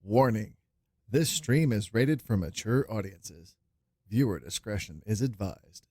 Warning: this stream is rated for mature audiences. Viewer discretion is advised.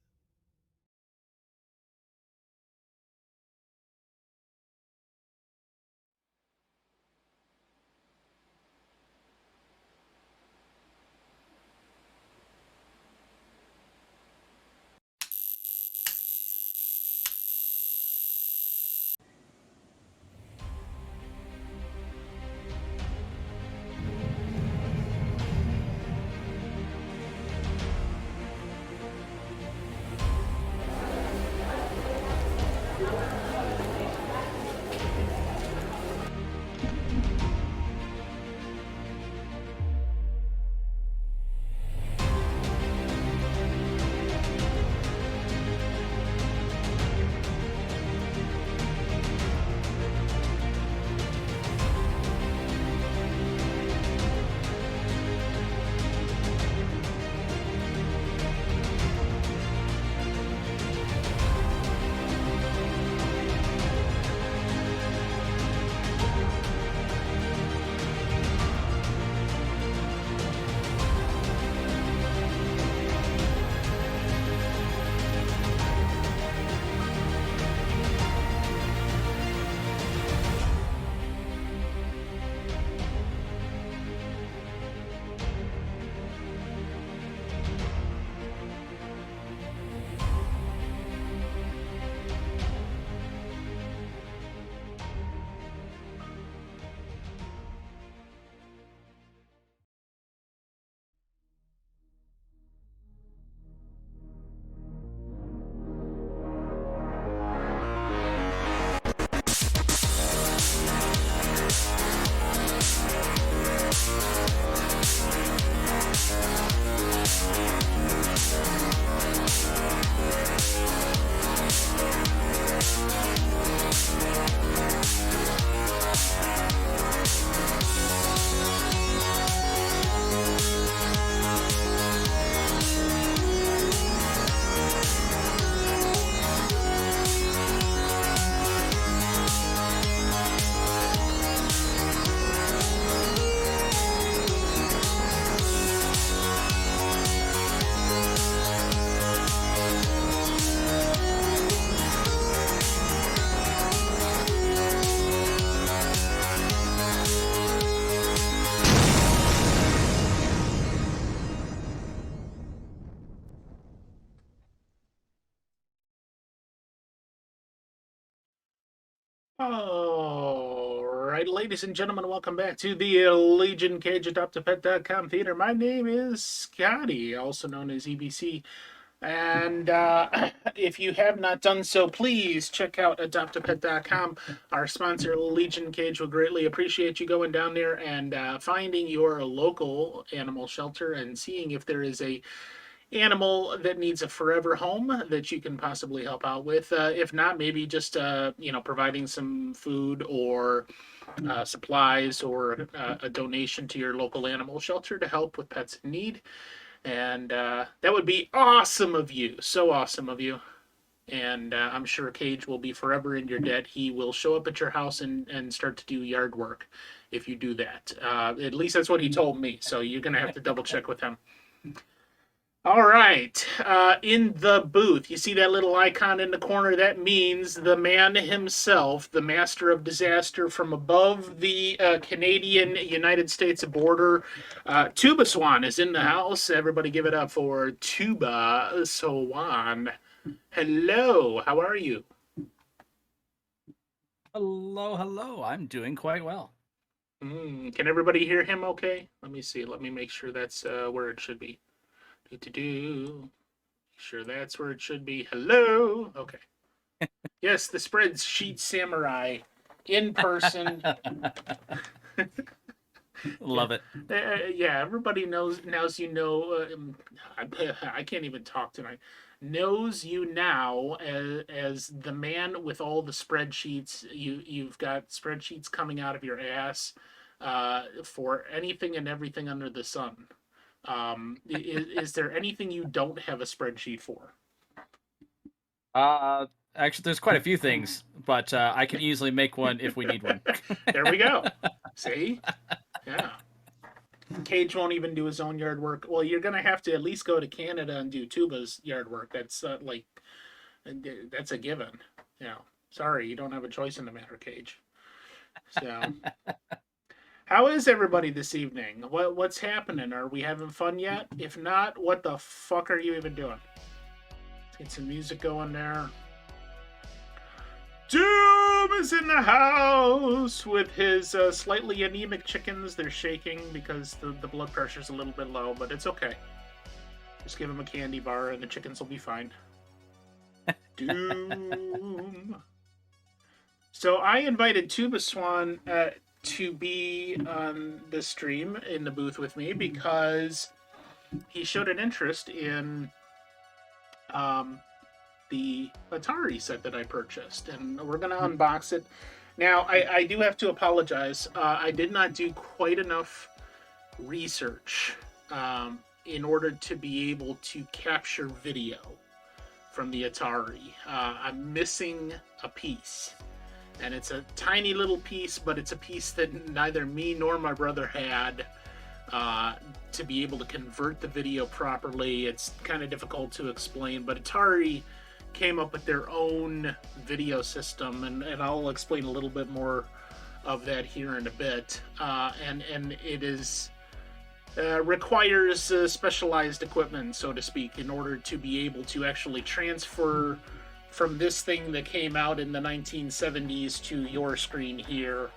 All right, ladies and gentlemen, welcome back to the Legion Cage AdoptAPet.com theater. My name is Scotty, also known as EBC. And if you have not done so, please check out AdoptAPet.com. Our sponsor, Legion Cage, will greatly appreciate you going down there and finding your local animal shelter and seeing if there is a animal that needs a forever home that you can possibly help out with. If not, maybe just providing some food or supplies or a donation to your local animal shelter to help with pets in need. And that would be awesome of you. So awesome of you. And I'm sure Cage will be forever in your debt. He will show up at your house and start to do yard work if you do that. At least that's what he told me. So you're going to have to double check with him. All right. In the booth, you see that little icon in the corner? That means the man himself, the master of disaster from above the Canadian United States border. TubaSwan is in the house. Everybody give it up for TubaSwan. Hello. How are you? Hello, hello. I'm doing quite well. Can everybody hear him okay? Let me see. Let me make sure that's where it should be. Sure, that's where it should be. Hello. Okay. Yes, the spreadsheet samurai in person. Love it. Yeah, everybody knows you know. I can't even talk tonight. Knows you now as the man with all the spreadsheets. You've got spreadsheets coming out of your ass for anything and everything under the sun. Is there anything you don't have a spreadsheet for? Actually, there's quite a few things, but I can easily make one if we need one. There we go. See? Yeah. Cage won't even do his own yard work. Well, you're gonna have to at least go to Canada and do Tuba's yard work. That's that's a given. Sorry, you don't have a choice in the matter, Cage. So, how is everybody this evening? What's happening? Are we having fun yet? If not, what the fuck are you even doing? Let's get some music going there. Doom is in the house with his slightly anemic chickens. They're shaking because the blood pressure's a little bit low, but it's okay. Just give him a candy bar and the chickens will be fine. Doom. So I invited TubaSwan to be on the stream in the booth with me because he showed an interest in the Atari set that I purchased, and we're going to unbox it. Now, I do have to apologize. I did not do quite enough research in order to be able to capture video from the Atari. I'm missing a piece, and it's a tiny little piece, but it's a piece that neither me nor my brother had to be able to convert the video properly. It's kind of difficult to explain, but Atari came up with their own video system, and I'll explain a little bit more of that here in a bit. And it is requires specialized equipment, so to speak, in order to be able to actually transfer from this thing that came out in the 1970s to your screen here.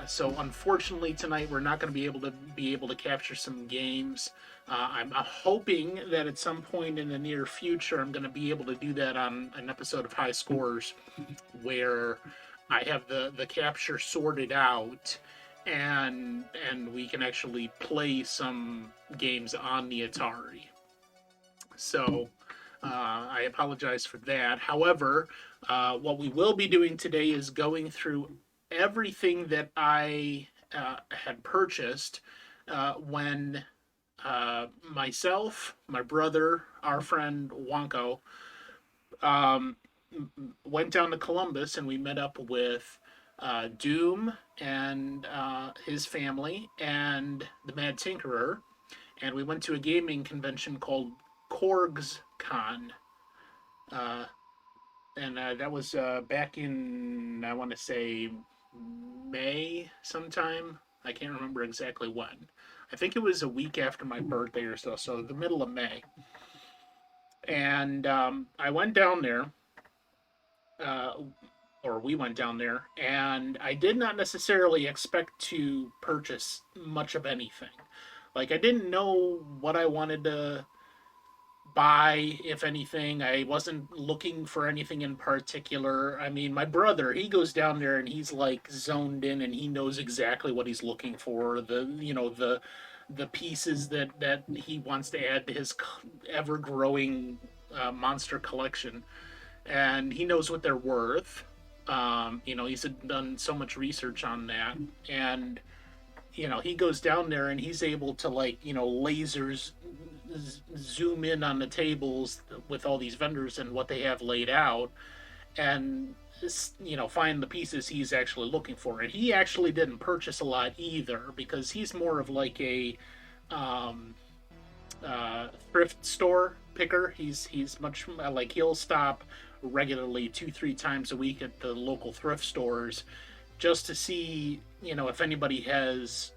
So unfortunately tonight we're not going to be able to capture some games. I'm hoping that at some point in the near future I'm going to be able to do that on an episode of High Scores, where I have the capture sorted out and we can actually play some games on the Atari. So I apologize for that. However, what we will be doing today is going through everything that I had purchased when myself, my brother, our friend Wonko, went down to Columbus, and we met up with Doom and his family and the Mad Tinkerer, and we went to a gaming convention called Korg's Con. And that was back in, I want to say, May sometime. I can't remember exactly when. I think it was a week after my birthday or so the middle of May. And I went down there, or we went down there, and I did not necessarily expect to purchase much of anything. Like, I didn't know what I wanted to buy, if anything. I wasn't looking for anything in particular. I mean, my brother, he goes down there and he's like zoned in, and he knows exactly what he's looking for. The pieces that he wants to add to his ever growing monster collection, and he knows what they're worth. He's done so much research on that, and he goes down there and he's able to lasers zoom in on the tables with all these vendors and what they have laid out, and find the pieces he's actually looking for. And he actually didn't purchase a lot either, because he's more of like a thrift store picker. He's much like, he'll stop regularly 2-3 times a week at the local thrift stores just to see if anybody has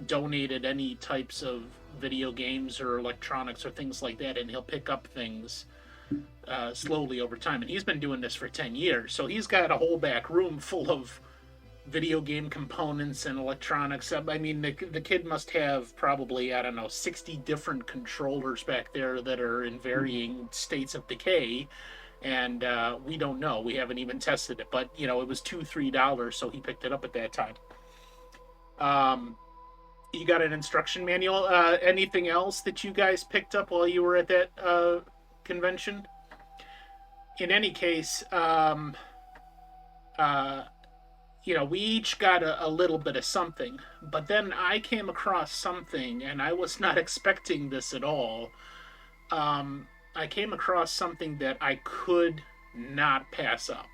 donated any types of video games or electronics or things like that, and he'll pick up things slowly over time. And he's been doing this for 10 years, so he's got a whole back room full of video game components and electronics. I mean, the kid must have probably, I don't know, 60 different controllers back there that are in varying states of decay, and we don't know. We haven't even tested it, but it was $2-3, so he picked it up at that time. You got an instruction manual. Anything else that you guys picked up while you were at that convention? In any case, we each got a little bit of something. But then I came across something, and I was not expecting this at all. I came across something that I could not pass up.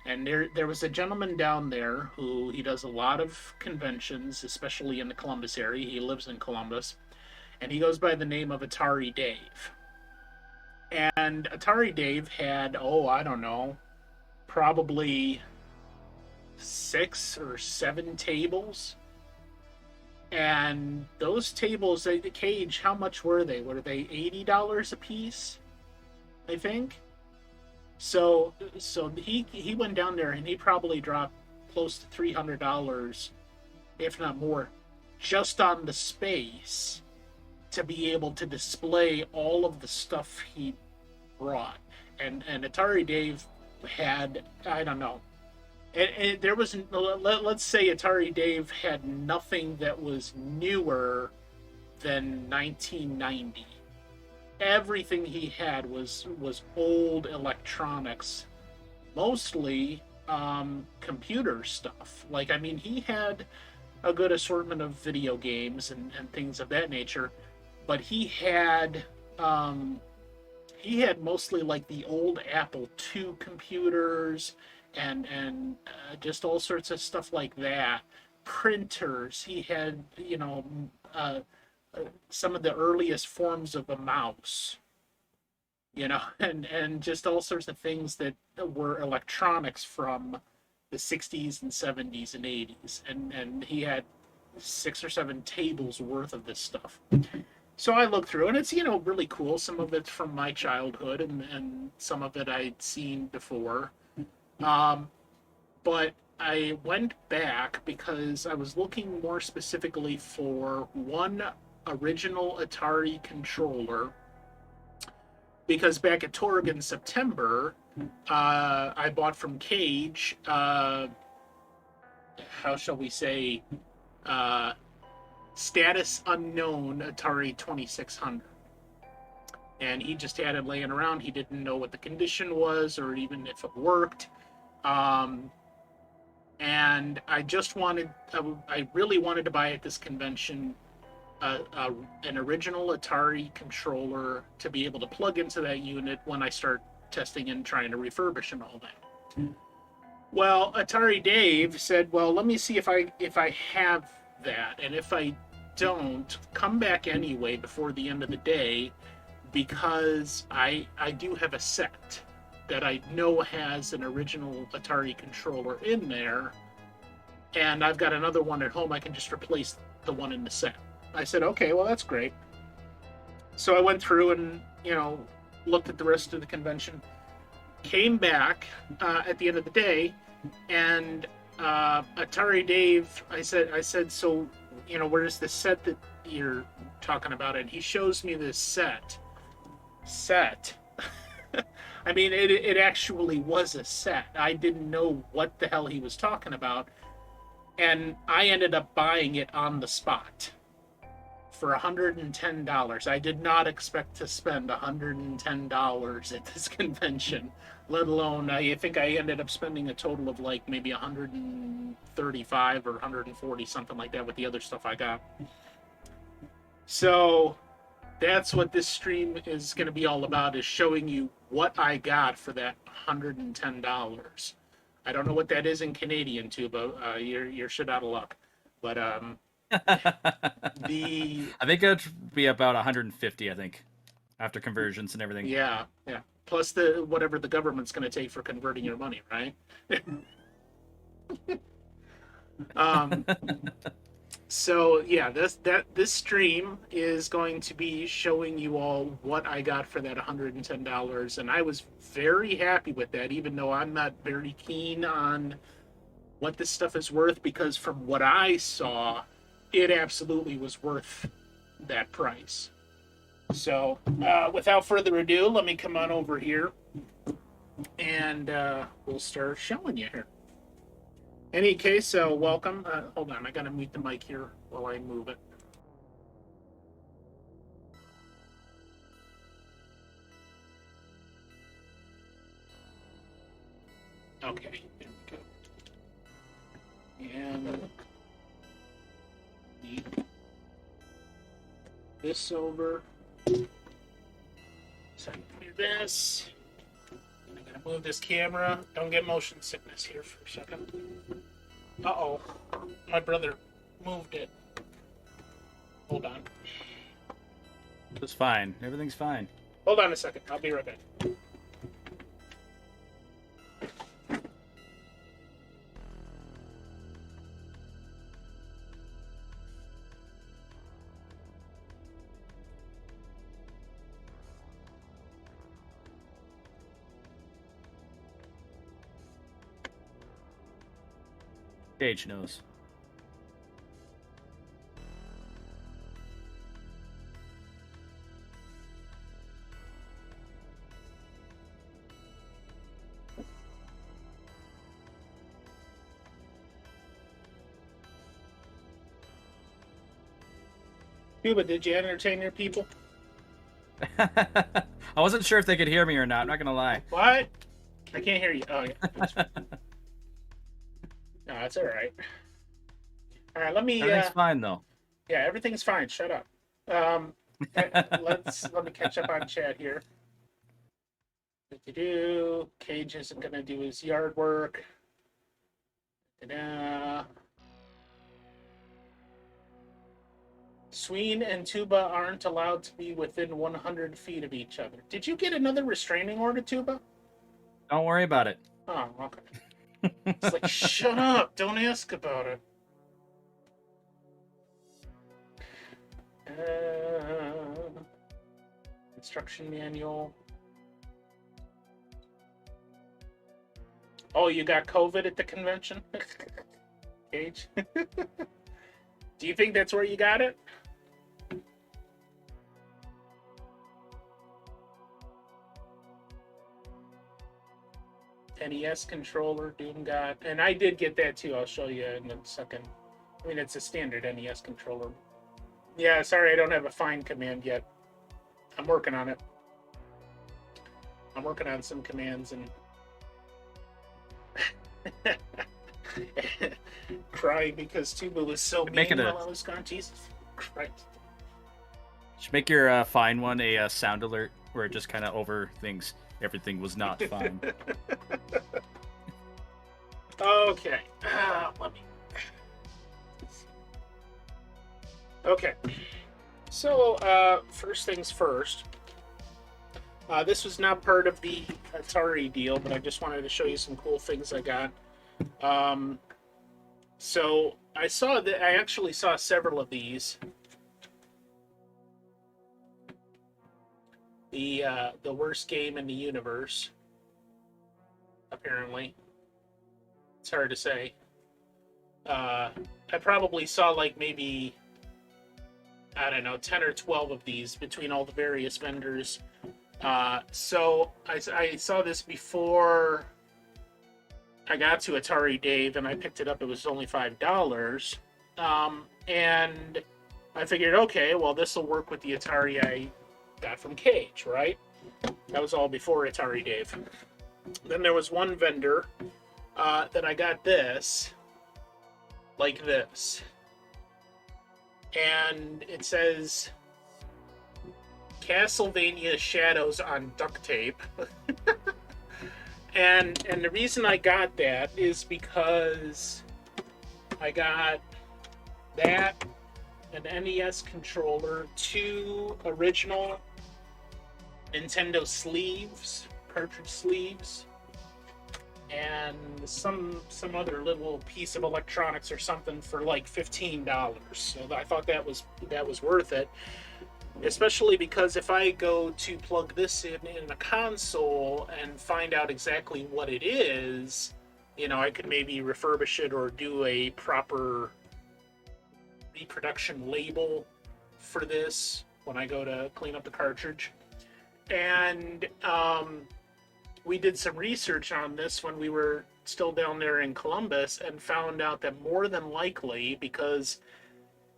And there was a gentleman down there who he does a lot of conventions, especially in the Columbus area. He lives in Columbus, and he goes by the name of Atari Dave. And Atari Dave had, oh, I don't know, probably 6 or 7 tables. And those tables, the cage, how much were they? Were they $80 a piece? I think. So he went down there and he probably dropped close to $300, if not more, just on the space to be able to display all of the stuff he brought. And Atari Dave had, I don't know, there was, let's say Atari Dave had nothing that was newer than 1990. Everything he had was old electronics, mostly computer stuff. Like, I mean, he had a good assortment of video games and things of that nature, but he had mostly like the old Apple II computers and just all sorts of stuff like that. Printers. He had, some of the earliest forms of a mouse, and just all sorts of things that were electronics from the 60s and 70s and 80s. And he had 6 or 7 tables worth of this stuff. So I looked through, and it's, really cool. Some of it's from my childhood, and some of it I'd seen before. But I went back because I was looking more specifically for one original Atari controller, because back at Torg in September, I bought from Cage, how shall we say, status unknown Atari 2600. And he just had it laying around. He didn't know what the condition was or even if it worked. And I really wanted to buy at this convention an original Atari controller to be able to plug into that unit when I start testing and trying to refurbish and all that. Well, Atari Dave said, well, let me see if I have that, and if I don't, come back anyway before the end of the day, because I do have a set that I know has an original Atari controller in there, and I've got another one at home. I can just replace the one in the set. I said, okay, well, that's great. So I went through and, looked at the rest of the convention, came back at the end of the day, and Atari Dave, I said, so, where's the set that you're talking about? And he shows me this set. I mean, it actually was a set. I didn't know what the hell he was talking about. And I ended up buying it on the spot for $110. I did not expect to spend $110 at this convention, let alone, I think I ended up spending a total of like maybe $135 or $140, something like that, with the other stuff I got. So that's what this stream is going to be all about, is showing you what I got for that $110. I don't know what that is in Canadian, Tuba. You're shit out of luck. But I think it'd be about 150, I think, after conversions and everything. Yeah. Plus whatever the government's going to take for converting your money, right? So yeah, this stream is going to be showing you all what I got for that $110, and I was very happy with that, even though I'm not very keen on what this stuff is worth, because from what I saw, it absolutely was worth that price. So without further ado, let me come on over here, and we'll start showing you here. Any case, welcome. Hold on, I gotta mute the mic here while I move it. Okay, there we go. And this over. So I do this. I'm gonna Move this camera. Don't get motion sickness here for a second. Uh-oh. My brother moved it. Hold on. It's fine. Everything's fine. Hold on a second. I'll be right back. Stage knows. Cuba, did you entertain your people? I wasn't sure if they could hear me or not. I'm not gonna lie. What? I can't hear you. Oh, yeah. No, it's all right. All right, let me. Everything's fine though. Yeah, everything's fine. Shut up. Let me catch up on chat here. Cage isn't gonna do his yard work. Sween and Tuba aren't allowed to be within 100 feet of each other. Did you get another restraining order, Tuba? Don't worry about it. Oh, okay. It's like, shut up. Don't ask about it. Instruction manual. Oh, you got COVID at the convention? Cage? Do you think that's where you got it? NES controller, Doom got, and I did get that too. I'll show you in a second. I mean, it's a standard NES controller. Yeah, sorry, I don't have a find command yet. I'm working on it. I'm working on some commands and crying because Tuba was so mean while I was gone. Jesus Christ. Should make your fine one a sound alert where it just kind of overthinks everything was not fine. Okay. Let me. Okay. So, first things first. This was not part of the Atari deal, but I just wanted to show you some cool things I got. So I saw that I actually saw several of these. The worst game in the universe. Apparently, it's hard to say. I probably saw like maybe, I don't know, 10 or 12 of these between all the various vendors. So I saw this before I got to Atari Dave, and I picked it up. It was only $5. And I figured, okay, well, this will work with the Atari I got from Cage, right? That was all before Atari Dave. Then there was one vendor that I got this, like this. And it says Castlevania Shadows on duct tape. and the reason I got that is because I got that, an NES controller, 2 original Nintendo sleeves, cartridge sleeves, and some other little piece of electronics or something for like $15. So I thought that was worth it, especially because if I go to plug this in a console and find out exactly what it is, you know, I could maybe refurbish it or do a proper reproduction label for this when I go to clean up the cartridge. And we did some research on this when we were still down there in Columbus and found out that more than likely, because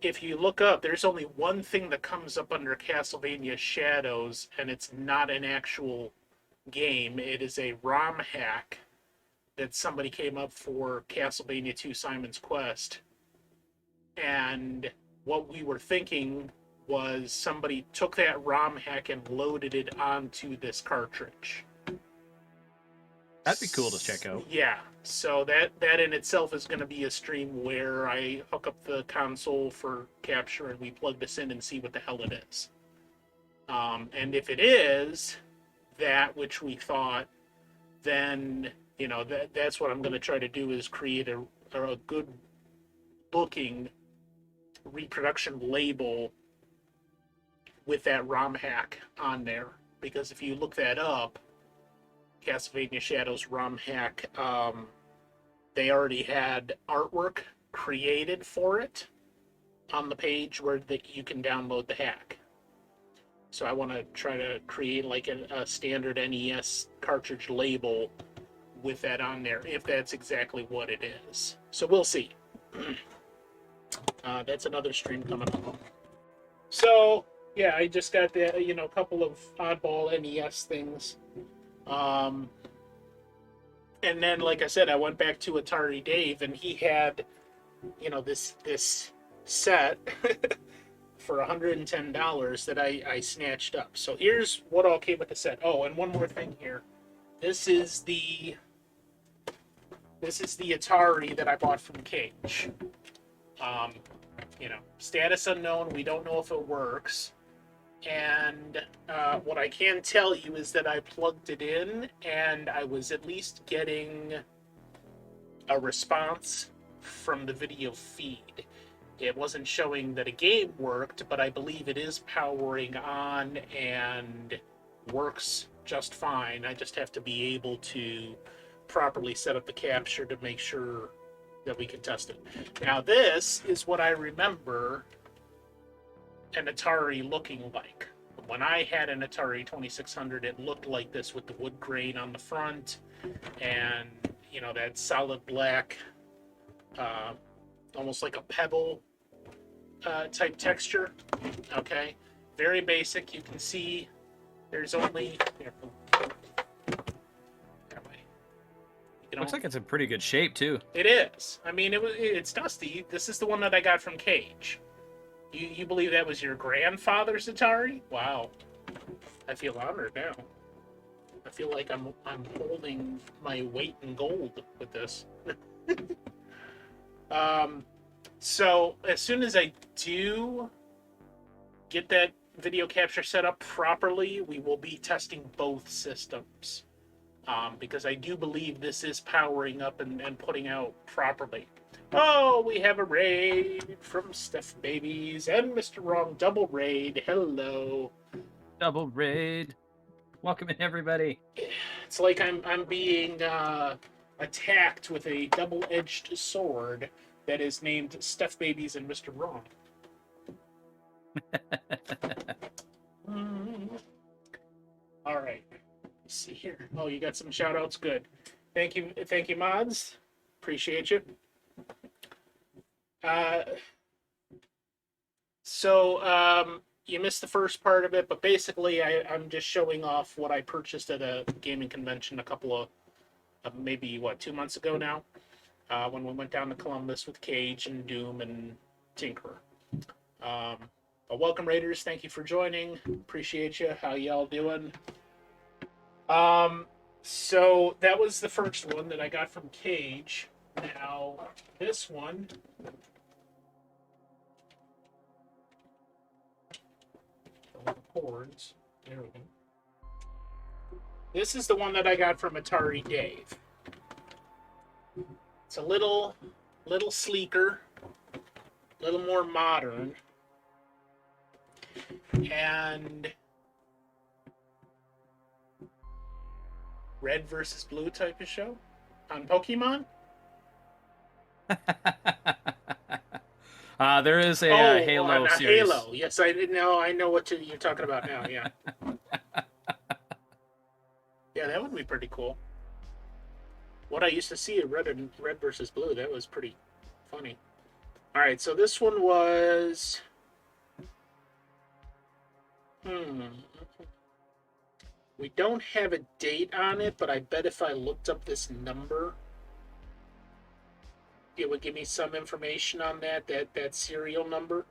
if you look up, there's only one thing that comes up under Castlevania Shadows, and it's not an actual game. It is a ROM hack that somebody came up for Castlevania 2 Simon's Quest. And what we were thinking was somebody took that ROM hack and loaded it onto this cartridge. That'd be cool to check out. Yeah, so that in itself is going to be a stream where I hook up the console for capture and we plug this in and see what the hell it is. And if it is that which we thought, then that's what I'm going to try to do, is create a good looking reproduction label with that ROM hack on there. Because if you look that up, Castlevania Shadows ROM hack, they already had artwork created for it on the page where you can download the hack. So I want to try to create like a standard NES cartridge label with that on there, if that's exactly what it is. So we'll see. That's another stream coming up. So yeah, I just got the a couple of oddball NES things. And then, like I said, I went back to Atari Dave, and he had, this set for $110 that I snatched up. So here's what all came with the set. Oh, and one more thing here. This is the Atari that I bought from Cage. Status unknown. We don't know if it works. And what I can tell you is that I plugged it in, and I was at least getting a response from the video feed. It wasn't showing that a game worked, but I believe it is powering on and works just fine. I just have to be able to properly set up the capture to make sure that we can test it. Now, this is what I remember an Atari looking like. When I had an Atari 2600, it looked like this with the wood grain on the front and, that solid black, almost like a pebble type texture. Okay, very basic. You can see there's only... Looks like it's in pretty good shape, too. It is. I mean, it's dusty. This is the one that I got from Cage. You believe that was your grandfather's Atari? Wow. I feel honored now. I feel like I'm holding my weight in gold with this. So as soon as I do get that video capture set up properly, we will be testing both systems. Because I do believe this is powering up and putting out properly. Oh, we have a raid from Steph Babies and Mr. Wrong. Double raid. Hello. Double raid. Welcome in, everybody. It's like I'm being attacked with a double-edged sword that is named Steph Babies and Mr. Wrong. All right. Let's see here. Oh, you got some shout-outs? Good. Thank you, mods. Appreciate you. You missed the first part of it, but basically I'm just showing off what I purchased at a gaming convention a couple of, maybe, 2 months ago now, when we went down to Columbus with Cage and Doom and Tinkerer. But welcome, Raiders. Thank you for joining. Appreciate you. How y'all doing? So that was the first one that I got from Cage. Now, this one... Cords. There we go. This is the one that I got from Atari Dave. It's a little sleeker, a little more modern, and red versus blue type of show on Pokemon. There is a Halo series. Halo. Yes, I know. I know what you're talking about now. Yeah. Yeah, that would be pretty cool. What I used to see at Red versus Blue, that was pretty funny. All right, so this one was. We don't have a date on it, but I bet if I looked up this number, it would give me some information on that serial number,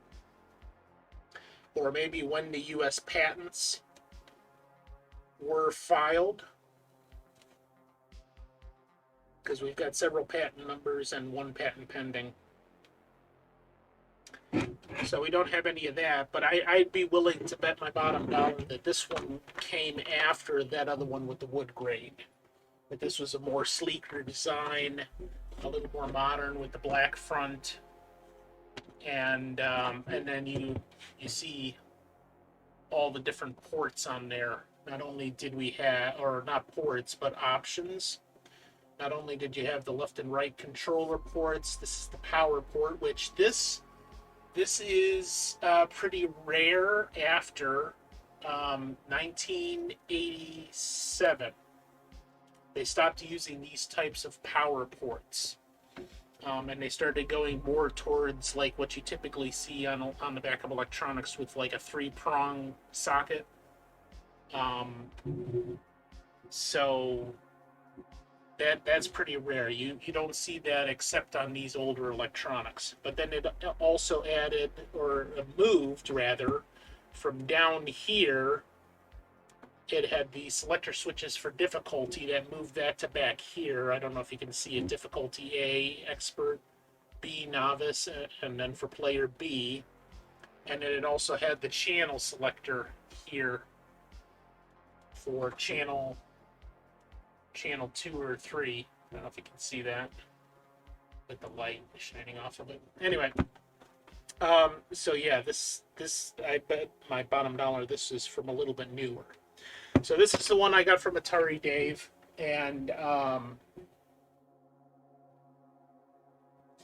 or maybe when the U.S. patents were filed. because we've got several patent numbers and one patent pending. So we don't have any of that, but I'd be willing to bet my bottom dollar that this one came after that other one with the wood grain. That this was a more sleeker design, a little more modern with the black front, and then you see all the different ports on there. Not only did we have, or not ports, but options. Not only did you have the left and right controller ports, this is the power port, which this is pretty rare after 1987. They stopped using these types of power ports. And they started going more towards like what you typically see on the back of electronics with like a 3-prong socket. So that's pretty rare. You don't see that except on these older electronics. But then it also added, or moved rather, from down here. It had the selector switches for difficulty that moved that to back here. I don't know if you can see it. Difficulty A, expert, B, novice, and then for player B. And then it also had the channel selector here for channel 2 or 3. I don't know if you can see that with the light shining off of it. Anyway, so yeah, this I bet my bottom dollar this is from a little bit newer. So this is the one I got from Atari Dave, and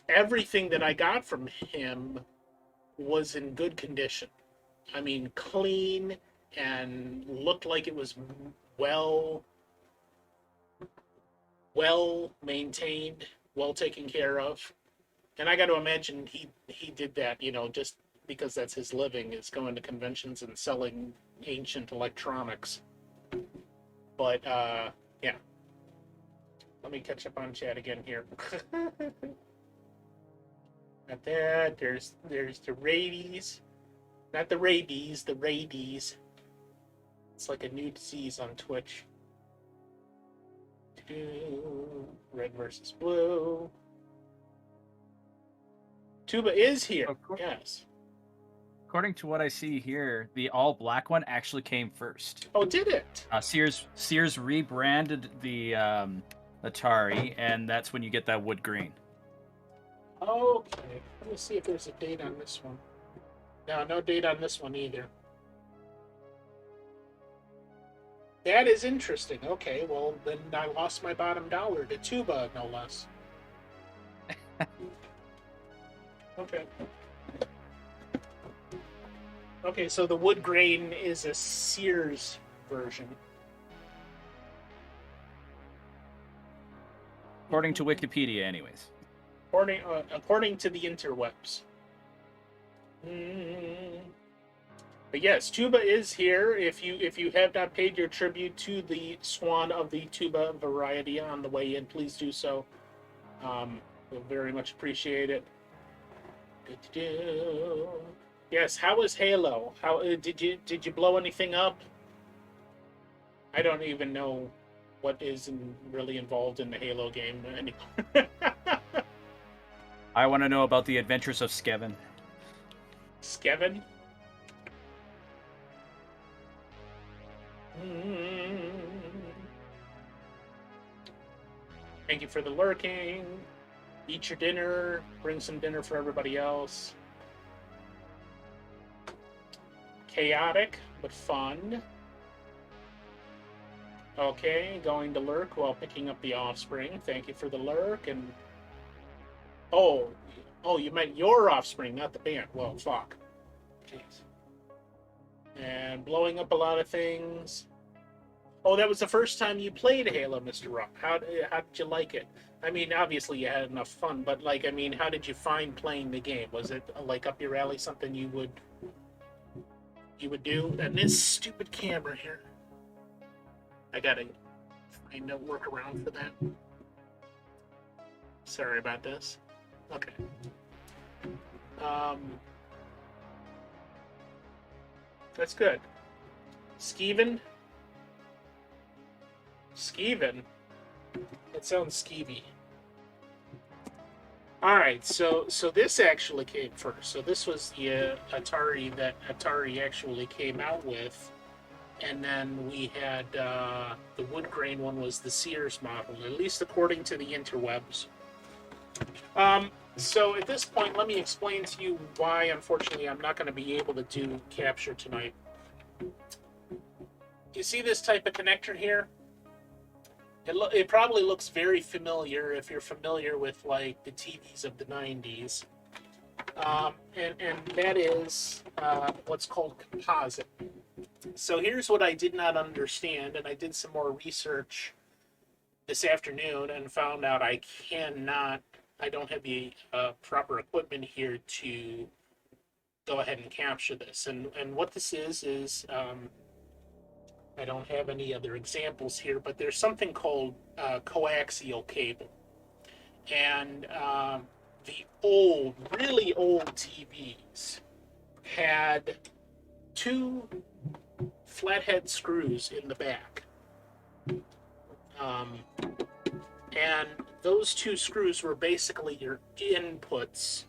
everything that I got from him was in good condition. I mean, clean and looked like it was well maintained, well taken care of. And I got to imagine he did that, just because that's his living, is going to conventions and selling ancient electronics. But yeah, let me catch up on chat again here. At that, there's the rabies, not the rabies, the rabies. It's like a new disease on Twitch. Red versus blue. Tuba is here. Yes. According to what I see here, the all black one actually came first. Oh, did it? Sears rebranded the Atari, and that's when you get that wood green. Okay. Let me see if there's a date on this one. No date on this one either. That is interesting. Okay, well, then I lost my bottom dollar to Tuba, no less. Okay. Okay, so the wood grain is a Sears version. According to Wikipedia, anyways. According to the interwebs. But yes, Tuba is here. If you have not paid your tribute to the Swan of the Tuba variety on the way in, please do so. We'll very much appreciate it. Yes, how was Halo? How did you blow anything up? I don't even know what is really involved in the Halo game anymore. I want to know about the adventures of Skevin. Skevin? Thank you for the lurking. Eat your dinner. Bring some dinner for everybody else. Chaotic, but fun. Okay, going to lurk while picking up the offspring. Thank you for the lurk. And oh, you meant your offspring, not the band. Well, fuck. Jeez. And blowing up a lot of things. Oh, that was the first time you played Halo, Mr. Rock. How did you like it? I mean, obviously you had enough fun, but how did you find playing the game? Was it like up your alley, something you would do? And this stupid camera here. I gotta find a workaround for that. Sorry about this. Okay. That's good. Skeven? It sounds skeevy. All right, so this actually came first. So this was the Atari that Atari actually came out with, and then we had the wood grain one was the Sears model, at least according to the interwebs. So at this point, let me explain to you why, unfortunately, I'm not going to be able to do capture tonight. You see this type of connector here? It probably looks very familiar if you're familiar with like the TVs of the 90s. And that is what's called composite. So here's what I did not understand, and I did some more research this afternoon and found out I don't have the proper equipment here to go ahead and capture this. And what this is I don't have any other examples here, but there's something called coaxial cable. And the really old TVs had two flathead screws in the back. And those two screws were basically your inputs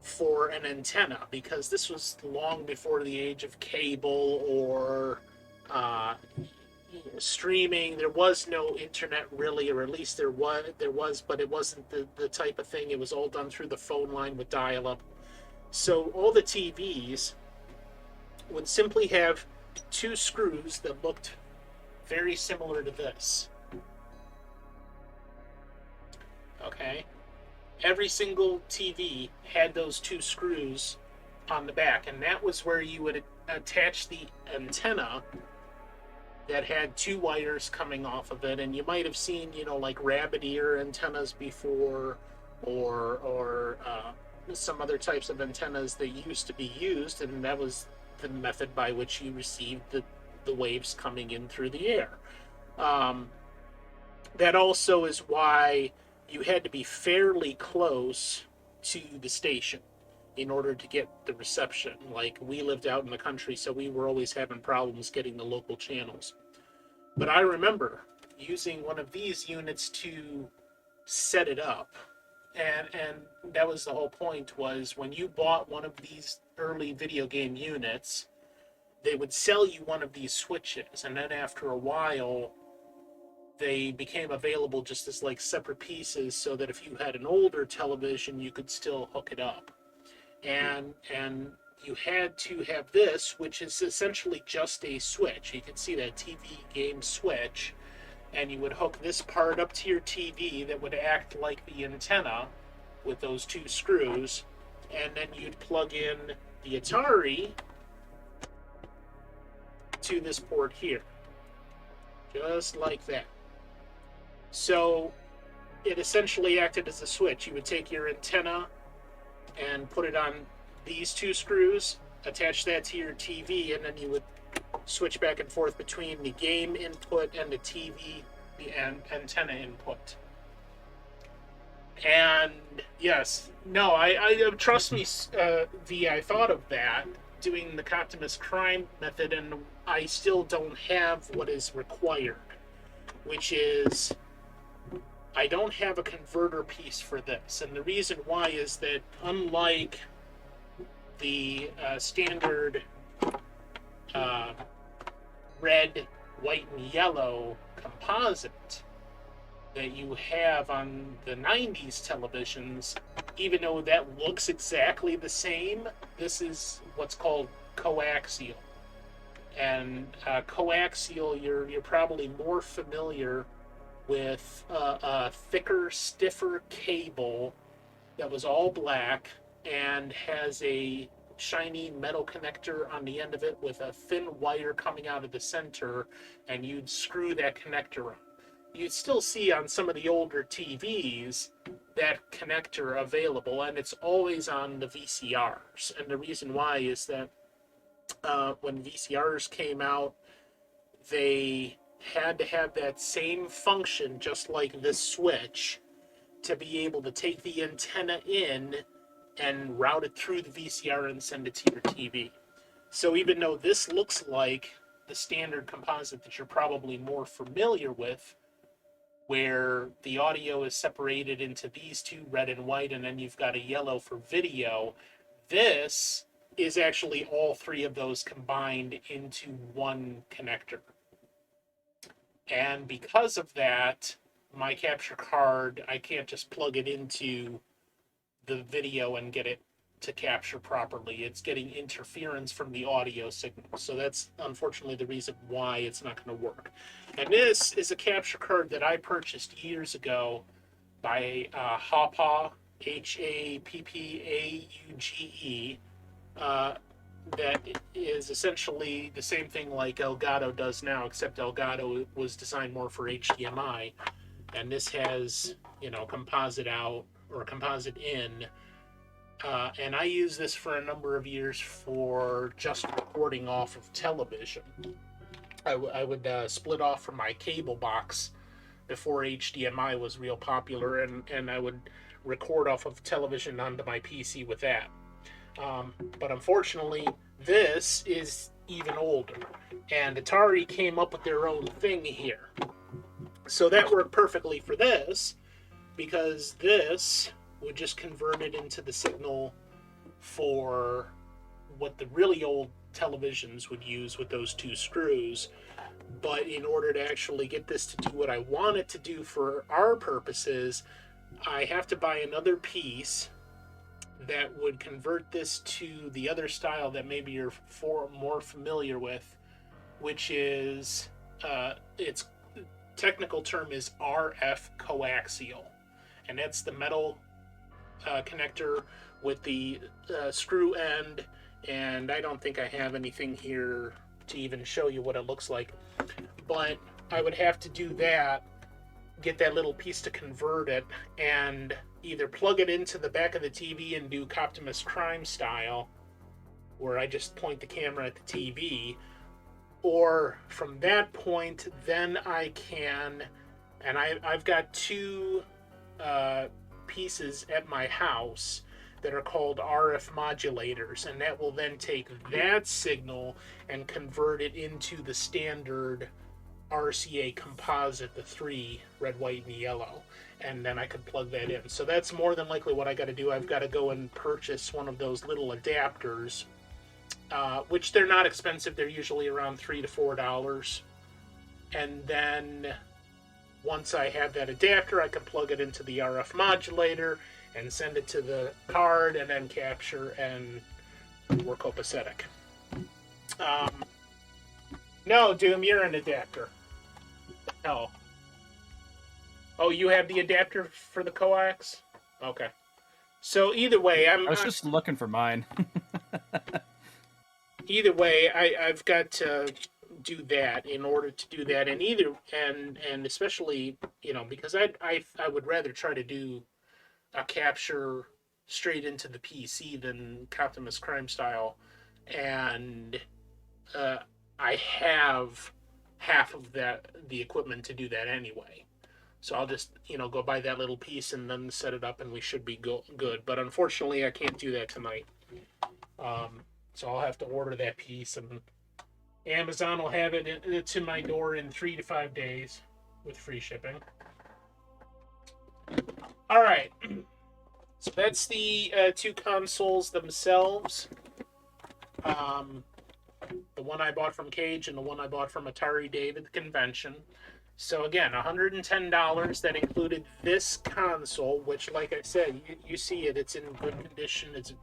for an antenna, because this was long before the age of cable or streaming. There was no internet really, or at least there was, but it wasn't the type of thing. It was all done through the phone line with dial-up. So all the TVs would simply have two screws that looked very similar to this. Okay? Every single TV had those two screws on the back, and that was where you would attach the antenna that had two wires coming off of it. And you might have seen, like rabbit ear antennas before, or some other types of antennas that used to be used, and that was the method by which you received the waves coming in through the air. That also is why you had to be fairly close to the station in order to get the reception. Like, we lived out in the country, so we were always having problems getting the local channels. But I remember using one of these units to set it up. And that was the whole point, was when you bought one of these early video game units, they would sell you one of these switches, and then after a while they became available just as like separate pieces, so that if you had an older television you could still hook it up. And you had to have this, which is essentially just a switch. You can see that TV game switch, and you would hook this part up to your TV that would act like the antenna with those two screws, and then you'd plug in the Atari to this port here, just like that. So it essentially acted as a switch. You would take your antenna and put it on these two screws, attach that to your TV, and then you would switch back and forth between the game input and the TV, the antenna input. And yes, no, I trust me, V, I thought of that, doing the Optimus Prime method, and I still don't have what is required, which is I don't have a converter piece for this. And the reason why is that, unlike the standard red, white, and yellow composite that you have on the 90s televisions, even though that looks exactly the same, this is what's called coaxial. And coaxial, you're probably more familiar with a thicker, stiffer cable that was all black and has a shiny metal connector on the end of it with a thin wire coming out of the center, and you'd screw that connector up. You'd still see on some of the older TVs that connector available, and it's always on the VCRs. And the reason why is that when VCRs came out, they had to have that same function, just like this switch, to be able to take the antenna in and route it through the VCR and send it to your TV. So even though this looks like the standard composite that you're probably more familiar with, where the audio is separated into these two, red and white, and then you've got a yellow for video. This is actually all three of those combined into one connector. And because of that, my capture card, I can't just plug it into the video and get it to capture properly. It's getting interference from the audio signal. So that's unfortunately the reason why it's not going to work. And this is a capture card that I purchased years ago by Happa, Happauge. That is essentially the same thing like Elgato does now, except Elgato was designed more for HDMI. And this has, composite out or composite in. And I use this for a number of years for just recording off of television. I would split off from my cable box before HDMI was real popular, and I would record off of television onto my PC with that. But unfortunately, this is even older, and Atari came up with their own thing here. So that worked perfectly for this, because this would just convert it into the signal for what the really old televisions would use with those two screws. But in order to actually get this to do what I want it to do for our purposes, I have to buy another piece that would convert this to the other style that maybe you're more familiar with, which is, its technical term is RF coaxial. And that's the metal connector with the screw end, and I don't think I have anything here to even show you what it looks like, but I would have to do that, get that little piece to convert it, and either plug it into the back of the TV and do Optimus Prime style, where I just point the camera at the TV, or from that point, then I can, and I've got two pieces at my house that are called RF modulators, and that will then take that signal and convert it into the standard RCA composite, the three, red, white, and yellow, and then I could plug that in. So that's more than likely what I got to do. I've got to go and purchase one of those little adapters, which they're not expensive. They're usually around $3 to $4, and then once I have that adapter, I can plug it into the RF modulator and send it to the card, and then capture and work copacetic. No, Doom, you're an adapter. No. Oh, you have the adapter for the coax? Okay. So either way, I was just looking for mine. Either way, I've got to do that in order to do that, and especially, because I would rather try to do a capture straight into the PC than Optimus Prime style, and I have half of the equipment to do that anyway. So I'll just, go buy that little piece and then set it up, and we should be good. But unfortunately, I can't do that tonight. So I'll have to order that piece, and Amazon will have it to my door in 3 to 5 days with free shipping. All right. So that's the two consoles themselves. The one I bought from Cage and the one I bought from Atari Dave at the convention. So again, $110. That included this console, which, like I said, you see it. It's in good condition. It's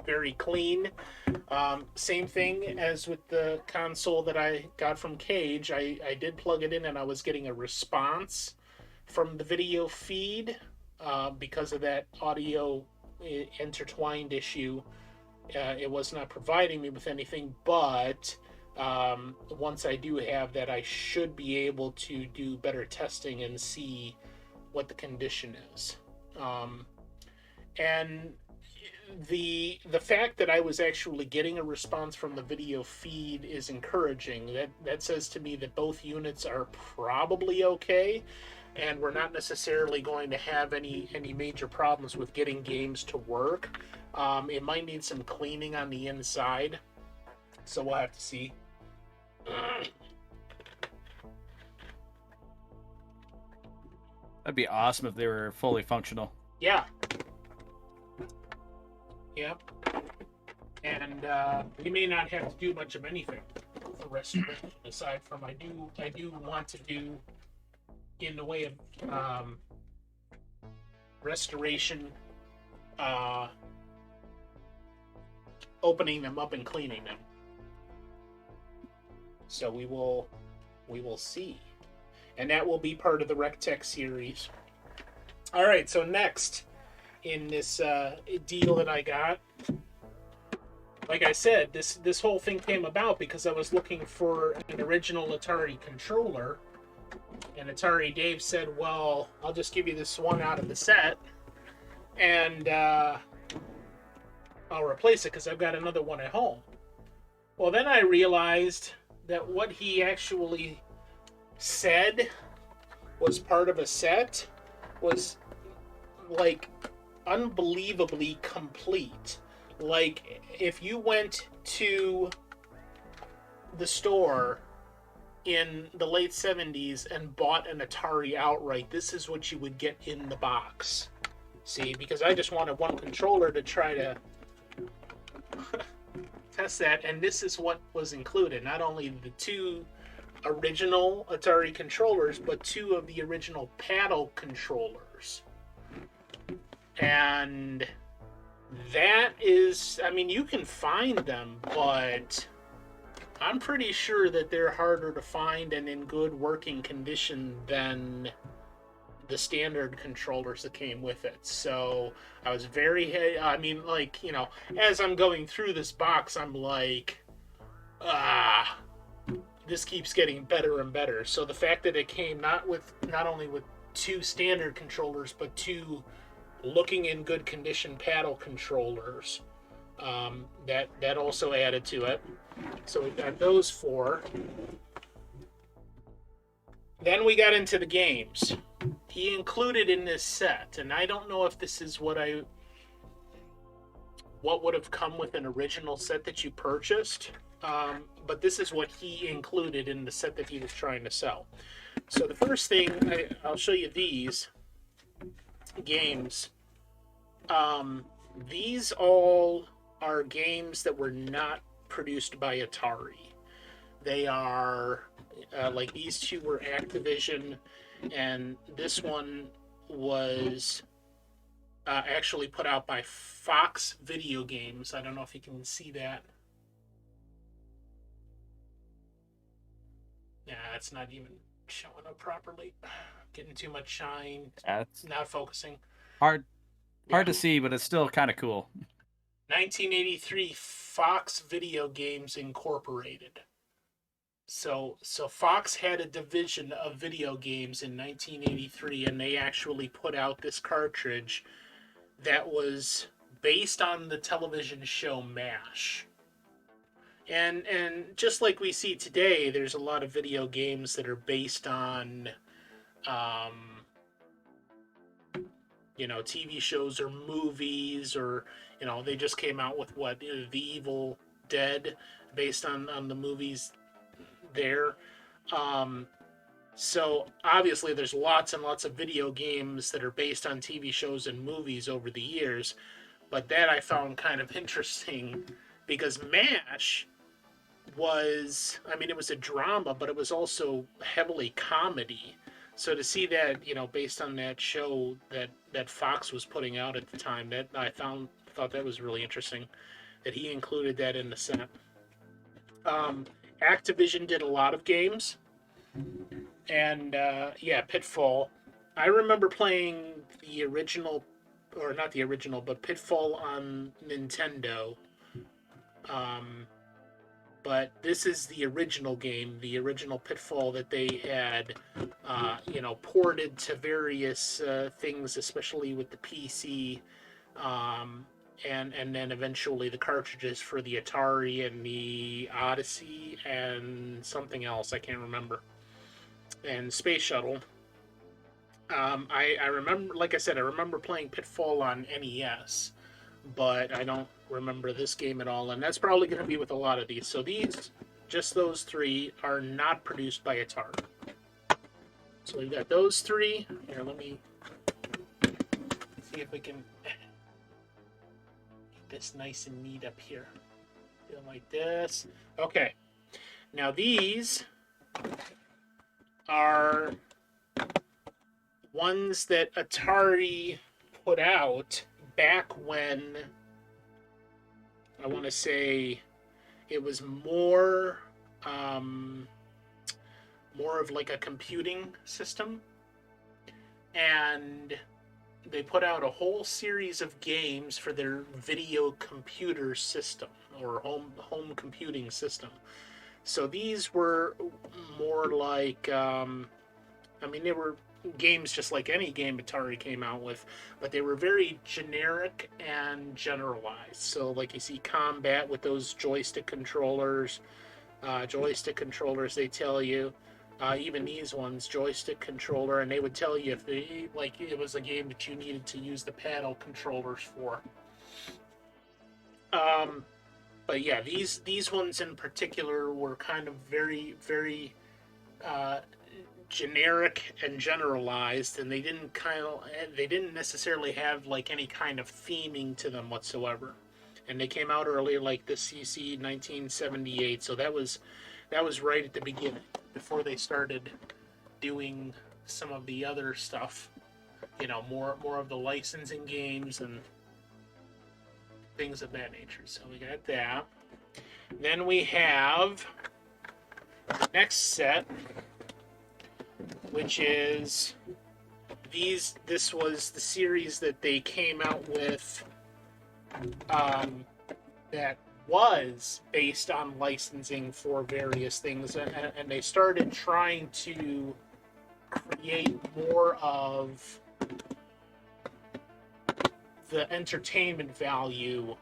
very clean. Same thing as with the console that I got from Cage. I did plug it in, and I was getting a response from the video feed because of that audio intertwined issue. It was not providing me with anything, but once I do have that, I should be able to do better testing and see what the condition is. And the fact that I was actually getting a response from the video feed is encouraging. That says to me that both units are probably okay, and we're not necessarily going to have any major problems with getting games to work. It might need some cleaning on the inside, so we'll have to see. That'd be awesome if they were fully functional. Yeah. Yep. And we may not have to do much of anything for restoration, aside from I do want to do in the way of restoration, opening them up and cleaning them. So we will see, and that will be part of the WreckTech series. All right, so next in this deal that I got, like I said, this whole thing came about because I was looking for an original Atari controller, and Atari Dave said, well, I'll just give you this one out of the set, and I'll replace it because I've got another one at home. Well, then I realized that what he actually said was part of a set was like unbelievably complete. Like, if you went to the store in the late 70s and bought an Atari outright, this is what you would get in the box. See, because I just wanted one controller to try to test that, and this is what was included. Not only the two original Atari controllers, but two of the original paddle controllers. And that is, I mean, you can find them, but I'm pretty sure that they're harder to find and in good working condition than the standard controllers that came with it. So I was very, I mean, like, you know, as I'm going through this box, I'm like, this keeps getting better and better. So the fact that it came not only with two standard controllers, but two looking in good condition paddle controllers, that also added to it. So we got those four. Then we got into the games. He included in this set, and I don't know if this is what would have come with an original set that you purchased, but this is what he included in the set that he was trying to sell. So the first thing, I'll show you these games. These all are games that were not produced by Atari. They are, like these two were Activision, and this one was actually put out by Fox Video Games. I don't know if you can see that. Yeah, it's not even showing up properly. Getting too much shine. That's not focusing. Hard to see, but it's still kind of cool. 1983 Fox Video Games Incorporated. So Fox had a division of video games in 1983, and they actually put out this cartridge that was based on the television show MASH. And just like we see today, there's a lot of video games that are based on TV shows or movies, or they just came out with The Evil Dead, based on the movies there. So obviously there's lots and lots of video games that are based on TV shows and movies over the years, but that I found kind of interesting because MASH was, it was a drama, but it was also heavily comedy. So to see that, based on that show that Fox was putting out at the time, that I thought that was really interesting, that he included that in the set. Activision did a lot of games, and Pitfall. I remember playing the original, or not the original, but Pitfall on Nintendo. But this is the original game, the original Pitfall that they had, ported to various things, especially with the PC, and then eventually the cartridges for the Atari and the Odyssey and something else, I can't remember, and Space Shuttle. I remember, like I said, I remember playing Pitfall on NES, but I don't remember this game at all, and that's probably going to be with a lot of these. So these, just those three, are not produced by Atari. So we've got those three. Here, let me see if we can get this nice and neat up here. Do it like this. Okay. Now these are ones that Atari put out back when, I want to say, it was more of like a computing system, and they put out a whole series of games for their video computer system or home computing system. So these were more like, they were games just like any game Atari came out with, but they were very generic and generalized. So like you see combat with those joystick controllers, they tell you, even these ones, joystick controller, and they would tell you if it was a game that you needed to use the paddle controllers for. But yeah, these ones in particular were kind of very, very generic and generalized, and they didn't necessarily have like any kind of theming to them whatsoever. And they came out earlier, like the CC 1978. So that was right at the beginning, before they started doing some of the other stuff. More of the licensing games and things of that nature. So we got that. Then we have the next set, which is these. This was the series that they came out with, that was based on licensing for various things, and they started trying to create more of the entertainment value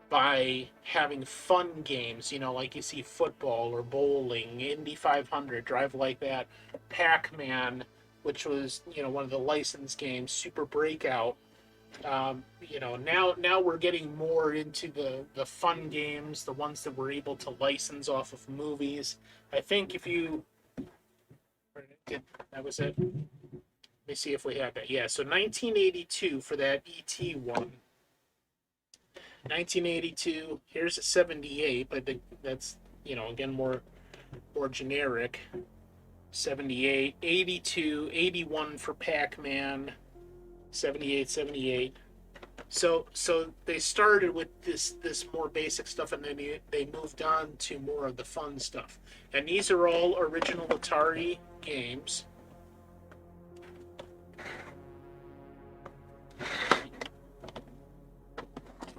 by having fun games, like you see football or bowling, Indy 500, Drive Like That, Pac-Man, which was, one of the licensed games, Super Breakout. Now we're getting more into the fun games, the ones that we're able to license off of movies. I think if you... That was it. Let me see if we have that. Yeah, so 1982 for that ET one. 1982. Here's a 78, but that's, again, more generic. 78, 82, 81 for Pac-Man, 78. So they started with this more basic stuff, and then they moved on to more of the fun stuff. And these are all original Atari games.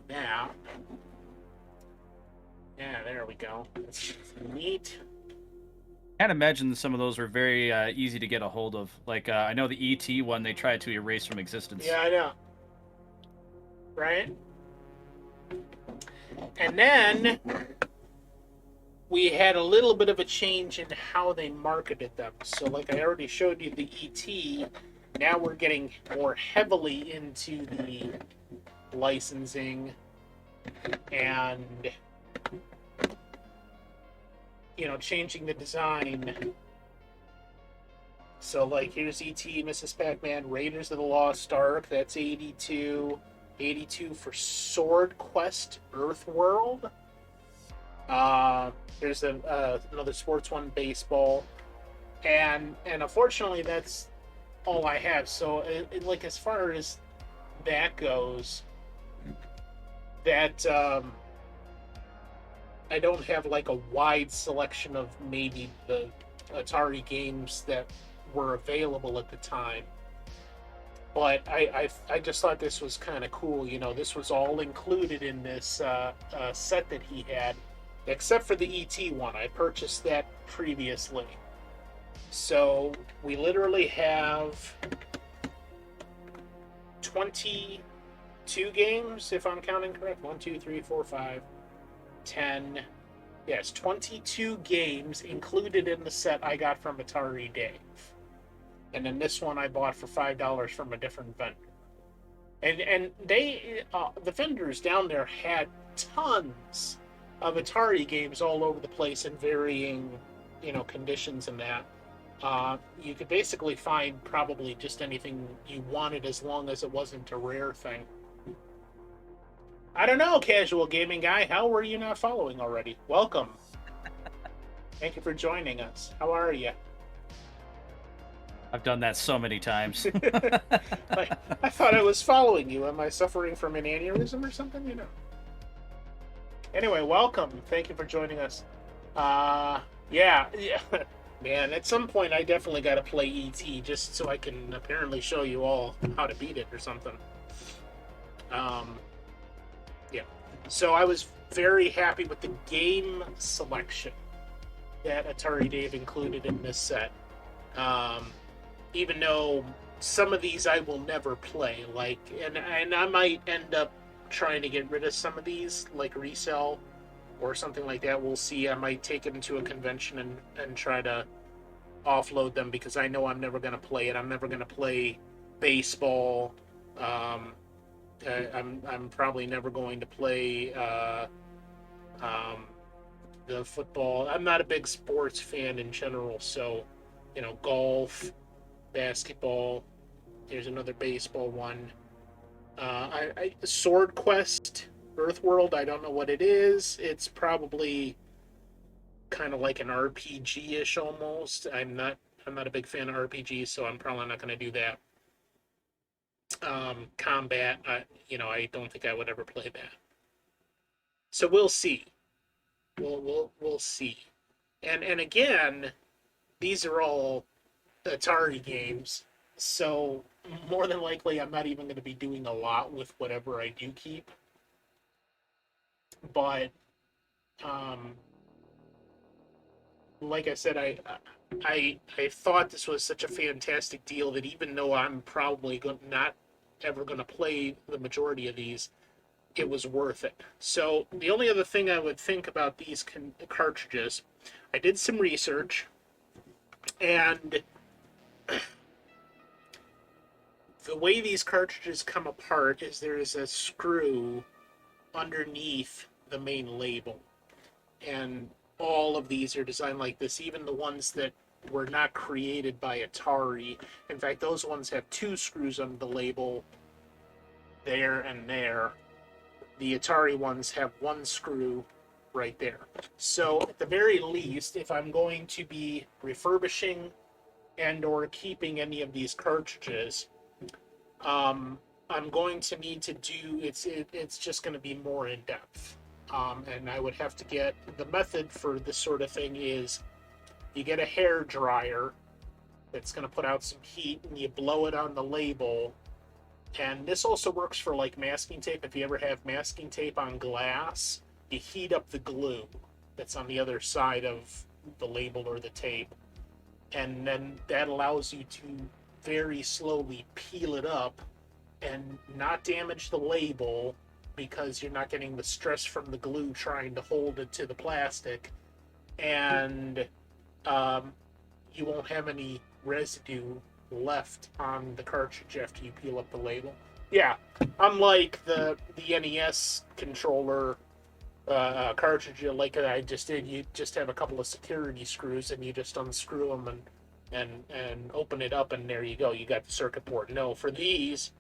Now, yeah, there we go. That's neat. I can't imagine some of those were very easy to get a hold of. Like, I know the ET one they tried to erase from existence. Yeah, I know. Right? And then we had a little bit of a change in how they marketed them. So like I already showed you the ET, now we're getting more heavily into the licensing and, changing the design. So like here's E.T., Mrs. Pac-Man, Raiders of the Lost Ark, that's 82. 82 for Sword Quest Earthworld. There's another sports one, baseball. And unfortunately that's all I have. So like as far as that goes, that I don't have like a wide selection of maybe the Atari games that were available at the time. But I just thought this was kind of cool. This was all included in this set that he had, except for the ET one. I purchased that previously. So we literally have 22 games, if I'm counting correct. 1, 2, 3, 4, 5, 10. Yes, 22 games included in the set I got from Atari Dave. And then this one I bought for $5 from a different vendor. And they, the vendors down there had tons of Atari games all over the place in varying, conditions and that. You could basically find probably just anything you wanted as long as it wasn't a rare thing. I don't know, casual gaming guy. How were you not following already? Welcome. Thank you for joining us. How are you? I've done that so many times. I thought I was following you. Am I suffering from an aneurysm or something? Anyway, welcome. Thank you for joining us. Yeah. Man, at some point I definitely got to play ET just so I can apparently show you all how to beat it or something. Yeah. So I was very happy with the game selection that Atari Dave included in this set. Even though some of these I will never play, and I might end up trying to get rid of some of these, like resell or something like that. We'll see. I might take it into a convention and try to offload them because I know I'm never going to play it. I'm never going to play baseball. I'm probably never going to play the football. I'm not a big sports fan in general, so golf, basketball. There's another baseball one. Sword Quest Earthworld. I don't know what it is. It's probably kind of like an RPG-ish almost. I'm not a big fan of RPGs, so I'm probably not going to do that. Combat. I don't think I would ever play that. So we'll see. We'll see. And again, these are all Atari games, so more than likely I'm not even going to be doing a lot with whatever I do keep. But like I said, I thought this was such a fantastic deal that even though I'm probably not ever going to play the majority of these, it was worth it. So the only other thing I would think about these cartridges, I did some research, and the way these cartridges come apart is there is a screw underneath the main label, and all of these are designed like this, even the ones that were not created by Atari. In fact, those ones have two screws under the label, there and there. The Atari ones have one screw right there. So at the very least, if I'm going to be refurbishing and or keeping any of these cartridges, I'm going to need to do, it's just going to be more in depth. And I would have to get, the method for this sort of thing is you get a hair dryer that's going to put out some heat, and you blow it on the label. And this also works for like masking tape. If you ever have masking tape on glass, you heat up the glue that's on the other side of the label or the tape, and then that allows you to very slowly peel it up and not damage the label, because you're not getting the stress from the glue trying to hold it to the plastic, and you won't have any residue left on the cartridge after you peel up the label. Yeah, unlike the NES controller cartridge like I just did, you just have a couple of security screws and you just unscrew them and open it up, and there you go, you got the circuit board. No, for these,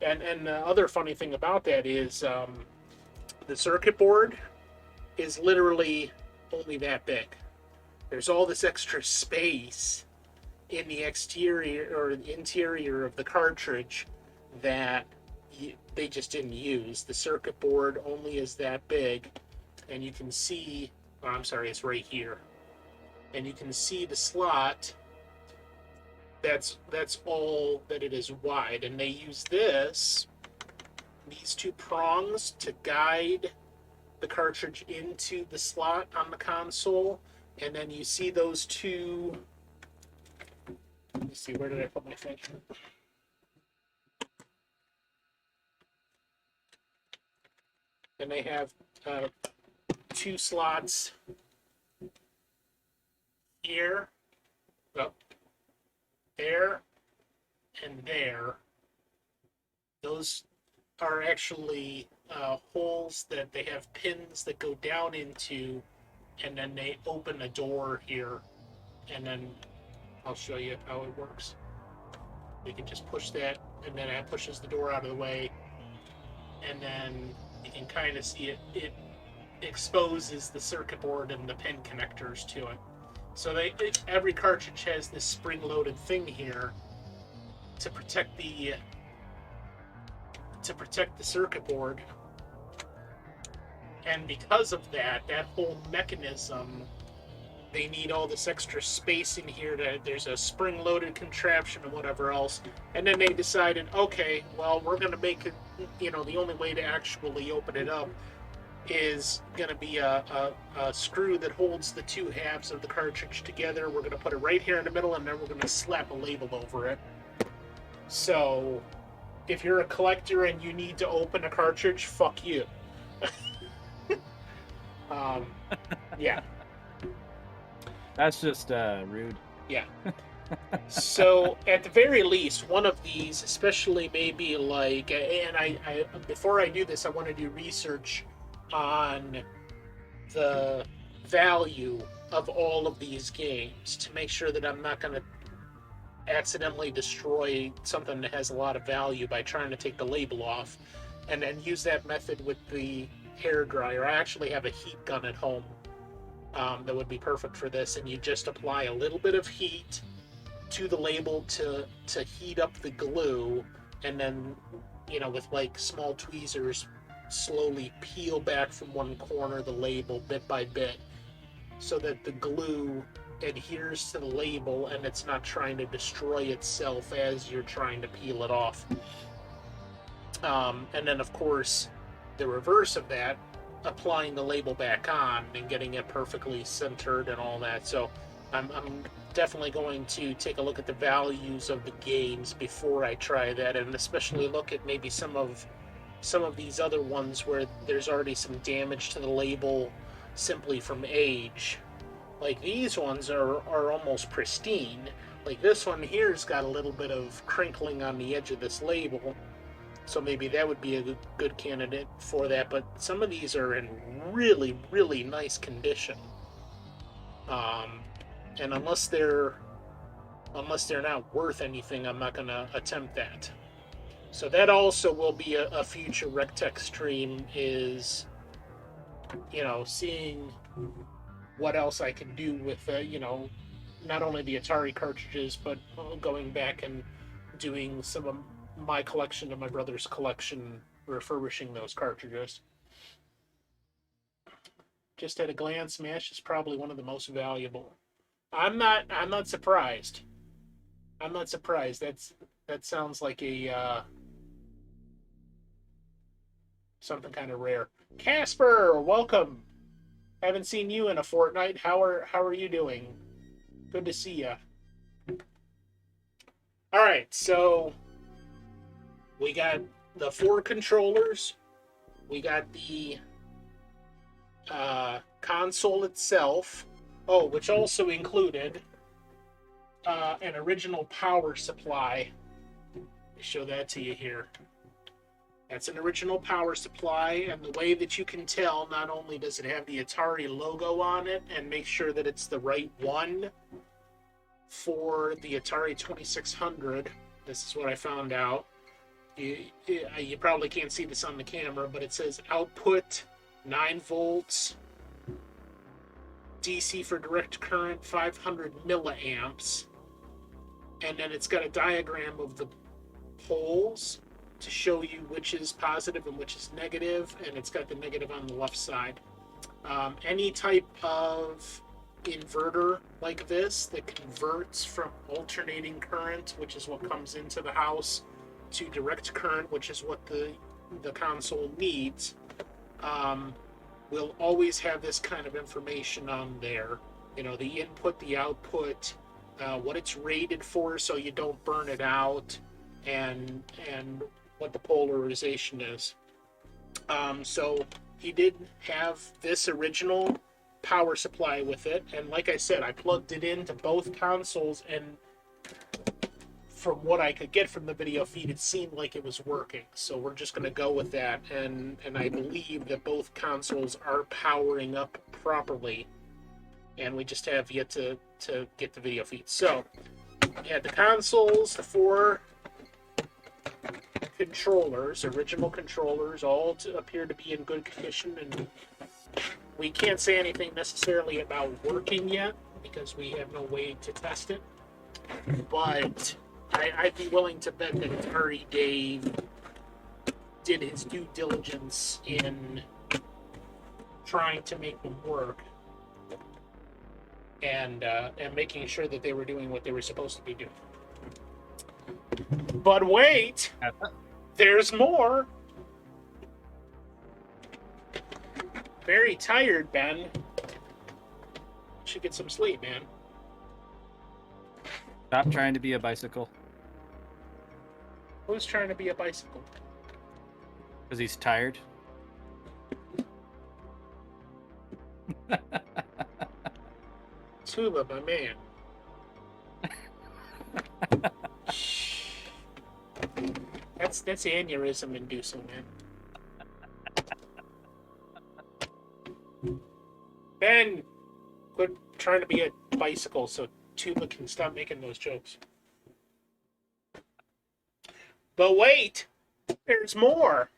and the other funny thing about that is the circuit board is literally only that big. There's all this extra space in the exterior or interior of the cartridge that they just didn't use. The circuit board only is that big, and you can see, oh, I'm sorry, it's right here, and you can see the slot. That's all that it is wide, and they use these two prongs to guide the cartridge into the slot on the console, and then you see those two. Let me see, where did I put my thing? And they have two slots here, oh, there, and there. Those are actually holes that they have pins that go down into, and then they open a door here, and then I'll show you how it works. You can just push that, and then that pushes the door out of the way, and then you can kind of see it exposes the circuit board and the pin connectors to it. So every cartridge has this spring-loaded thing here to protect the circuit board, and because of that whole mechanism, they need all this extra space in here. There's a spring-loaded contraption and whatever else, and then they decided, okay, well, we're going to make it. The only way to actually open it up is going to be a screw that holds the two halves of the cartridge together. We're going to put it right here in the middle, and then we're going to slap a label over it. So, if you're a collector and you need to open a cartridge, fuck you. Yeah. That's just rude. Yeah. So, at the very least, one of these, especially maybe like, and I before I do this, I want to do research on the value of all of these games to make sure that I'm not going to accidentally destroy something that has a lot of value by trying to take the label off, and then use that method with the hair dryer. I actually have a heat gun at home that would be perfect for this, and you just apply a little bit of heat to the label to heat up the glue, and then with like small tweezers slowly peel back from one corner the label bit by bit so that the glue adheres to the label and it's not trying to destroy itself as you're trying to peel it off. And then of course the reverse of that, applying the label back on and getting it perfectly centered and all that. So I'm definitely going to take a look at the values of the games before I try that, and especially look at maybe some of these other ones where there's already some damage to the label simply from age. Like these ones are almost pristine. Like this one here's got a little bit of crinkling on the edge of this label, so maybe that would be a good candidate for that. But some of these are in really, really nice condition. And unless they're not worth anything, I'm not going to attempt that. So that also will be a future WreckTech stream, is seeing what else I can do with not only the Atari cartridges, but going back and doing some of my collection and my brother's collection, refurbishing those cartridges. Just at a glance, MASH is probably one of the most valuable. I'm not surprised. I'm not surprised. That sounds like a something kind of rare. Casper, welcome. Haven't seen you in a fortnight. How are you doing? Good to see you. All right, so we got the 4 controllers. We got the console itself. Oh, which also included an original power supply. Let me show that to you here. That's an original power supply, and the way that you can tell, not only does it have the Atari logo on it, and make sure that it's the right one for the Atari 2600. This is what I found out. You probably can't see this on the camera, but it says output 9 volts, DC for direct current 500 milliamps, and then it's got a diagram of the poles to show you which is positive and which is negative, and it's got the negative on the left side. Any type of inverter like this that converts from alternating current, which is what comes into the house, to direct current, which is what the console needs, will always have this kind of information on there. The input, the output, what it's rated for so you don't burn it out, and what the polarization is. So he did have this original power supply with it, and like I said, I plugged it into both consoles, and from what I could get from the video feed, it seemed like it was working. So we're just going to go with that, and I believe that both consoles are powering up properly. and we just have yet to get the video feed. So, we had the consoles, the 4 controllers, original controllers, all appear to be in good condition, and we can't say anything necessarily about working yet because we have no way to test it. But I'd be willing to bet that Atari Dave did his due diligence in trying to make them work and making sure that they were doing what they were supposed to be doing. But wait, there's more. Very tired, Ben. Should get some sleep, man. Stop trying to be a bicycle. Who's trying to be a bicycle? Because he's tired. Tuba, my man. That's aneurysm inducing, man. Ben, quit trying to be a bicycle so Tuba can stop making those jokes. But wait, there's more.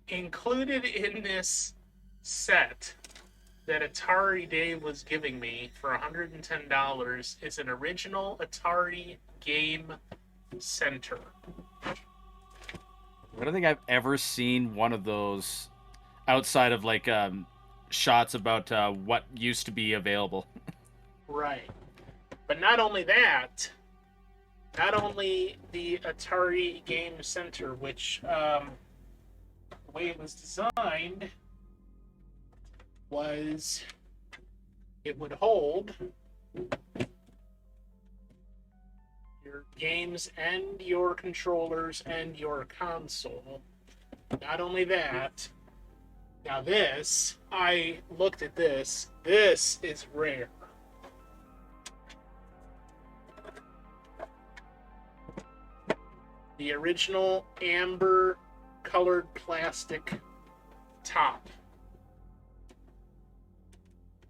Included in this set that Atari Dave was giving me for $110 is an original Atari Game Center. I don't think I've ever seen one of those outside of like shots about what used to be available. Right. But not only that, not only the Atari Game Center, which the way it was designed was it would hold your games and your controllers and your console. Not only that, now this, I looked at this. This is rare. The original amber colored plastic top.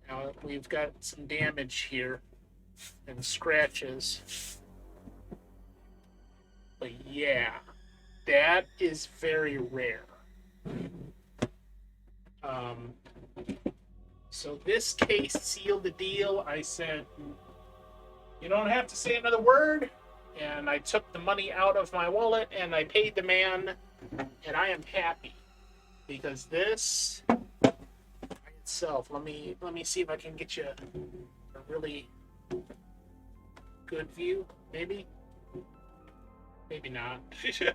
Now we've got some damage here and scratches. But yeah, that is very rare. So this case sealed the deal. I said, you don't have to say another word. And I took the money out of my wallet and I paid the man, and I am happy because this by itself. Let me see if I can get you a really good view. Maybe not. It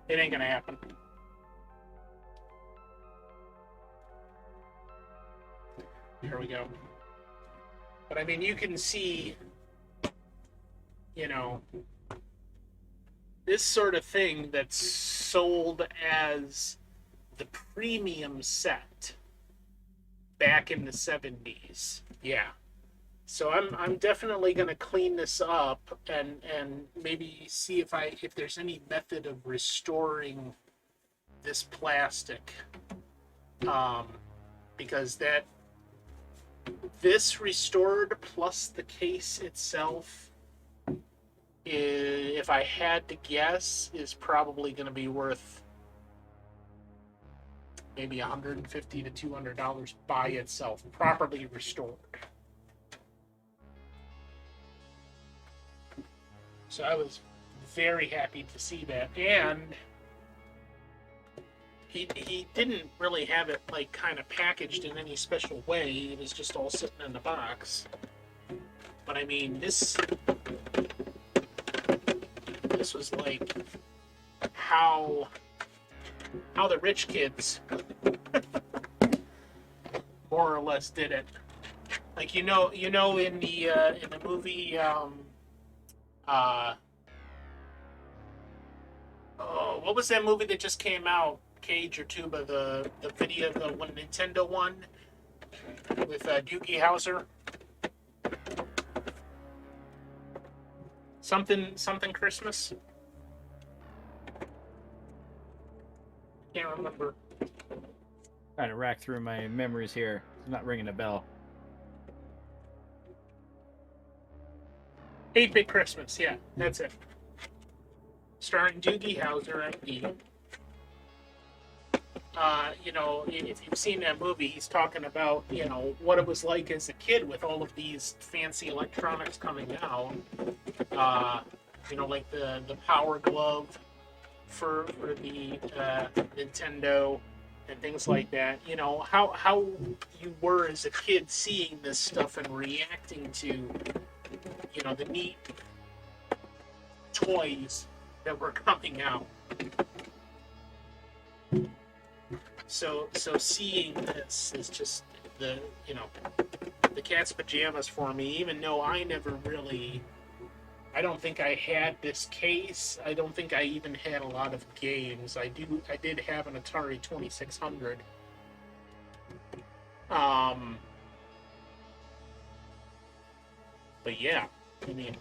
ain't gonna happen. There we go. But I mean, you can see, you know, this sort of thing that's sold as the premium set back in the 70s. Yeah. So I'm definitely going to clean this up and maybe see if there's any method of restoring this plastic. Because this restored plus the case itself, if I had to guess, is probably going to be worth maybe $150 to $200 by itself, properly restored. So I was very happy to see that, and he didn't really have it like kind of packaged in any special way. It was just all sitting in the box. But I mean, this was like how the rich kids more or less did it. Like in the movie what was that movie that just came out? Cage or Tuba, the video, the one Nintendo one with Doogie Howser. something Christmas. Can't remember. Trying to rack through my memories here. It's not ringing a bell. 8-Bit Christmas, yeah, that's it. Starring Doogie Howser and me. You know, if you've seen that movie, he's talking about, you know, what it was like as a kid with all of these fancy electronics coming out. You know, like the Power Glove for the Nintendo and things like that. You know, how you were as a kid seeing this stuff and reacting to, you know, the neat toys that were coming out. So seeing this is just the cat's pajamas for me, even though I don't think I had this case. I don't think I even had a lot of games. I did have an Atari 2600. But yeah, I mean,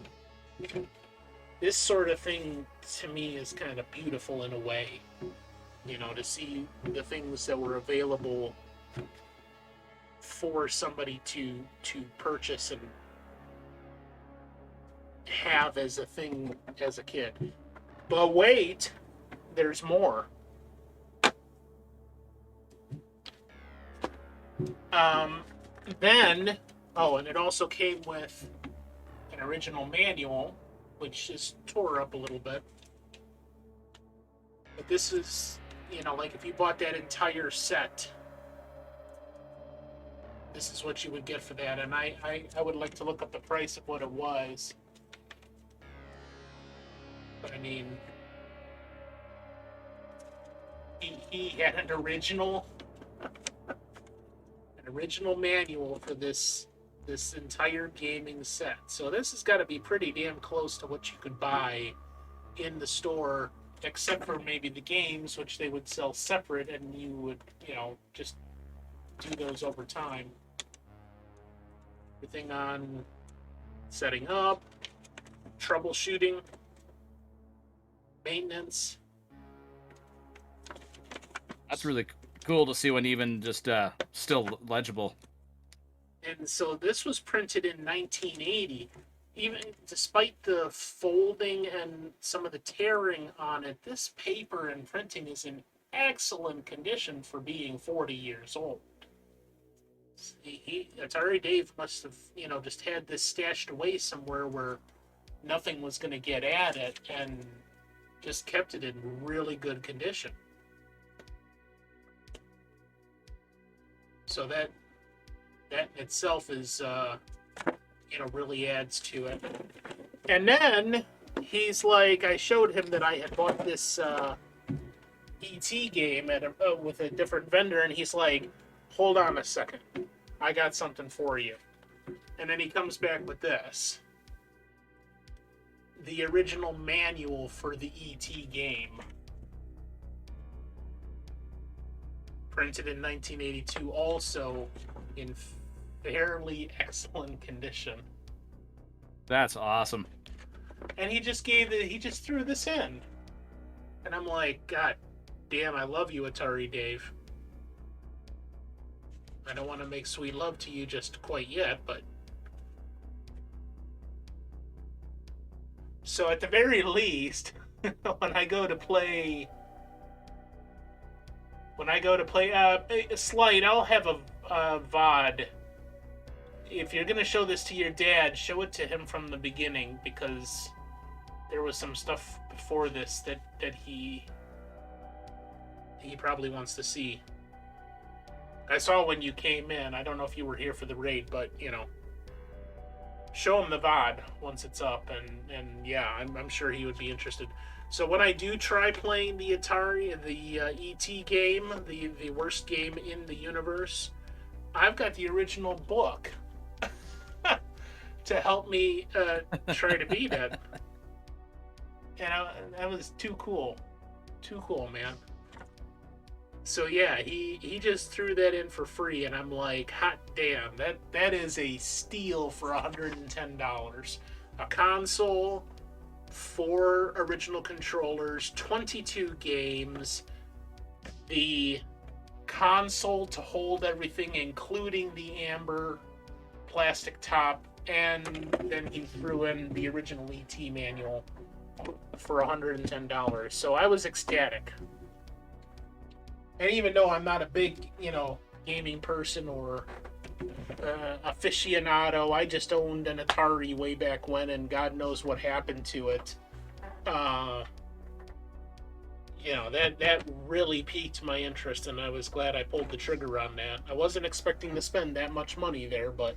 this sort of thing to me is kind of beautiful in a way. You know, to see the things that were available for somebody to purchase and have as a thing as a kid. But wait, there's more. Then, and it also came with an original manual, which just tore up a little bit. But this is, you know, like if you bought that entire set, this is what you would get for that. And I would like to look up the price of what it was. But I mean, he had an original manual for this entire gaming set. So this has got to be pretty damn close to what you could buy in the store, except for maybe the games, which they would sell separate, and you would, you know, just do those over time. Everything on setting up, troubleshooting, maintenance. That's really cool to see when even just still legible. And so this was printed in 1980. Even despite the folding and some of the tearing on it, this paper and printing is in excellent condition for being 40 years old. Atari Dave must have, you know, just had this stashed away somewhere where nothing was going to get at it and just kept it in really good condition. So that in itself is, you know, really adds to it. And then he's like, I showed him that I had bought this ET game at with a different vendor, and he's like, hold on a second, I got something for you. And then he comes back with this. The original manual for the ET game. Printed in 1982, also in fairly excellent condition. That's awesome. And he just threw this in. And I'm like, God damn, I love you, Atari Dave. I don't want to make sweet love to you just quite yet, but... So at the very least, when I go to play Slight, I'll have a VOD. If you're gonna show this to your dad, show it to him from the beginning, because there was some stuff before this that he probably wants to see. I saw when you came in. I don't know if you were here for the raid, but you know, show him the VOD once it's up, and yeah, I'm sure he would be interested. So when I do try playing the Atari, the ET game, the worst game in the universe, I've got the original book to help me try to beat it. And that was too cool, man. So yeah, he just threw that in for free, and I'm like, hot damn, that is a steal for $110. A console, 4 original controllers, 22 games, the console to hold everything, including the amber plastic top, and then he threw in the original ET manual for $110. So I was ecstatic. And even though I'm not a big, gaming person or aficionado, I just owned an Atari way back when, and God knows what happened to it. That really piqued my interest, and I was glad I pulled the trigger on that. I wasn't expecting to spend that much money there, but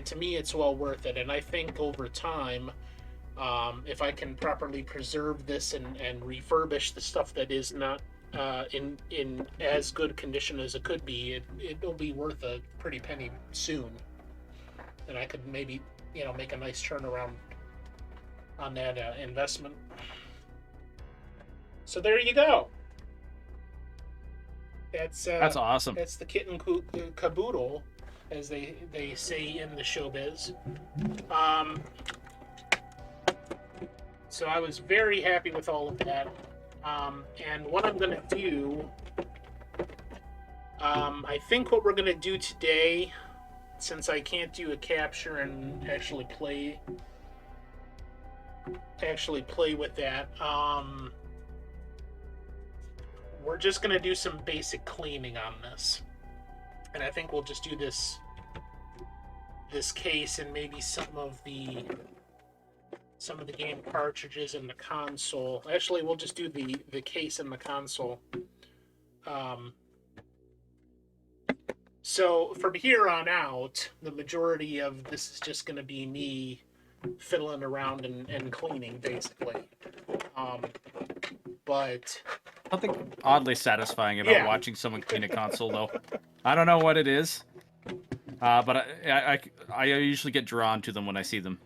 to me, it's well worth it. And I think over time, if I can properly preserve this and refurbish the stuff that is not in as good condition as it could be, it'll be worth a pretty penny soon. And I could maybe, make a nice turnaround on that investment. So there you go. That's awesome. That's the kit and caboodle, as they say in the showbiz. So I was very happy with all of that. And what I'm going to do, I think what we're going to do today, since I can't do a capture and actually play with that, we're just going to do some basic cleaning on this. And I think we'll just do this case and maybe some of the game cartridges in the console. Actually, we'll just do the case and the console. So from here on out, the majority of this is just going to be me fiddling around and cleaning, basically. But Something oddly satisfying about watching someone clean a console, though. I don't know what it is, but I usually get drawn to them when I see them.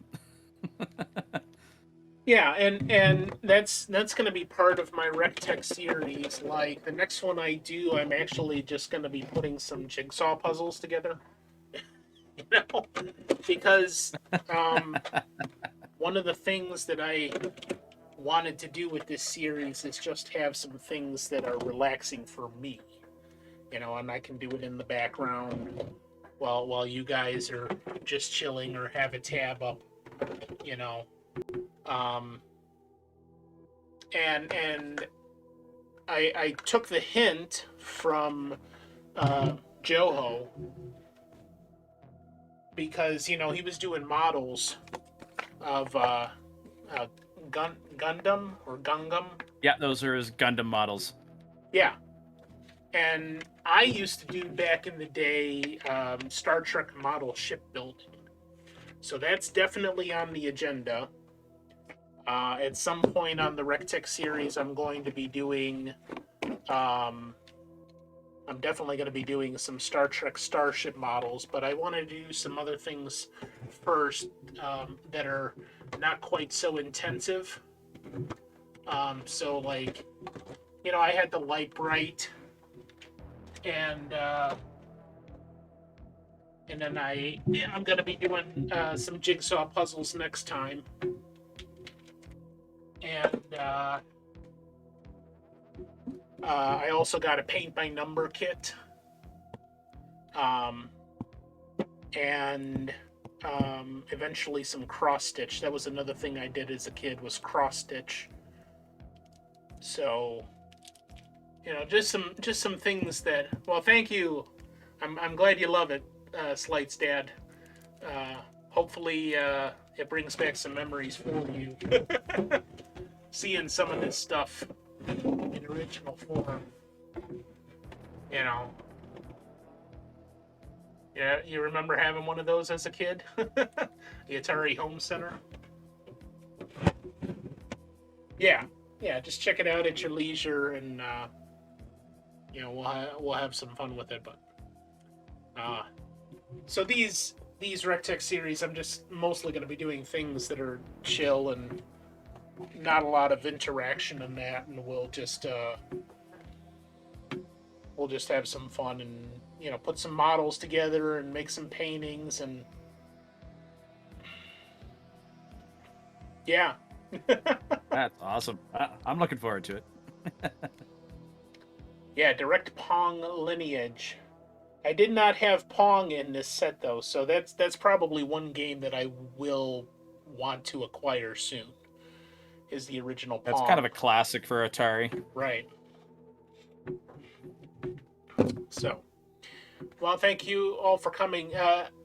Yeah, and that's going to be part of my WreckTech series. Like, the next one I do, I'm actually just going to be putting some jigsaw puzzles together. Because one of the things that I wanted to do with this series is just have some things that are relaxing for me. And I can do it in the background while you guys are just chilling or have a tab up, and I took the hint from Joho, because he was doing models of Gundam or Gungam. Yeah, those are his Gundam models. Yeah. And I used to do back in the day Star Trek model shipbuilding. So that's definitely on the agenda. At some point on the WreckTech series, I'm going to be doing... I'm definitely going to be doing some Star Trek Starship models, but I want to do some other things first that are not quite so intensive. So, like, I had the Light Bright, and then I'm going to be doing some jigsaw puzzles next time. And I also got a paint by number kit. And eventually some cross stitch. That was another thing I did as a kid, was cross stitch. So, just some things that. Well, thank you. I'm glad you love it, Slight's dad. Hopefully, it brings back some memories for you. Seeing some of this stuff in original form. Yeah, you remember having one of those as a kid? The Atari Home Center? Yeah, just check it out at your leisure, and we'll have some fun with it. But so these WreckTech series, I'm just mostly going to be doing things that are chill and not a lot of interaction in that, and we'll just have some fun and put some models together and make some paintings, and yeah, That's awesome. I'm looking forward to it. Yeah, direct Pong lineage. I did not have Pong in this set though, so that's probably one game that I will want to acquire soon. Is the original Pong. That's kind of a classic for Atari. Right. So, well, thank you all for coming.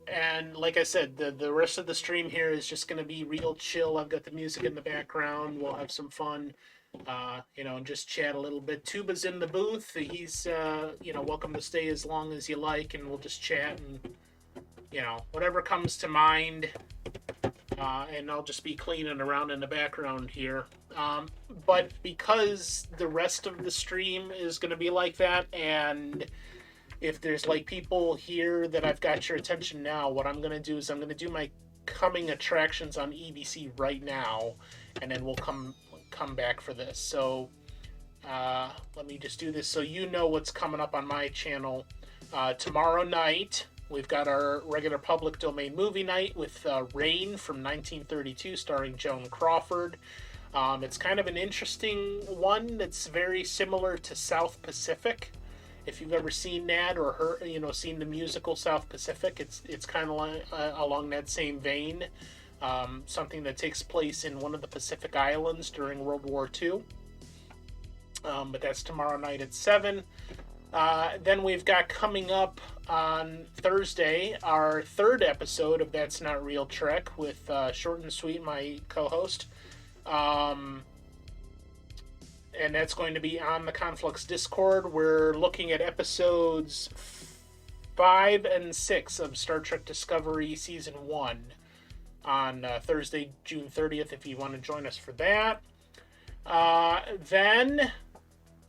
And like I said, the rest of the stream here is just going to be real chill. I've got the music in the background. We'll have some fun, and just chat a little bit. Tuba's in the booth. He's, welcome to stay as long as you like, and we'll just chat and, whatever comes to mind. And I'll just be cleaning around in the background here. But because the rest of the stream is going to be like that, and if there's like people here that I've got your attention now, what I'm going to do is I'm going to do my coming attractions on EBC right now, and then we'll come back for this. So let me just do this so you know what's coming up on my channel. Tomorrow night, we've got our regular public domain movie night with Rain from 1932, starring Joan Crawford. It's kind of an interesting one that's very similar to South Pacific. If you've ever seen that or heard, seen the musical South Pacific, it's kind of like, along that same vein. Something that takes place in one of the Pacific Islands during World War II. But that's tomorrow night at 7. Then we've got coming up on Thursday our third episode of That's Not Real Trek with Short and Sweet, my co-host. And that's going to be on the Conflux Discord. We're looking at episodes 5 and 6 of Star Trek Discovery Season 1 on Thursday, June 30th, if you want to join us for that. Then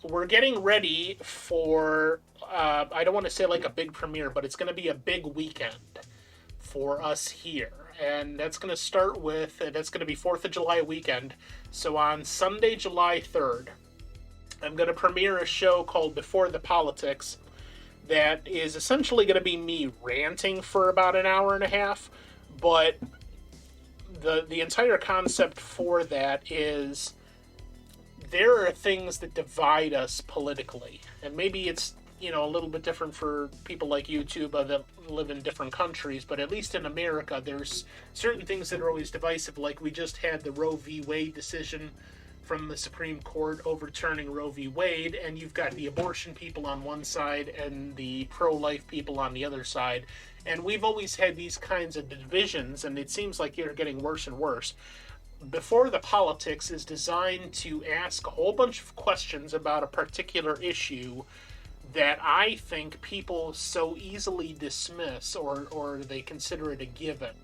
we're getting ready for, I don't want to say like a big premiere, but it's going to be a big weekend for us here. And that's going to start with, that's going to be 4th of July weekend. So on Sunday, July 3rd, I'm going to premiere a show called Before the Politics that is essentially going to be me ranting for about an hour and a half. But the entire concept for that is there are things that divide us politically. And maybe it's, a little bit different for people like YouTube that live in different countries, but at least in America, there's certain things that are always divisive. Like we just had the Roe v. Wade decision from the Supreme Court overturning Roe v. Wade, and you've got the abortion people on one side and the pro-life people on the other side. And we've always had these kinds of divisions, and it seems like they're getting worse and worse. Before the Politics is designed to ask a whole bunch of questions about a particular issue that I think people so easily dismiss or they consider it a given.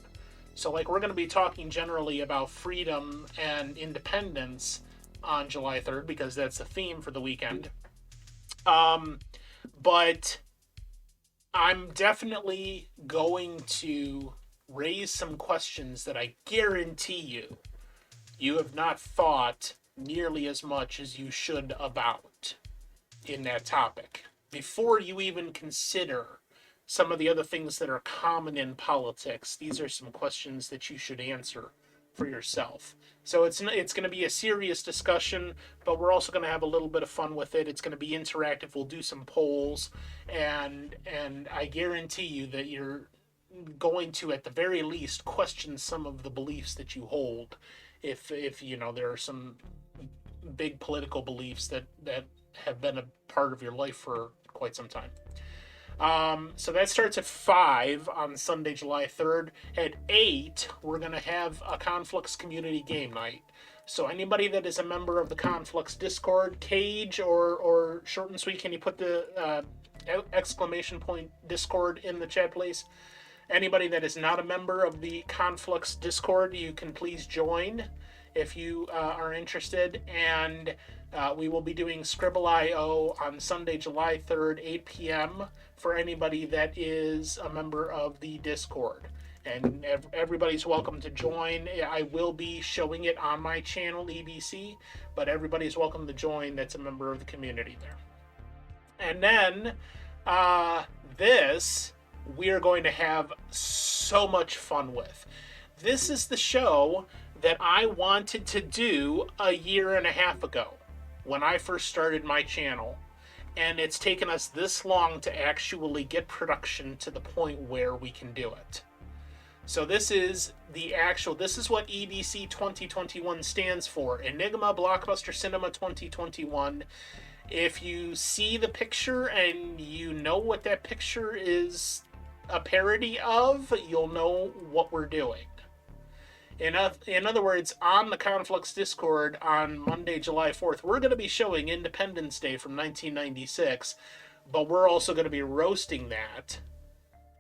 So like we're going to be talking generally about freedom and independence on July 3rd because that's the theme for the weekend. But I'm definitely going to raise some questions that I guarantee you have not thought nearly as much as you should about in that topic before you even consider some of the other things that are common in politics. These are some questions that you should answer for yourself. So it's going to be a serious discussion, but we're also going to have a little bit of fun with it. It's going to be interactive. We'll do some polls, and I guarantee you that you're going to, at the very least, question some of the beliefs that you hold. If there are some big political beliefs that have been a part of your life for quite some time. So that starts at 5 on Sunday, July 3rd. At 8, we're going to have a Conflux community game night. So anybody that is a member of the Conflux Discord, Cage or Short and Sweet, can you put the exclamation point Discord in the chat, please? Anybody that is not a member of the Conflux Discord, you can please join if you are interested. And we will be doing Scribble.io on Sunday, July 3rd, 8 p.m. for anybody that is a member of the Discord. And everybody's welcome to join. I will be showing it on my channel, EBC, but everybody's welcome to join that's a member of the community there. And then this we are going to have so much fun with. This is the show that I wanted to do a year and a half ago when I first started my channel. And it's taken us this long to actually get production to the point where we can do it. So this is what EDC 2021 stands for. Enigma Blockbuster Cinema 2021. If you see the picture and you know what that picture is a parody of, you'll know what we're doing. In other words, on the Conflux Discord on Monday, July 4th, we're going to be showing Independence Day from 1996, but we're also going to be roasting that,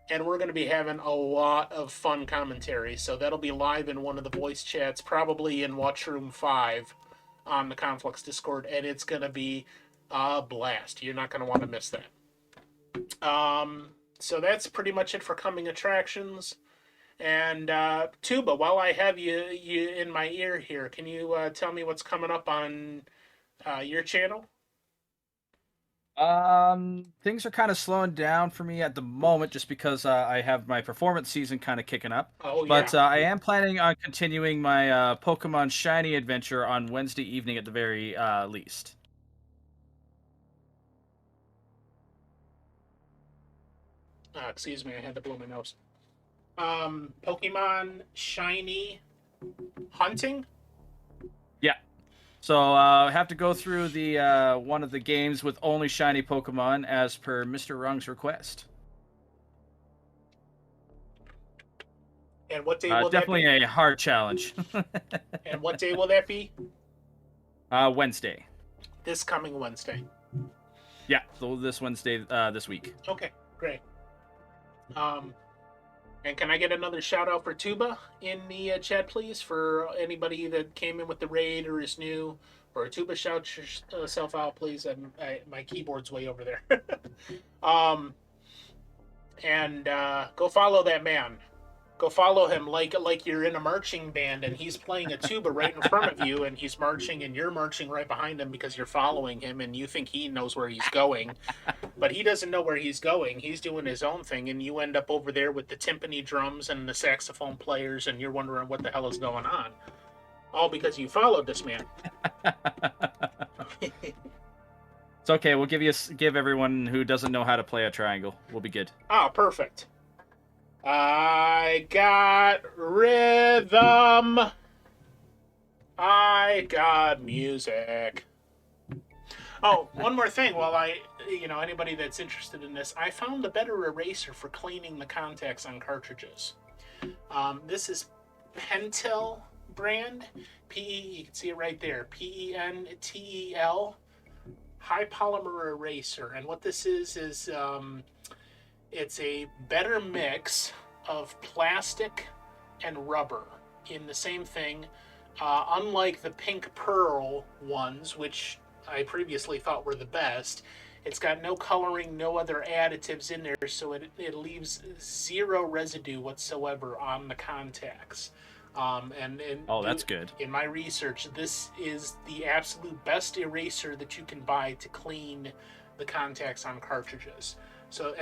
and we're going to be having a lot of fun commentary. So that'll be live in one of the voice chats, probably in Watchroom 5 on the Conflux Discord, and it's going to be a blast. You're not going to want to miss that. So that's pretty much it for coming attractions. And Tuba, while I have you in my ear here, can you tell me what's coming up on your channel? Things are kind of slowing down for me at the moment, just because I have my performance season kind of kicking up. Oh, But yeah. I am planning on continuing my Pokemon Shiny adventure on Wednesday evening at the very least. Excuse me, I had to blow my nose. Pokemon Shiny hunting? Yeah. So I have to go through the one of the games with only shiny Pokemon as per Mr. Rung's request. And what day will that Definitely be? a hard challenge. And what day will that be? Wednesday. This coming Wednesday. Yeah, so this Wednesday this week. Okay, great. And can I get another shout out for Tuba in the chat, please? For anybody that came in with the raid or is new, or Tuba, shout yourself out, please. My keyboard's way over there. And go follow that man. Go follow him like you're in a marching band and he's playing a tuba right in front of you and he's marching and you're marching right behind him because you're following him and you think he knows where he's going. But he doesn't know where he's going. He's doing his own thing and you end up over there with the timpani drums and the saxophone players and you're wondering what the hell is going on. All because you followed this man. It's okay. We'll give everyone who doesn't know how to play a triangle. We'll be good. Oh, perfect. I got rhythm. I got music. Oh, one more thing. While anybody that's interested in this, I found a better eraser for cleaning the contacts on cartridges. This is Pentel brand. You can see it right there. Pentel. High polymer eraser. And what this is it's a better mix of plastic and rubber in the same thing. Unlike the Pink Pearl ones, which I previously thought were the best, it's got no coloring, no other additives in there, so it leaves zero residue whatsoever on the contacts. That's good. In my research, this is the absolute best eraser that you can buy to clean the contacts on cartridges. So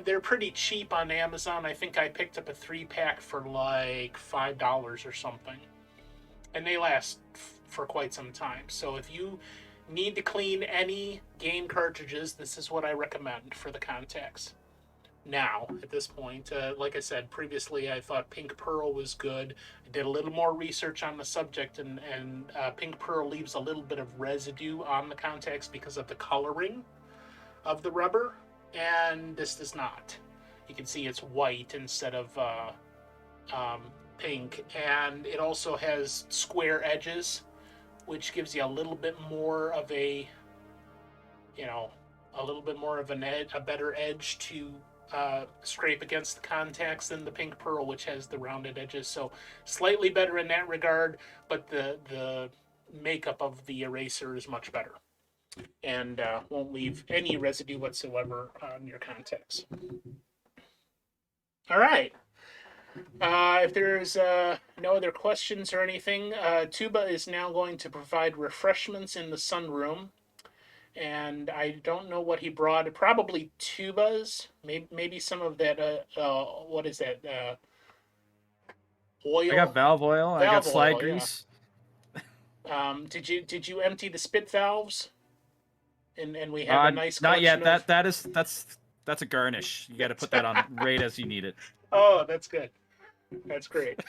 they're pretty cheap on Amazon. I think I picked up a 3-pack for like $5 or something, and they last for quite some time. So if you need to clean any game cartridges, this is what I recommend for the contacts. Now, at this point, like I said previously, I thought Pink Pearl was good. I did a little more research on the subject, and Pink Pearl leaves a little bit of residue on the contacts because of the coloring of the rubber, and this does not. You can see it's white instead of pink, and it also has square edges, which gives you a little bit more of a better edge to scrape against the contacts than the Pink Pearl, which has the rounded edges. So slightly better in that regard, but the makeup of the eraser is much better and won't leave any residue whatsoever on your contacts. All right. If there's no other questions or anything, Tuba is now going to provide refreshments in the sunroom. And I don't know what he brought. Probably tubas, maybe some of that. What is that? Oil. I got valve oil. I got Valve slide oil, yeah. grease. Did you empty the spit valves? And we have a nice Not collection yet. of. That's a garnish. You got to put that on right as you need it. Oh, that's good. That's great.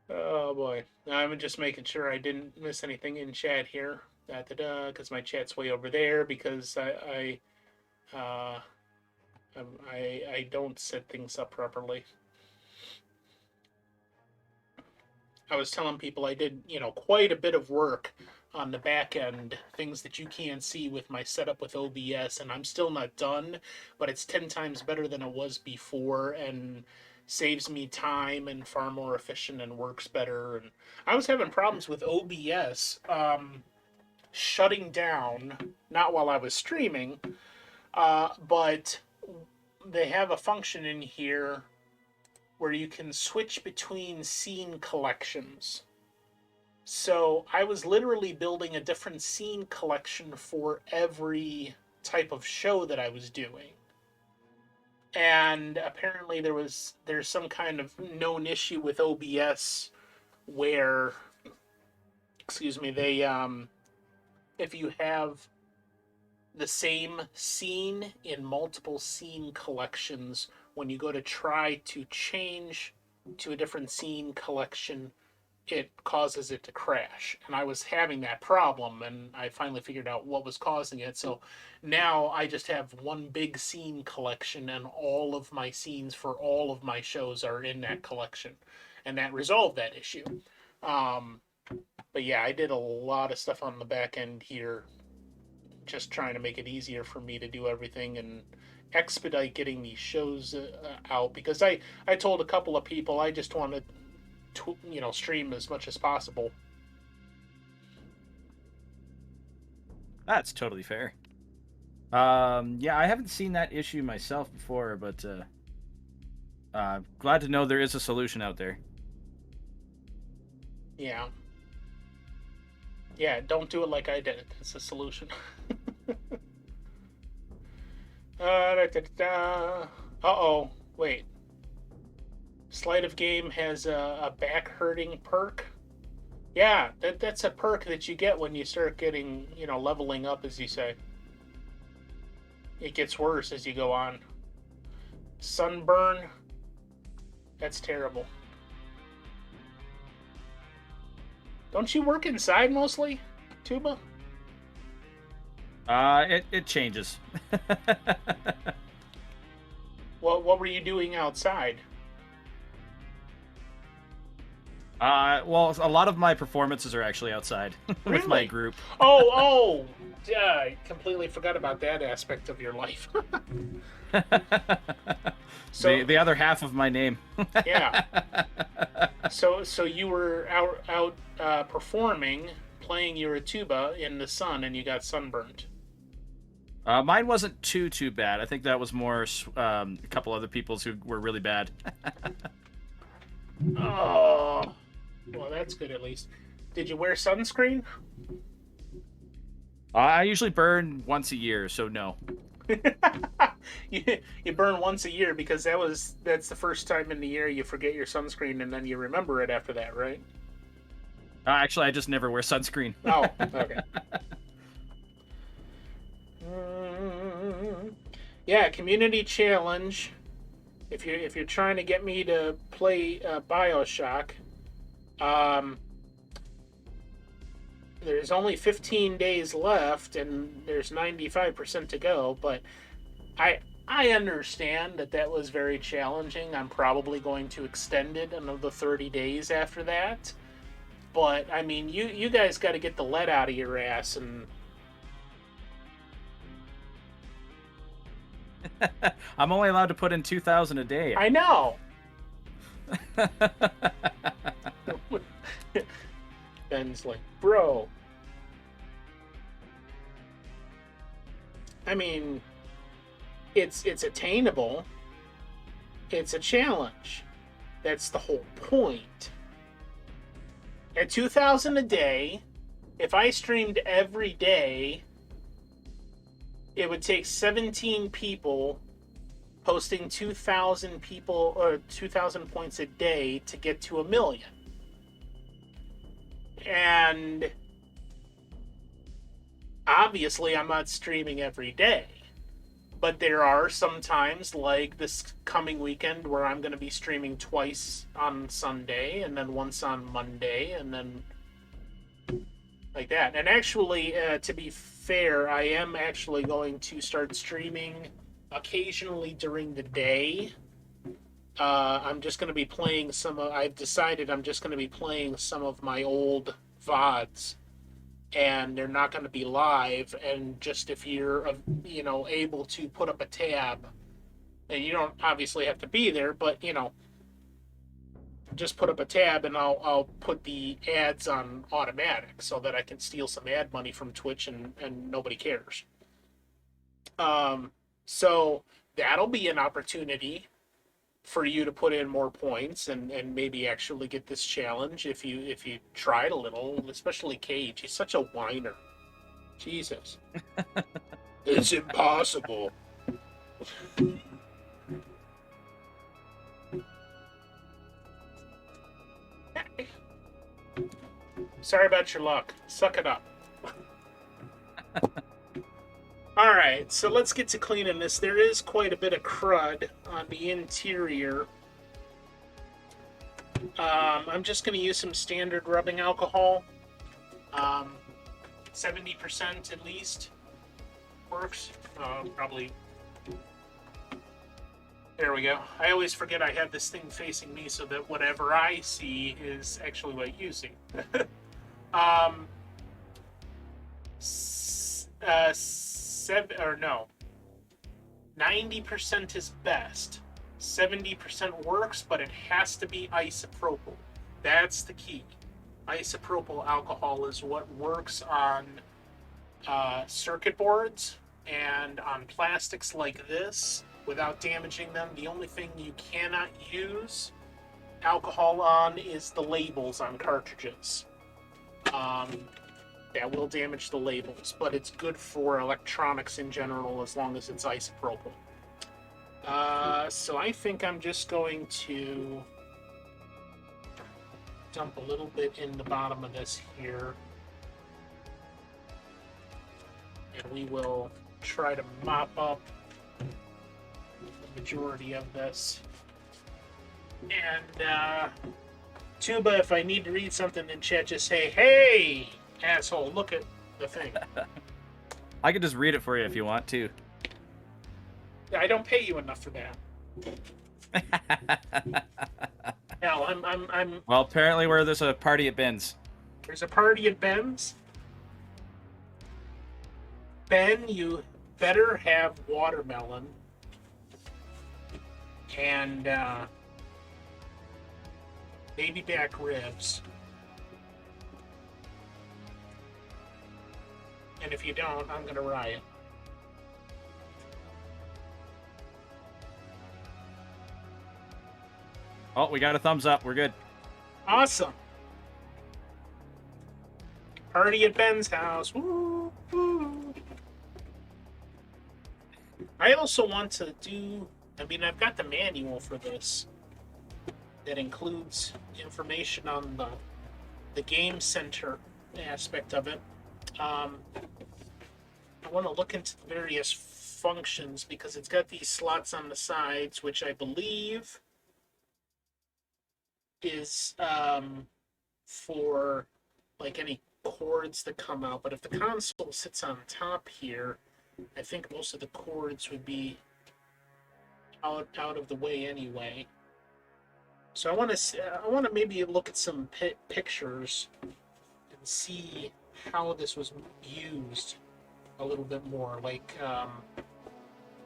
Oh boy, I'm just making sure I didn't miss anything in chat here. Because my chat's way over there because uh, I don't set things up properly. I was telling people I did, quite a bit of work on the back end, things that you can't see with my setup with OBS, and I'm still not done, but it's 10 times better than it was before and saves me time and far more efficient and works better. And I was having problems with OBS shutting down, not while I was streaming, but they have a function in here where you can switch between scene collections. So I was literally building a different scene collection for every type of show that I was doing. And apparently there's some kind of known issue with OBS where, excuse me, they if you have the same scene in multiple scene collections, when you go to try to change to a different scene collection, it causes it to crash. And I was having that problem, and I finally figured out what was causing it. So now I just have one big scene collection, and all of my scenes for all of my shows are in that collection. And that resolved that issue. But yeah, I did a lot of stuff on the back end here, just trying to make it easier for me to do everything and expedite getting these shows out, because I told a couple of people I just wanted to, stream as much as possible. That's totally fair. Yeah, I haven't seen that issue myself before, but glad to know there is a solution out there. Yeah. Yeah, don't do it like I did. It's a solution. Uh-oh, wait. Sleight of Game has a back hurting perk. Yeah, that's a perk that you get when you start getting, leveling up, as you say. It gets worse as you go on. Sunburn. That's terrible. Don't you work inside mostly, Tuba? It changes. What were you doing outside? Well, a lot of my performances are actually outside with my Really? group. Oh, yeah, I completely forgot about that aspect of your life. So the other half of my name. yeah. So you were out performing, playing your tuba in the sun, and you got sunburned. Mine wasn't too bad. I think that was more a couple other people's who were really bad. Oh, well, that's good at least. Did you wear sunscreen? I usually burn once a year, so no. You burn once a year because that's the first time in the year you forget your sunscreen, and then you remember it after that, right? Actually, I just never wear sunscreen. Oh, okay. Yeah, community challenge. If you're trying to get me to play BioShock, there's only 15 days left, and there's 95% to go. But I understand that was very challenging. I'm probably going to extend it another 30 days after that. But I mean, you guys got to get the lead out of your ass and. I'm only allowed to put in 2,000 a day. I know. Ben's like, bro. I mean, it's attainable. It's a challenge. That's the whole point. At 2,000 a day, if I streamed every day, it would take 17 people posting 2,000 people or 2,000 points a day to get to 1 million. And obviously, I'm not streaming every day. But there are some times, like this coming weekend, where I'm going to be streaming twice on Sunday, and then once on Monday, and then like that. And actually, to be fair, I am actually going to start streaming occasionally during the day. I'm just going to be playing I've decided I'm just going to be playing some of my old VODs. And they're not going to be live, and just if you're able to put up a tab, and you don't obviously have to be there, but just put up a tab, and I'll put the ads on automatic so that I can steal some ad money from Twitch and nobody cares. So that'll be an opportunity for you to put in more points and maybe actually get this challenge if you tried a little, especially Cage. He's such a whiner. Jesus. It's impossible. Sorry about your luck. Suck it up. Alright, so let's get to cleaning this. There is quite a bit of crud on the interior. I'm just going to use some standard rubbing alcohol. 70% at least works. Probably. There we go. I always forget I have this thing facing me so that whatever I see is actually what you see. 90% is best. 70% works, but it has to be isopropyl. That's the key. Isopropyl alcohol is what works on circuit boards and on plastics like this without damaging them. The only thing you cannot use alcohol on is the labels on cartridges. That will damage the labels, but it's good for electronics in general as long as it's isopropyl. So I think I'm just going to dump a little bit in the bottom of this here. And we will try to mop up the majority of this. And, Tuba, if I need to read something in chat, just say, "Hey, asshole, look at the thing." I could just read it for you if you want to. I don't pay you enough for that. Hell, I'm. Well, apparently there's a party at Ben's. There's a party at Ben's. Ben, you better have watermelon and baby back ribs. And if you don't, I'm gonna riot. Oh, we got a thumbs up. We're good. Awesome. Party at Ben's house. Woo, woo. I also want to do... I've got the manual for this that includes information on the game center aspect of it. I want to look into the various functions because it's got these slots on the sides, which I believe is for like any cords that come out. But if the console sits on top here, I think most of the cords would be out of the way anyway. So I want to maybe look at some pictures and see how this was used a little bit more, like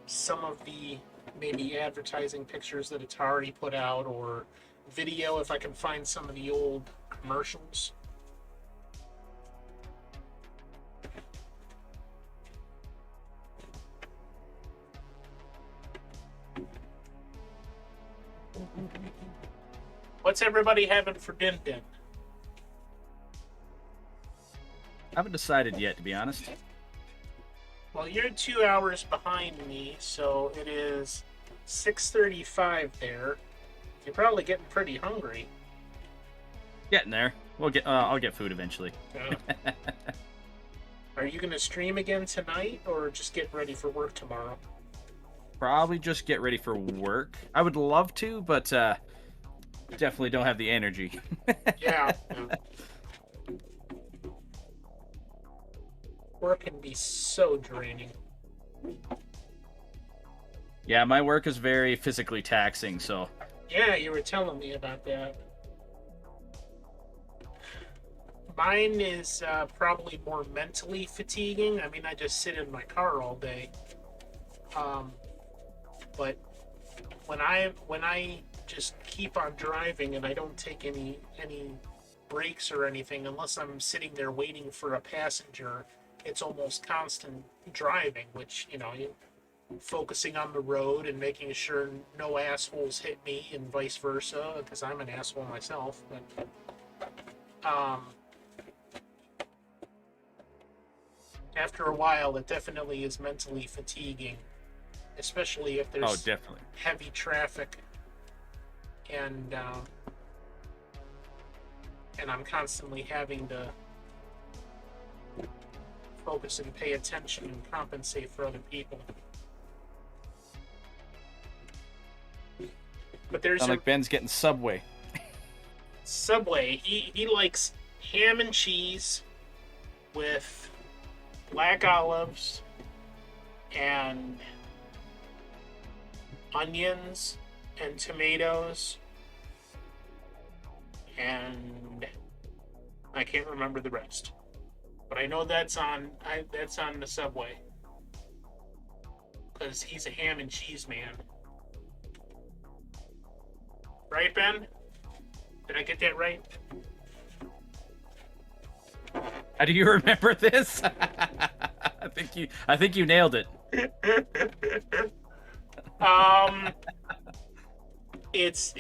some of the maybe advertising pictures that Atari put out, or video if I can find some of the old commercials. What's everybody having for din din? I haven't decided yet, to be honest. Well, you're 2 hours behind me, so it is 6:35 there. You're probably getting pretty hungry. Getting there. I'll get food eventually. Are you going to stream again tonight, or just get ready for work tomorrow? Probably just get ready for work. I would love to, but definitely don't have the energy. Yeah. Work can be so draining. Yeah, my work is very physically taxing, so... Yeah, you were telling me about that. Mine is probably more mentally fatiguing. I mean, I just sit in my car all day. But when I just keep on driving and I don't take any breaks or anything, unless I'm sitting there waiting for a passenger, it's almost constant driving, which, focusing on the road and making sure no assholes hit me and vice versa, because I'm an asshole myself. But after a while, it definitely is mentally fatiguing, especially if there's definitely heavy traffic, and I'm constantly having to focus and pay attention and compensate for other people. But there's Sound like Ben's getting Subway. Subway. He likes ham and cheese with black olives and onions and tomatoes, and I can't remember the rest. But I know that's on the Subway, because he's a ham and cheese man. Right, Ben? Did I get that right? How do you remember this? I think you nailed it. It's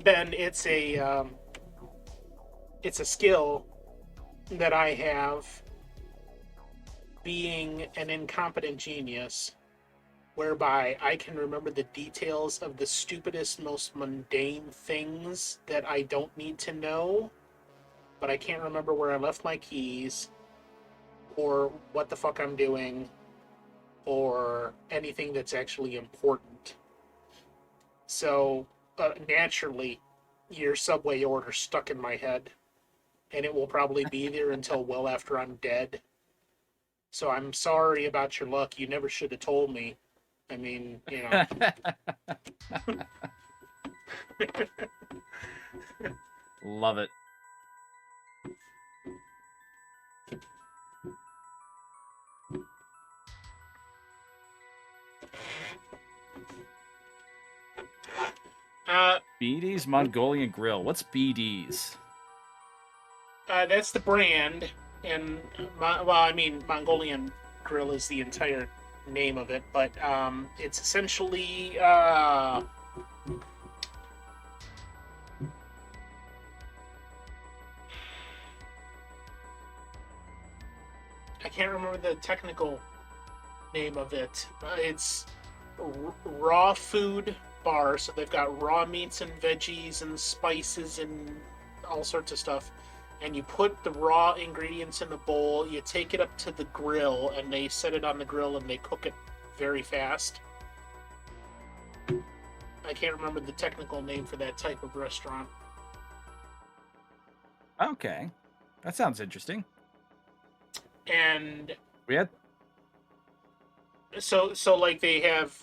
Ben. It's a skill that I have, being an incompetent genius, whereby I can remember the details of the stupidest, most mundane things that I don't need to know, but I can't remember where I left my keys, or what the fuck I'm doing, or anything that's actually important. So, naturally, your Subway order stuck in my head, and it will probably be there until well after I'm dead. So I'm sorry about your luck. You never should have told me. I mean, Love it. BD's Mongolian Grill. What's BD's? That's the brand, and Mongolian Grill is the entire name of it, but it's essentially I can't remember the technical name of it. It's raw food bar, so they've got raw meats and veggies and spices and all sorts of stuff. And you put the raw ingredients in the bowl, you take it up to the grill, and they set it on the grill and they cook it very fast. I can't remember the technical name for that type of restaurant. Okay. That sounds interesting. And We had so like they have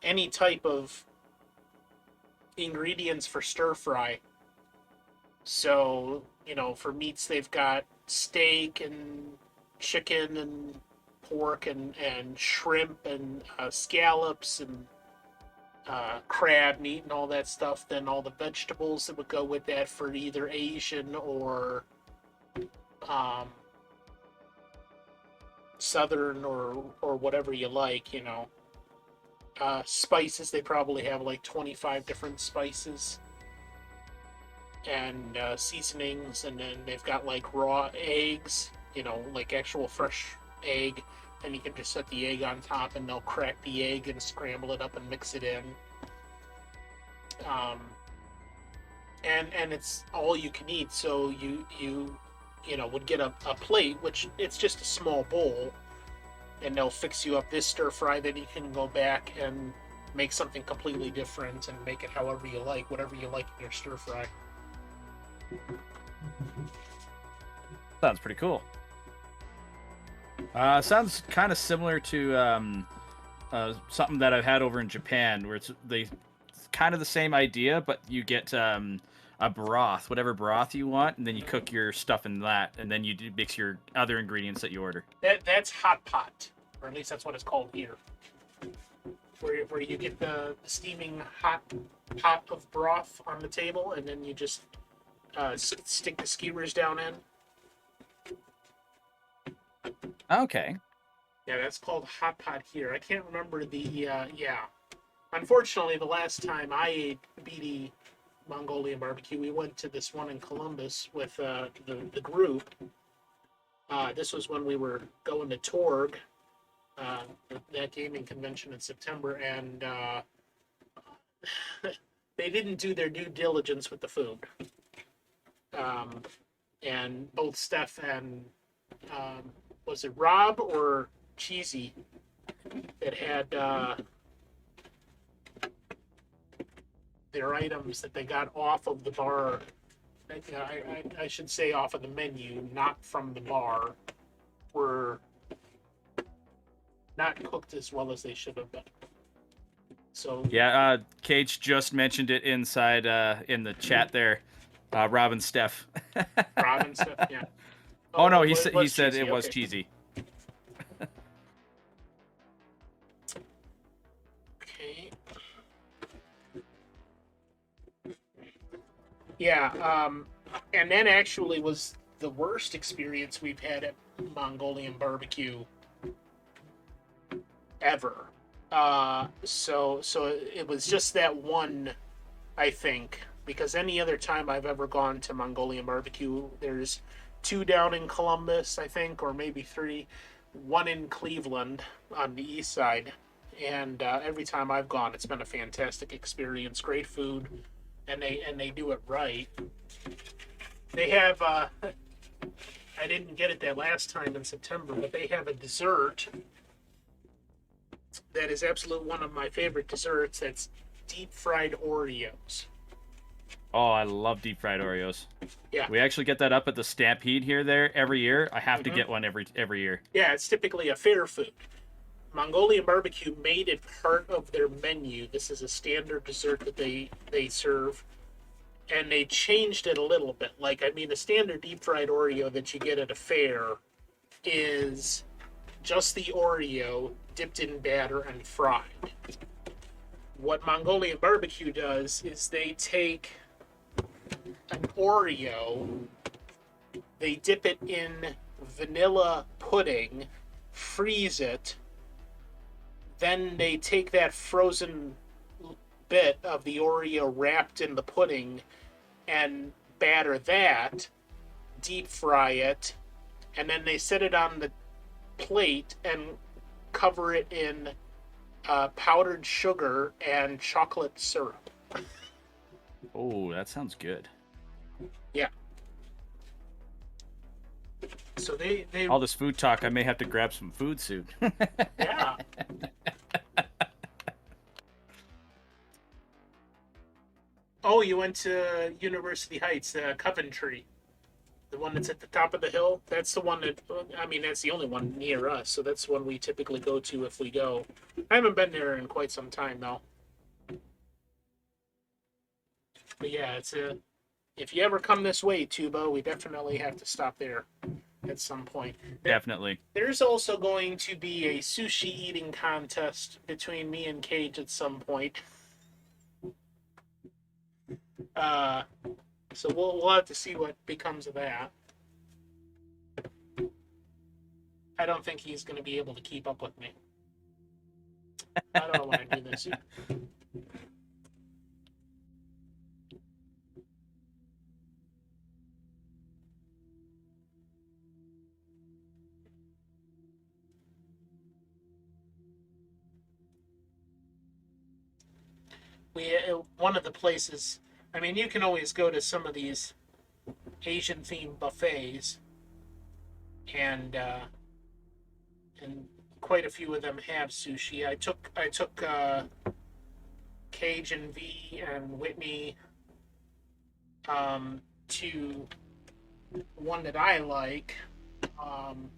any type of ingredients for stir fry. So, for meats, they've got steak and chicken and pork and shrimp and scallops and crab meat and all that stuff. Then all the vegetables that would go with that for either Asian or Southern or whatever you like, Spices, they probably have like 25 different spices. And seasonings, and then they've got like raw eggs, like actual fresh egg. and you can just set the egg on top, and they'll crack the egg and scramble it up and mix it in. And it's all you can eat. So you would get a plate, which it's just a small bowl, and they'll fix you up this stir fry. Then you can go back and make something completely different and make it however you like, whatever you like in your stir fry. Sounds pretty cool. Sounds kind of similar to something that I've had over in Japan, where it's kind of the same idea, but you get a broth, whatever broth you want, and then you cook your stuff in that, and then you mix your other ingredients that you order. That's hot pot, or at least that's what it's called here. Where you get the steaming hot pot of broth on the table, and then you just stick the skewers down in. Okay. Yeah, that's called hot pot here. I can't remember the Unfortunately, the last time I ate BD Mongolian barbecue, we went to this one in Columbus with the group. This was when we were going to Torg, that gaming convention in September, and they didn't do their due diligence with the food. And both Steph and was it Rob or Cheesy that had their items that they got off of the bar. I should say off of the menu, not from the bar, were not cooked as well as they should have been. So yeah, Cage just mentioned it inside in the chat there. Rob and Steph. Rob and Steph, yeah. Oh no, he said cheesy. it was Okay. cheesy. Okay. Yeah, and that actually was the worst experience we've had at Mongolian barbecue ever. So it was just that one, I think, because any other time I've ever gone to Mongolian barbecue, there's 2 down in Columbus, I think, or maybe 3, 1 in Cleveland on the east side, and every time I've gone, it's been a fantastic experience. Great food, and they do it right. They have I didn't get it that last time in September, but they have a dessert that is absolutely one of my favorite desserts. That's deep fried Oreos. Oh, I love deep fried Oreos. Yeah. We actually get that up at the Stampede there every year. I have to get one every year. Yeah, it's typically a fair food. Mongolian barbecue made it part of their menu. This is a standard dessert that they serve, and they changed it a little bit. Like, I mean, a standard deep fried Oreo that you get at a fair is just the Oreo dipped in batter and fried. What Mongolian barbecue does is they take an Oreo, they dip it in vanilla pudding, freeze it, then they take that frozen bit of the Oreo wrapped in the pudding and batter that, deep fry it, and then they set it on the plate and cover it in powdered sugar and chocolate syrup. Oh, that sounds good. Yeah. So they All this food talk, I may have to grab some food soon. yeah. Oh, you went to University Heights, Coventry, the one that's at the top of the hill. That's the one that, I mean, that's the only one near us. So that's one we typically go to if we go. I haven't been there in quite some time though. But yeah, if you ever come this way, Tuba, we definitely have to stop there at some point. Definitely. There's also going to be a sushi eating contest between me and Cage at some point. So we'll have to see what becomes of that. I don't think he's going to be able to keep up with me. I don't know when I do this. one of the places. I mean, you can always go to some of these Asian themed buffets, and and quite a few of them have sushi. I took Cage and V and Whitney to one that I like. Um,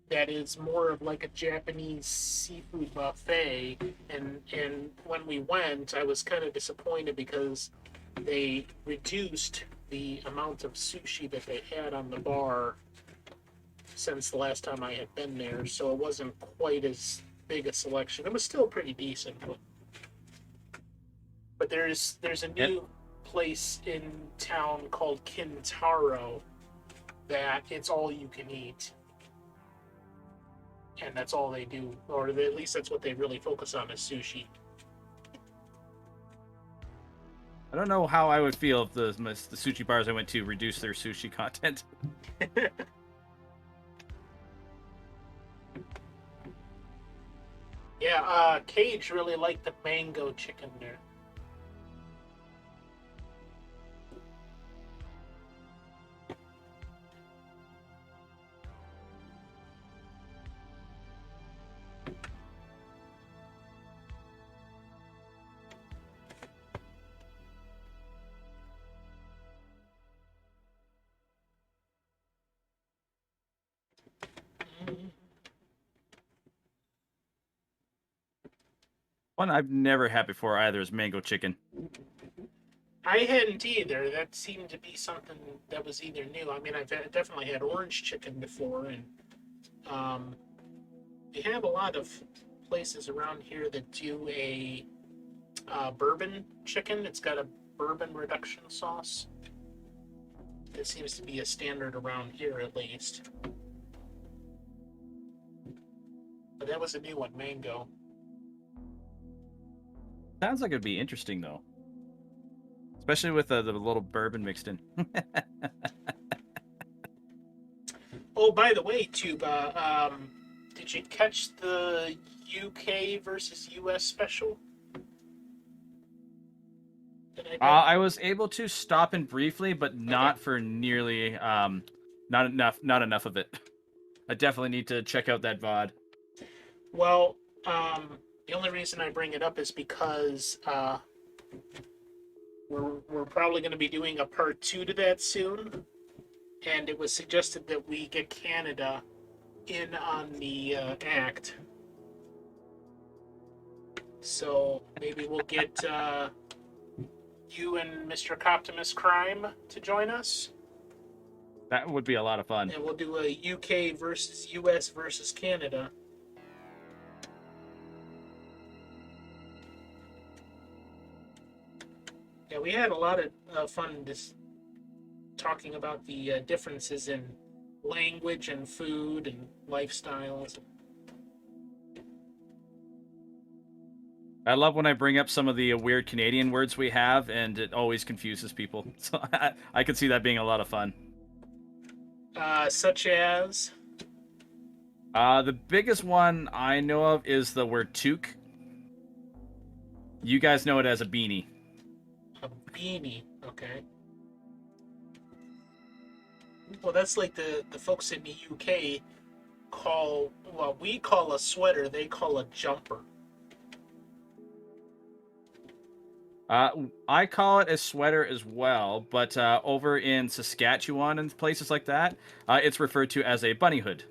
that is more of like a Japanese seafood buffet, and when we went, I was kind of disappointed because they reduced the amount of sushi that they had on the bar since the last time I had been there, so it wasn't quite as big a selection. It was still pretty decent, but there's a new place in town called Kintaro that it's all you can eat, and that's all they do, or at least that's what they really focus on, is sushi. I don't know how I would feel if the sushi bars I went to reduced their sushi content. Yeah, Cage really liked the mango chicken there. One I've never had before either is mango chicken. I hadn't either. That seemed to be something that was either new. I mean, definitely had orange chicken before, and we have a lot of places around here that do a bourbon chicken. It's got a bourbon reduction sauce. It seems to be a standard around here, at least. But that was a new one, mango. Sounds like it'd be interesting though, especially with the little bourbon mixed in. Oh, by the way, Tuba, did you catch the UK versus US special? I was able to stop in briefly, but not for nearly not enough of it. I definitely need to check out that VOD. Well, the only reason I bring it up is because we're probably going to be doing a part 2 to that soon, and it was suggested that we get Canada in on the act. So maybe we'll get you and Mr. Coptimus Crime to join us. That would be a lot of fun. And we'll do a UK versus US versus Canada. Yeah, we had a lot of fun just talking about the differences in language and food and lifestyles. I love when I bring up some of the weird Canadian words we have, and it always confuses people. So I could see that being a lot of fun. Such as? The biggest one I know of is the word toque. You guys know it as a beanie. A beanie, okay. Well, that's like the folks in the UK call, well, we call a sweater, they call a jumper. I call it a sweater as well, but over in Saskatchewan and places like that, it's referred to as a bunny hood.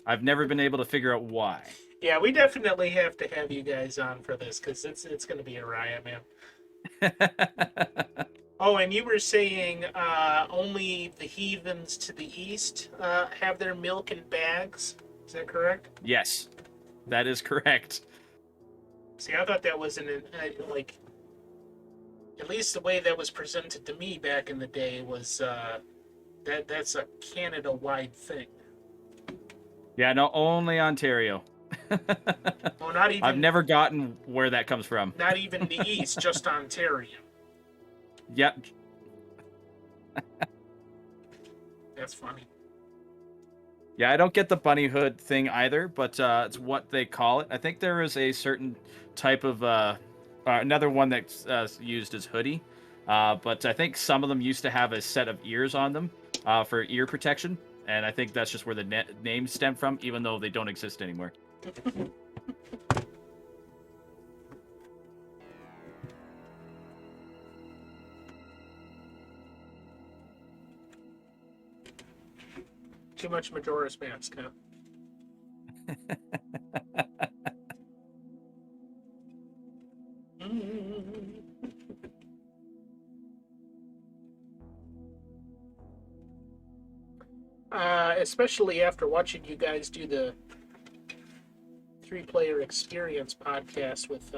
I've never been able to figure out why. Yeah, we definitely have to have you guys on for this, because it's going to be a riot, man. Oh, and you were saying only the heathens to the east have their milk in bags. Is that correct? Yes, that is correct. See, I thought that was like, at least the way that was presented to me back in the day was that's a Canada-wide thing. Yeah, no, only Ontario. Well, not even. I've never gotten where that comes from. Not even the east, just Ontario. Yep. That's funny. Yeah, I don't get the bunny hood thing either, but it's what they call it. I think there is a certain type of another one that's used as hoodie, but I think some of them used to have a set of ears on them for ear protection, and I think that's just where the name stemmed from, even though they don't exist anymore. Too much Majora's Mask, huh? Especially after watching you guys do the 3-player experience podcast with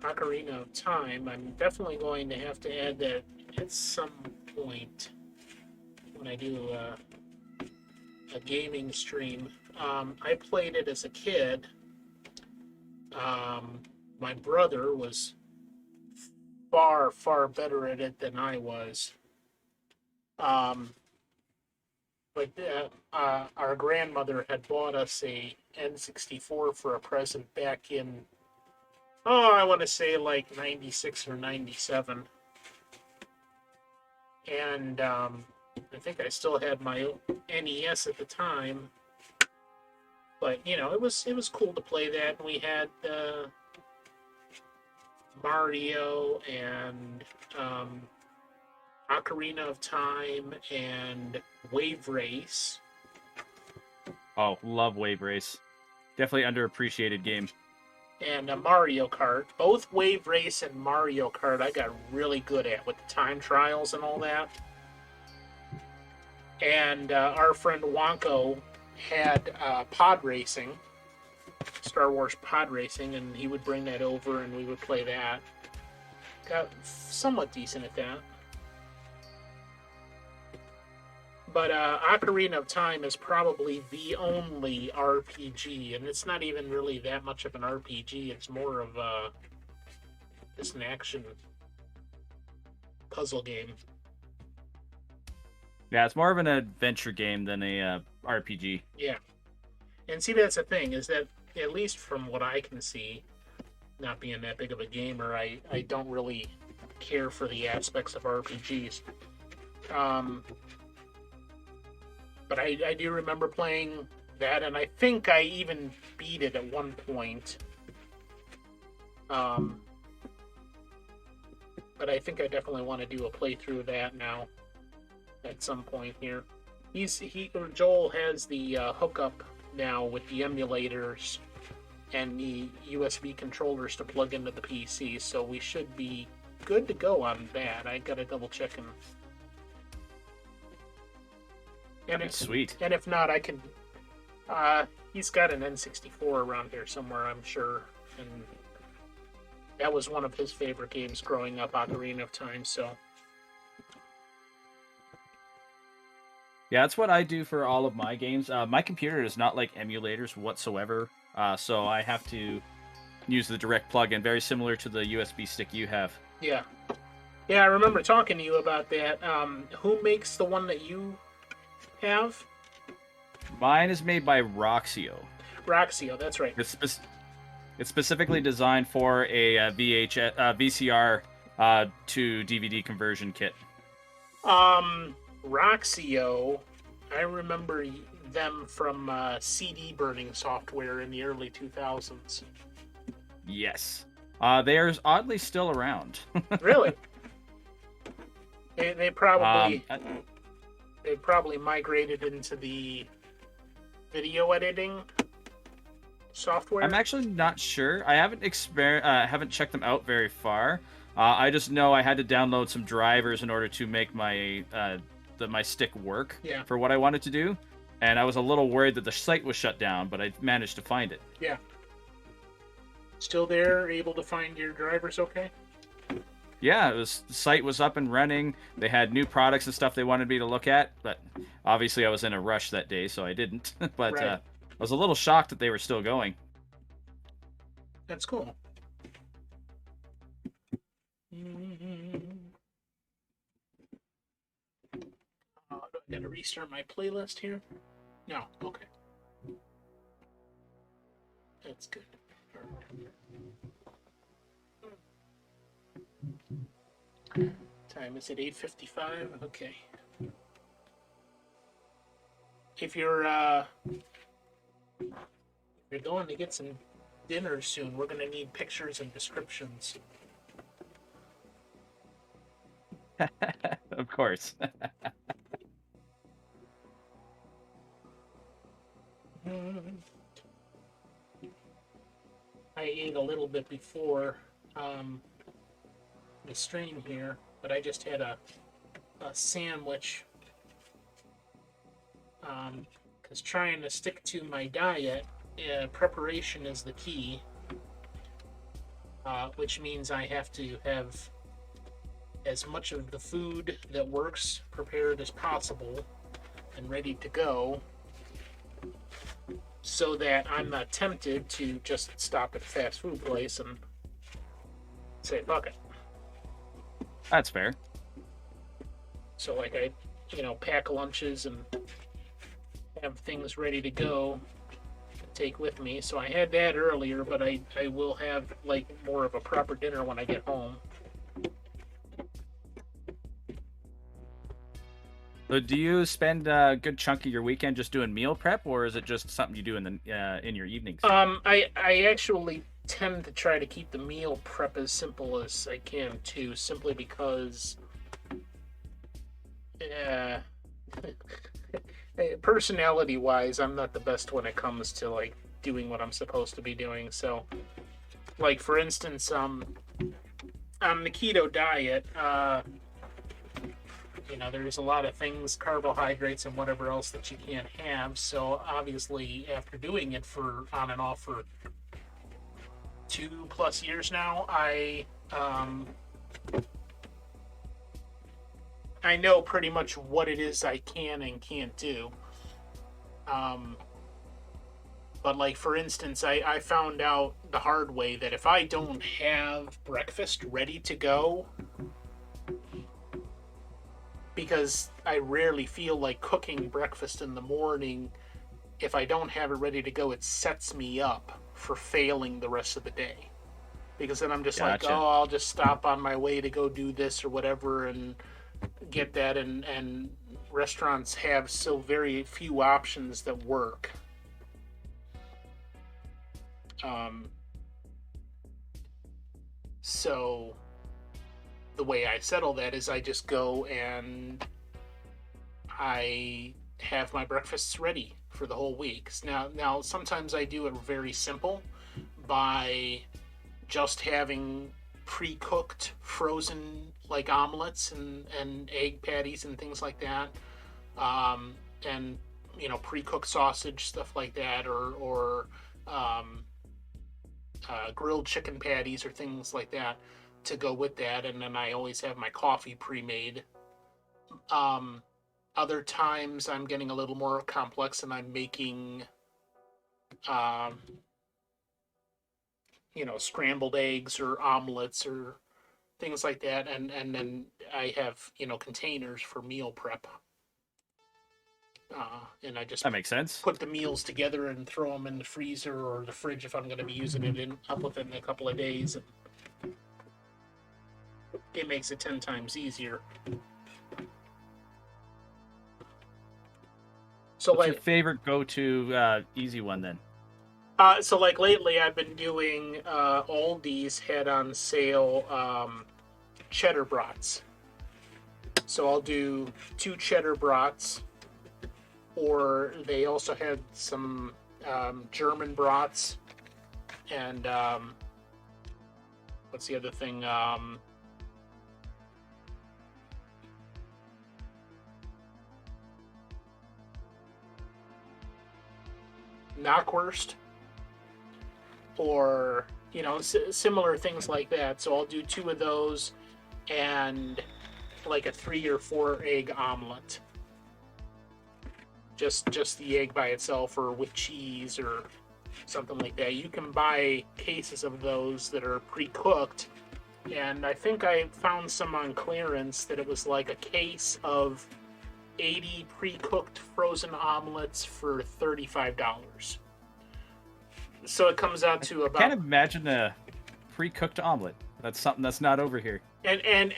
Ocarina of Time, I'm definitely going to have to add that at some point when I do a gaming stream. I played it as a kid. My brother was far, far better at it than I was. But our grandmother had bought us a N64 for a present back in, I want to say like 96 or 97. And I think I still had my NES at the time. But, it was cool to play that. And we had Mario and Ocarina of Time and Wave Race. Oh, love Wave Race. Definitely underappreciated game. And Mario Kart. Both Wave Race and Mario Kart I got really good at with the time trials and all that. And our friend Wonko had pod racing, Star Wars pod racing, and he would bring that over and we would play that. Got somewhat decent at that. But Ocarina of Time is probably the only RPG, and it's not even really that much of an RPG. It's more of just an action puzzle game. Yeah, it's more of an adventure game than a RPG. Yeah. And see, that's the thing, is that, at least from what I can see, not being that big of a gamer, I don't really care for the aspects of RPGs. But I do remember playing that, and I think I even beat it at one point. But I think I definitely want to do a playthrough of that now at some point here. Joel has the hookup now with the emulators and the USB controllers to plug into the PC, so we should be good to go on that. I gotta double check him. Sweet. And if not, I can. He's got an N64 around here somewhere, I'm sure, and that was one of his favorite games growing up, Ocarina of Time. So. Yeah, that's what I do for all of my games. My computer does not like emulators whatsoever, so I have to use the direct plug-in, very similar to the USB stick you have. Yeah. Yeah, I remember talking to you about that. Who makes the one that you have? Mine is made by Roxio. Roxio, that's right. It's specifically designed for a VCR to DVD conversion kit. Roxio, I remember them from CD burning software in the early 2000s. Yes. They are oddly still around. Really? They probably migrated into the video editing software. I'm actually not sure. I haven't haven't checked them out very far. I just know I had to download some drivers in order to make my my stick work for what I wanted to do, and I was a little worried that the site was shut down, but I managed to find it. Yeah. Still there, able to find your drivers okay? Yeah, the site was up and running. They had new products and stuff they wanted me to look at, but obviously I was in a rush that day, so I didn't. But right. I was a little shocked that they were still going. That's cool. I gotta restart my playlist here? No. Okay. That's good. Time is at 8:55. Okay. If you're going to get some dinner soon, we're gonna need pictures and descriptions. Of course. I ate a little bit before the stream here, but I just had a sandwich. Because trying to stick to my diet, preparation is the key, which means I have to have as much of the food that works prepared as possible and ready to go, so that I'm not tempted to just stop at a fast food place and say, fuck it. That's fair. So, like, I, pack lunches and have things ready to go to take with me. So I had that earlier, but I will have, like, more of a proper dinner when I get home. So do you spend a good chunk of your weekend just doing meal prep, or is it just something you do in your evenings? I actually tend to try to keep the meal prep as simple as I can too, simply because personality wise, I'm not the best when it comes to like doing what I'm supposed to be doing. So, like, for instance, on the keto diet, there's a lot of things, carbohydrates and whatever else that you can't have. So obviously, after doing it for on and off for 2+ years now, I know pretty much what it is I can and can't do. But like, for instance, I found out the hard way that if I don't have breakfast ready to go, because I rarely feel like cooking breakfast in the morning, if I don't have it ready to go, it sets me up for failing the rest of the day. Because then I'm just Gotcha. like, oh, I'll just stop on my way to go do this or whatever and get that. And restaurants have so very few options that work. So the way I settle that is I just go and I have my breakfasts ready for the whole week. Now sometimes I do it very simple by just having pre-cooked frozen like omelets and egg patties and things like that, and pre-cooked sausage, stuff like that, or grilled chicken patties or things like that to go with that. And then I always have my coffee pre-made. Other times I'm getting a little more complex and I'm making scrambled eggs or omelets or things like that, and then I have containers for meal prep, and I just That makes sense. put the meals together and throw them in the freezer or the fridge if I'm going to be using it up within a couple of days. It makes it 10 times easier. So What's your favorite go-to easy one then? So like lately I've been doing Aldi's had on sale cheddar brats. So I'll do 2 cheddar brats, or they also had some German brats, and what's the other thing? Knockwurst, or similar things like that. So I'll do 2 of those and like a 3 or 4 egg omelet, just the egg by itself or with cheese or something like that. You can buy cases of those that are pre-cooked, and I think I found some on clearance that it was like a case of 80 pre-cooked frozen omelets for $35. So it comes out to about... Can't imagine a pre-cooked omelet. That's something that's not over here. And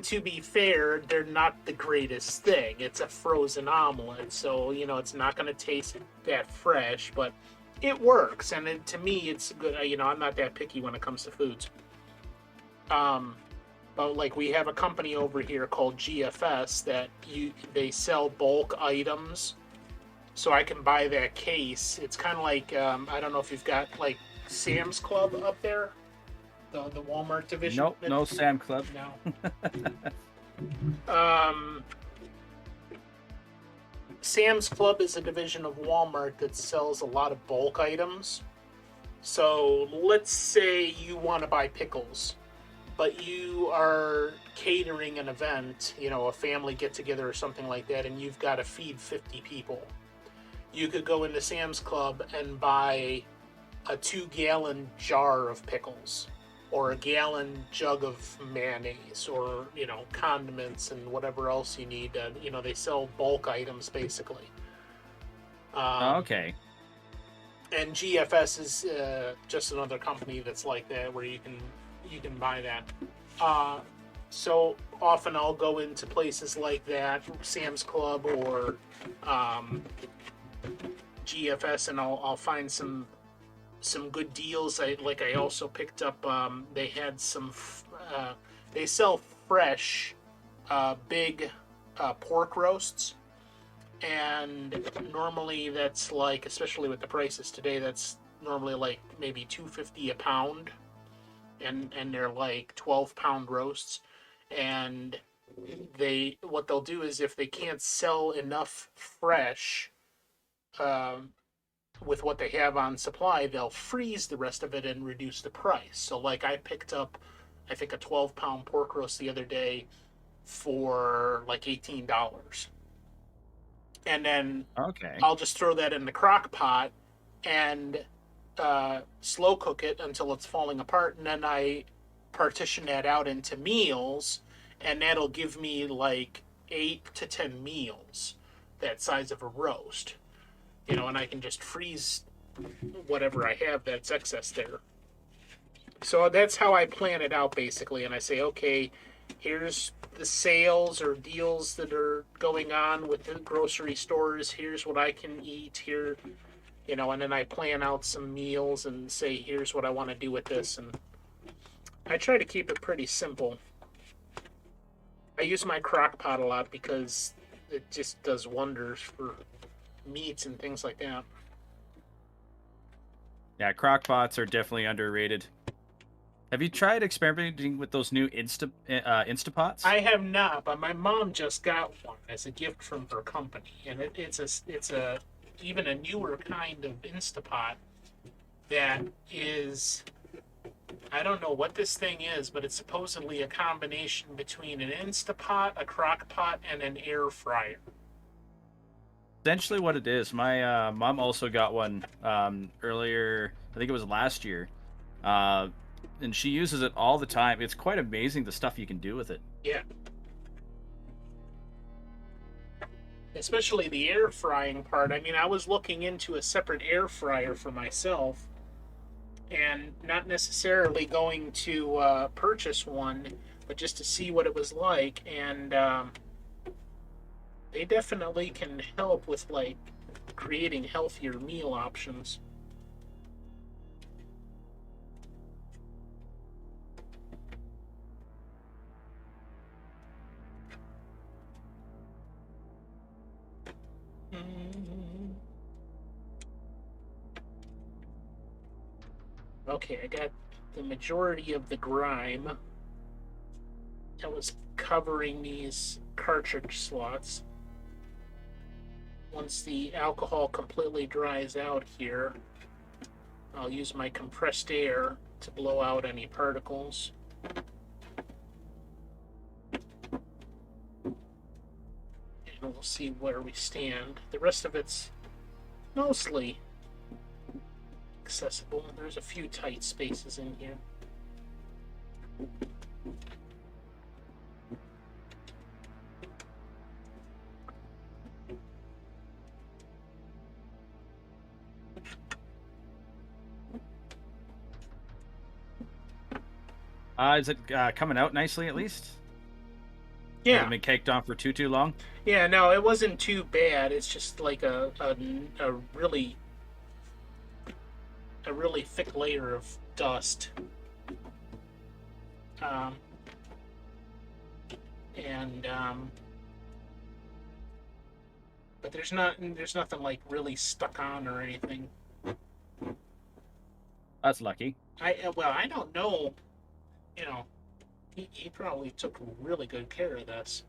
to be fair, they're not the greatest thing. It's a frozen omelet, so it's not going to taste that fresh, but it works. And to me, it's good. I'm not that picky when it comes to foods. But like we have a company over here called GFS that they sell bulk items, so I can buy that case. It's kind of like I don't know if you've got like Sam's Club up there. The Walmart division? Nope, no Sam Club. No. Sam's Club is a division of Walmart that sells a lot of bulk items. So let's say you want to buy pickles, but you are catering an event, a family get-together or something like that, and you've got to feed 50 people. You could go into Sam's Club and buy a 2-gallon jar of pickles, or a gallon jug of mayonnaise, or condiments and whatever else you need. They sell bulk items basically. Okay. And GFS is just another company that's like that, where you can buy that. So often I'll go into places like that, Sam's Club or GFS, and I'll find some good deals. I also picked up, they had they sell fresh big pork roasts, and normally that's like, especially with the prices today, that's normally like maybe $2.50 a pound, and they're like 12-pound roasts. And what they'll do is, if they can't sell enough fresh with what they have on supply, they'll freeze the rest of it and reduce the price. So like I picked up, I think, a 12-pound pork roast the other day for like $18. And then I'll just throw that in the crock pot and slow cook it until it's falling apart. And then I partition that out into meals, and that'll give me like 8 to 10 meals, that size of a roast. And I can just freeze whatever I have that's excess there. So that's how I plan it out basically. And I say, okay, here's the sales or deals that are going on with the grocery stores. Here's what I can eat here, and then I plan out some meals and say, here's what I want to do with this. And I try to keep it pretty simple. I use my crock pot a lot because it just does wonders for meats and things like that. Yeah, crock pots are definitely underrated. Have you tried experimenting with those new Instapots? I have not, but my mom just got one as a gift from her company, and it's a even a newer kind of Instapot that is, I don't know what this thing is, but it's supposedly a combination between an Instapot, a crock pot, and an air fryer. Essentially what it is. My mom also got one earlier, I think it was last year, and she uses it all the time. It's quite amazing the stuff you can do with it. Yeah. Especially the air frying part. I mean, I was looking into a separate air fryer for myself, and not necessarily going to purchase one, but just to see what it was like. And they definitely can help with like creating healthier meal options. Okay, I got the majority of the grime that was covering these cartridge slots. Once the alcohol completely dries out here, I'll use my compressed air to blow out any particles. And we'll see where we stand. The rest of it's mostly accessible. There's a few tight spaces in here. Is it coming out nicely at least? Yeah. Hasn't been caked on for too long. Yeah, no, it wasn't too bad. It's just like a really thick layer of dust. Um, and but there's nothing like really stuck on or anything. That's lucky. I don't know. You know, he probably took really good care of this.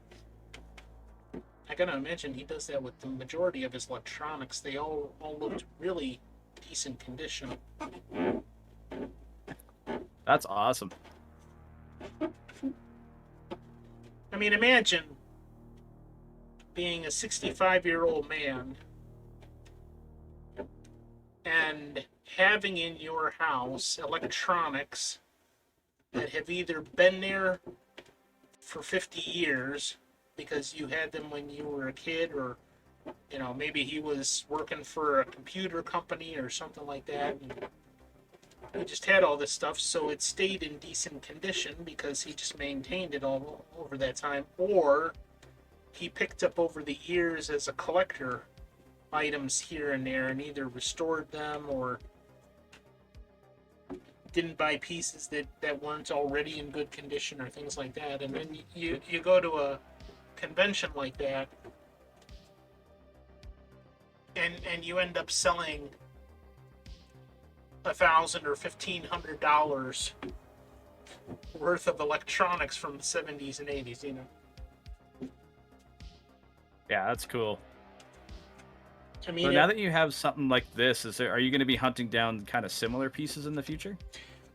I gotta imagine he does that with the majority of his electronics. They all looked really decent condition. That's awesome. I mean, imagine being a 65-year-old man and having in your house electronics that have either been there for 50 years because you had them when you were a kid, or maybe he was working for a computer company or something like that, and he just had all this stuff, so it stayed in decent condition because he just maintained it all over that time. Or he picked up over the years as a collector items here and there and either restored them or didn't buy pieces that weren't already in good condition or things like that. And then you go to a convention like that and you end up selling $1,000 or $1,500 worth of electronics from the 70s and 80s, Yeah, that's cool. I mean, So now that you have something like this, are you going to be hunting down kind of similar pieces in the future?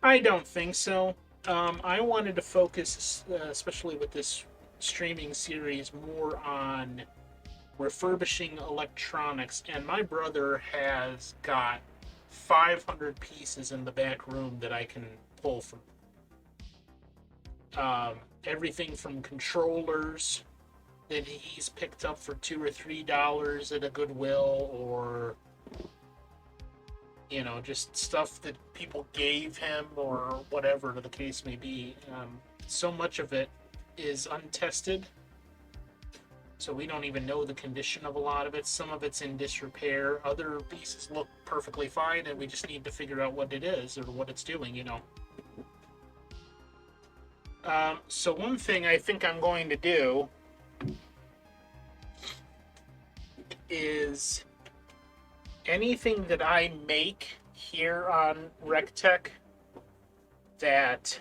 I don't think so. I wanted to focus, especially with this streaming series, more on refurbishing electronics, and my brother has got 500 pieces in the back room that I can pull from. Everything from controllers that he's picked up for $2 or $3 at a Goodwill, or just stuff that people gave him, or whatever the case may be. So much of it is untested, so we don't even know the condition of a lot of it. Some of it's in disrepair. Other pieces look perfectly fine, and we just need to figure out what it is or what it's doing, So one thing I think I'm going to do is anything that I make here on WreckTech that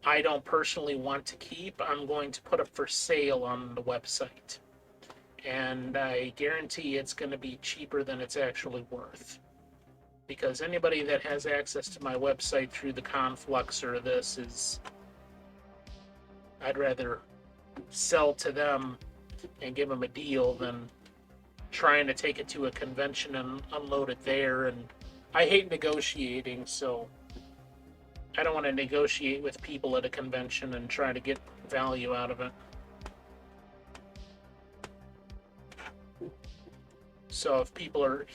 I don't personally want to keep, I'm going to put up for sale on the website. And I guarantee it's going to be cheaper than it's actually worth. Because anybody that has access to my website through the Conflux or this I'd rather sell to them and give them a deal than trying to take it to a convention and unload it there. And I hate negotiating, so I don't want to negotiate with people at a convention and try to get value out of it. So if people are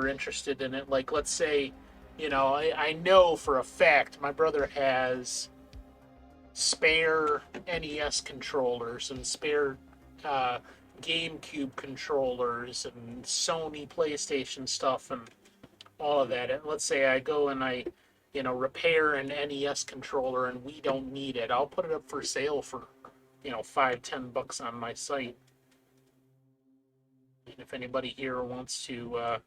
interested in it, like let's say, I know for a fact my brother has spare NES controllers and spare GameCube controllers and Sony PlayStation stuff and all of that. And let's say I go and I repair an NES controller and we don't need it. I'll put it up for sale for, $5-10 on my site. And if anybody here wants to,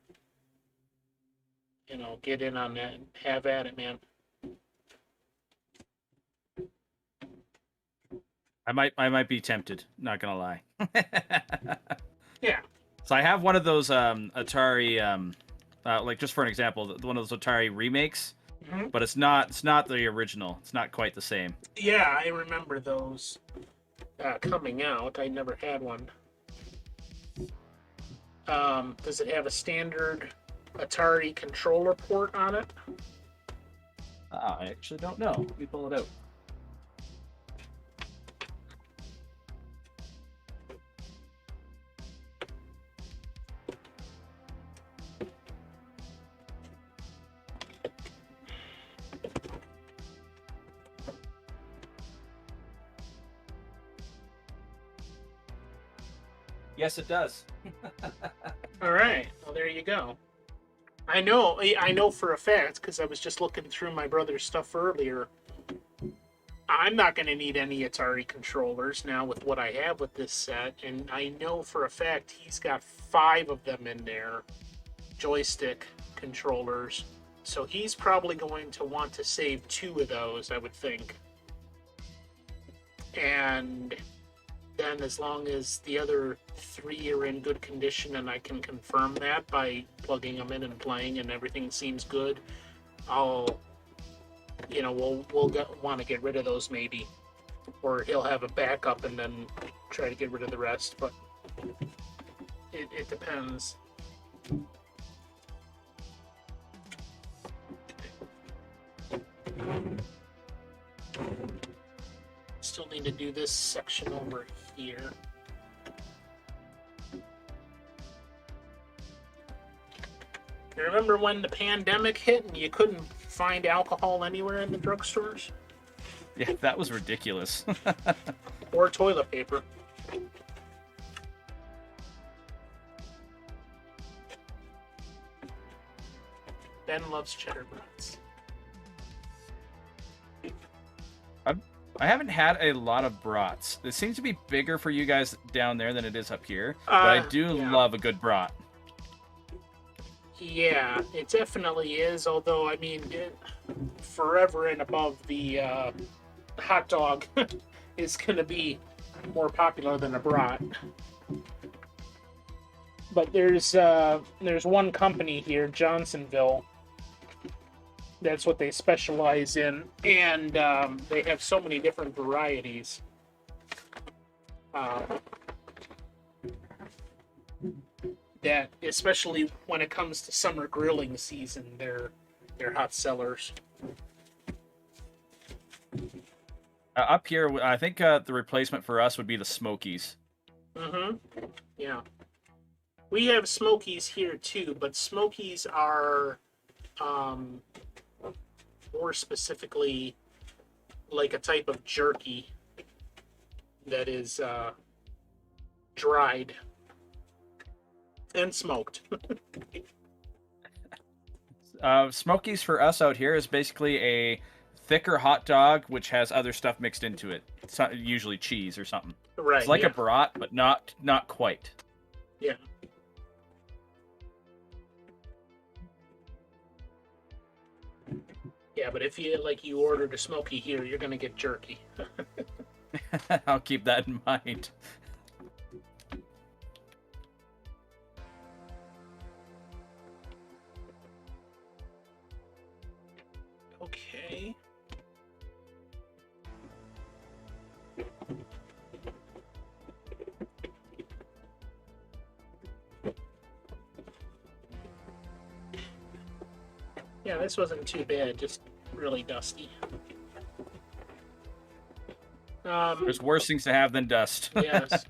get in on that, have at it, man. I might be tempted, not gonna lie. Yeah. So I have one of those Atari, like just for an example, one of those Atari remakes, but it's not the original. It's not quite the same. Yeah, I remember those coming out. I never had one. Does it have a standard Atari controller port on it? I actually don't know. Let me pull it out. Yes, it does. All right. Well, there you go. I know for a fact because I was just looking through my brother's stuff earlier. I'm not going to need any Atari controllers now with what I have with this set, and I know for a fact he's got 5 of them in there, joystick controllers. So he's probably going to want to save 2 of those, I would think. And then as long as the other 3 are in good condition and I can confirm that by plugging them in and playing and everything seems good, we'll want to get rid of those maybe. Or he'll have a backup and then try to get rid of the rest, but it depends. Still need to do this section over here. You remember when the pandemic hit and you couldn't find alcohol anywhere in the drugstores? Yeah, that was ridiculous. Or toilet paper. Ben loves cheddar brats. I haven't had a lot of brats. It seems to be bigger for you guys down there than it is up here. But I do love a good brat. Yeah, it definitely is. Although, I mean, forever and above, the hot dog is going to be more popular than a brat. But there's one company here, Johnsonville. That's what they specialize in, and they have so many different varieties. That, especially when it comes to summer grilling season, they're hot sellers. Up here, I think the replacement for us would be the Smokies. Mm-hmm. Yeah. We have Smokies here too, but Smokies are more specifically like a type of jerky that is dried and smoked. Smokies for us out here is basically a thicker hot dog which has other stuff mixed into it. It's not usually cheese or something. Right. It's like a brat, but not quite. Yeah. Yeah, but if you ordered a Smoky here, you're gonna get jerky. I'll keep that in mind. Okay. Yeah, this wasn't too bad, just really dusty. There's worse things to have than dust. Yes.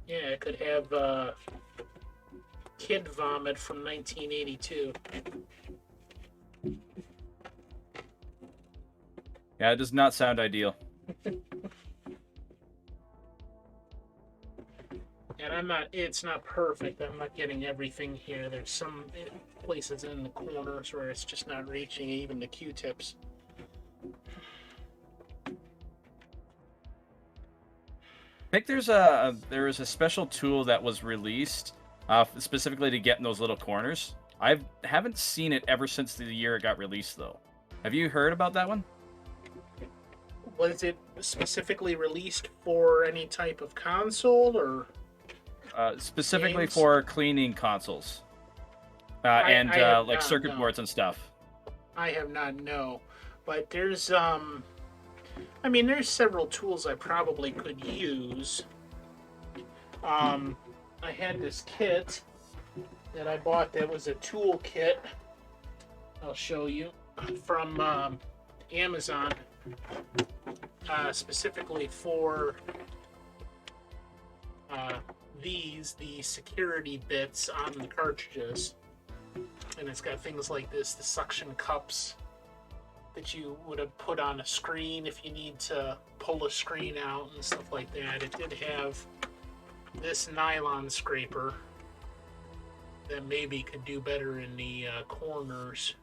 Yeah, it could have kid vomit from 1982. Yeah, it does not sound ideal. And it's not perfect. I'm not getting everything here. There's some places in the corners where it's just not reaching even the Q-tips. I think there was a special tool that was released specifically to get in those little corners. I haven't seen it ever since the year it got released, though. Have you heard about that one? Was it specifically released for any type of console or? Specifically games? for cleaning consoles and like circuit boards and stuff. I have not, no. But there's there's several tools I probably could use. I had this kit that I bought that was a tool kit. I'll show you from Amazon, specifically for the security bits on the cartridges. And it's got things like this, the suction cups that you would have put on a screen if you need to pull a screen out and stuff like that. It did have this nylon scraper that maybe could do better in the corners.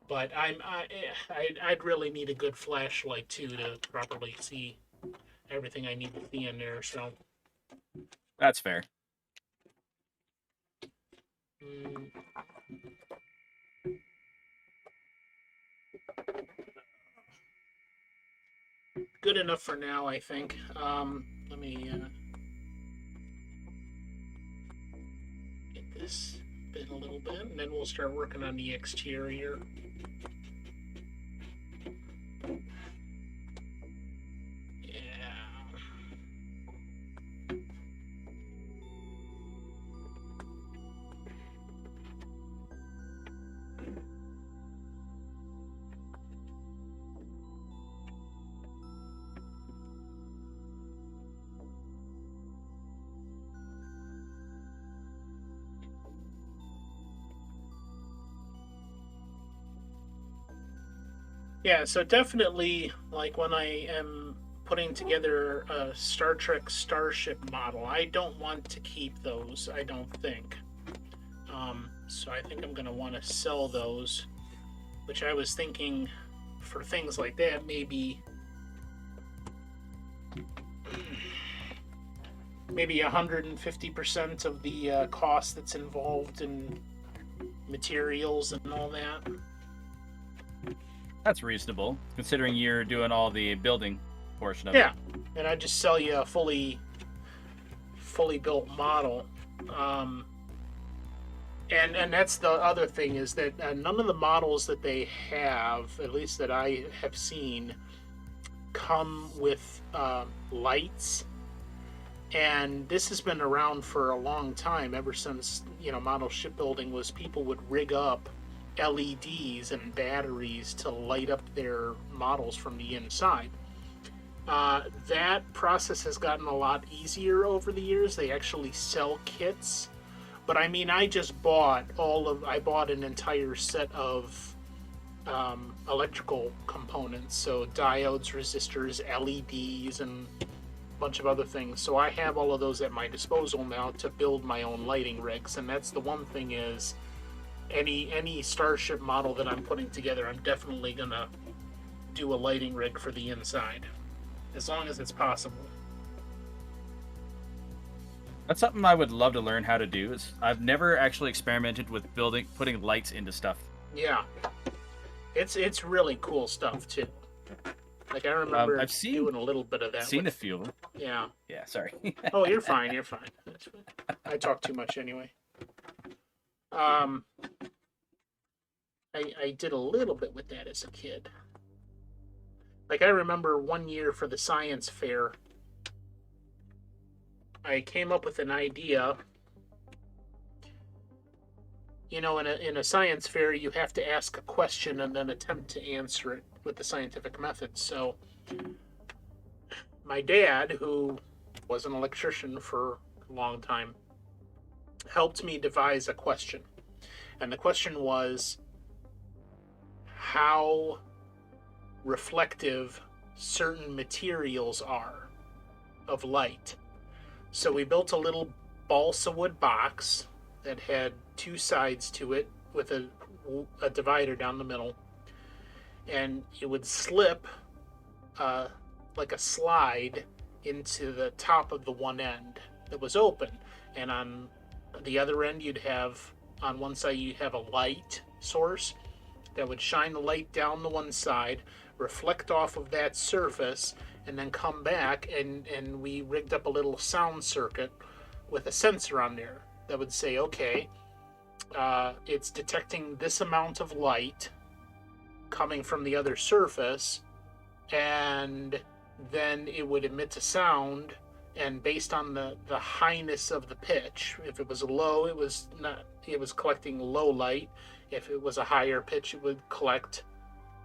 But I'd really need a good flashlight too to properly see everything I need to see in there. So That's fair. Good enough for now, I think. Let me get this bit a little bit, and then we'll start working on the exterior. Yeah, so definitely, like when I am putting together a Star Trek Starship model, I don't want to keep those, I don't think. So I think I'm going to want to sell those, which I was thinking for things like that, maybe 150% of the cost that's involved in materials and all that. That's reasonable, considering you're doing all the building portion of it. Yeah, and I just sell you a fully built model. And that's the other thing, is that none of the models that they have, at least that I have seen, come with lights. And this has been around for a long time, ever since, model shipbuilding was people would rig up LEDs and batteries to light up their models from the inside. That process has gotten a lot easier over the years. They actually sell kits. But I mean, I just bought an entire set of electrical components. So diodes, resistors, LEDs, and a bunch of other things. So I have all of those at my disposal now to build my own lighting rigs. And that's the one thing, is any Starship model that I'm putting together, I'm definitely going to do a lighting rig for the inside, as long as it's possible. That's something I would love to learn how to do. I've never actually experimented with putting lights into stuff. Yeah, it's really cool stuff too. Like I remember doing a little bit of that. Seen a few of them. Yeah. Yeah. Sorry. Oh, you're fine. You're fine. I talk too much anyway. I did a little bit with that as a kid. Like I remember one year for the science fair, I came up with an idea. In a science fair, you have to ask a question and then attempt to answer it with the scientific method. So my dad, who was an electrician for a long time, helped me devise a question. And the question was, how reflective certain materials are of light. So we built a little balsa wood box that had two sides to it with a divider down the middle, and it would slip like a slide into the top of the one end that was open, and on the other end on one side you'd have a light source that would shine the light down the one side, reflect off of that surface, and then come back, and we rigged up a little sound circuit with a sensor on there that would say, okay, it's detecting this amount of light coming from the other surface, and then it would emit a sound, and based on the highness of the pitch, if it was low, it was collecting low light. If it was a higher pitch, it would collect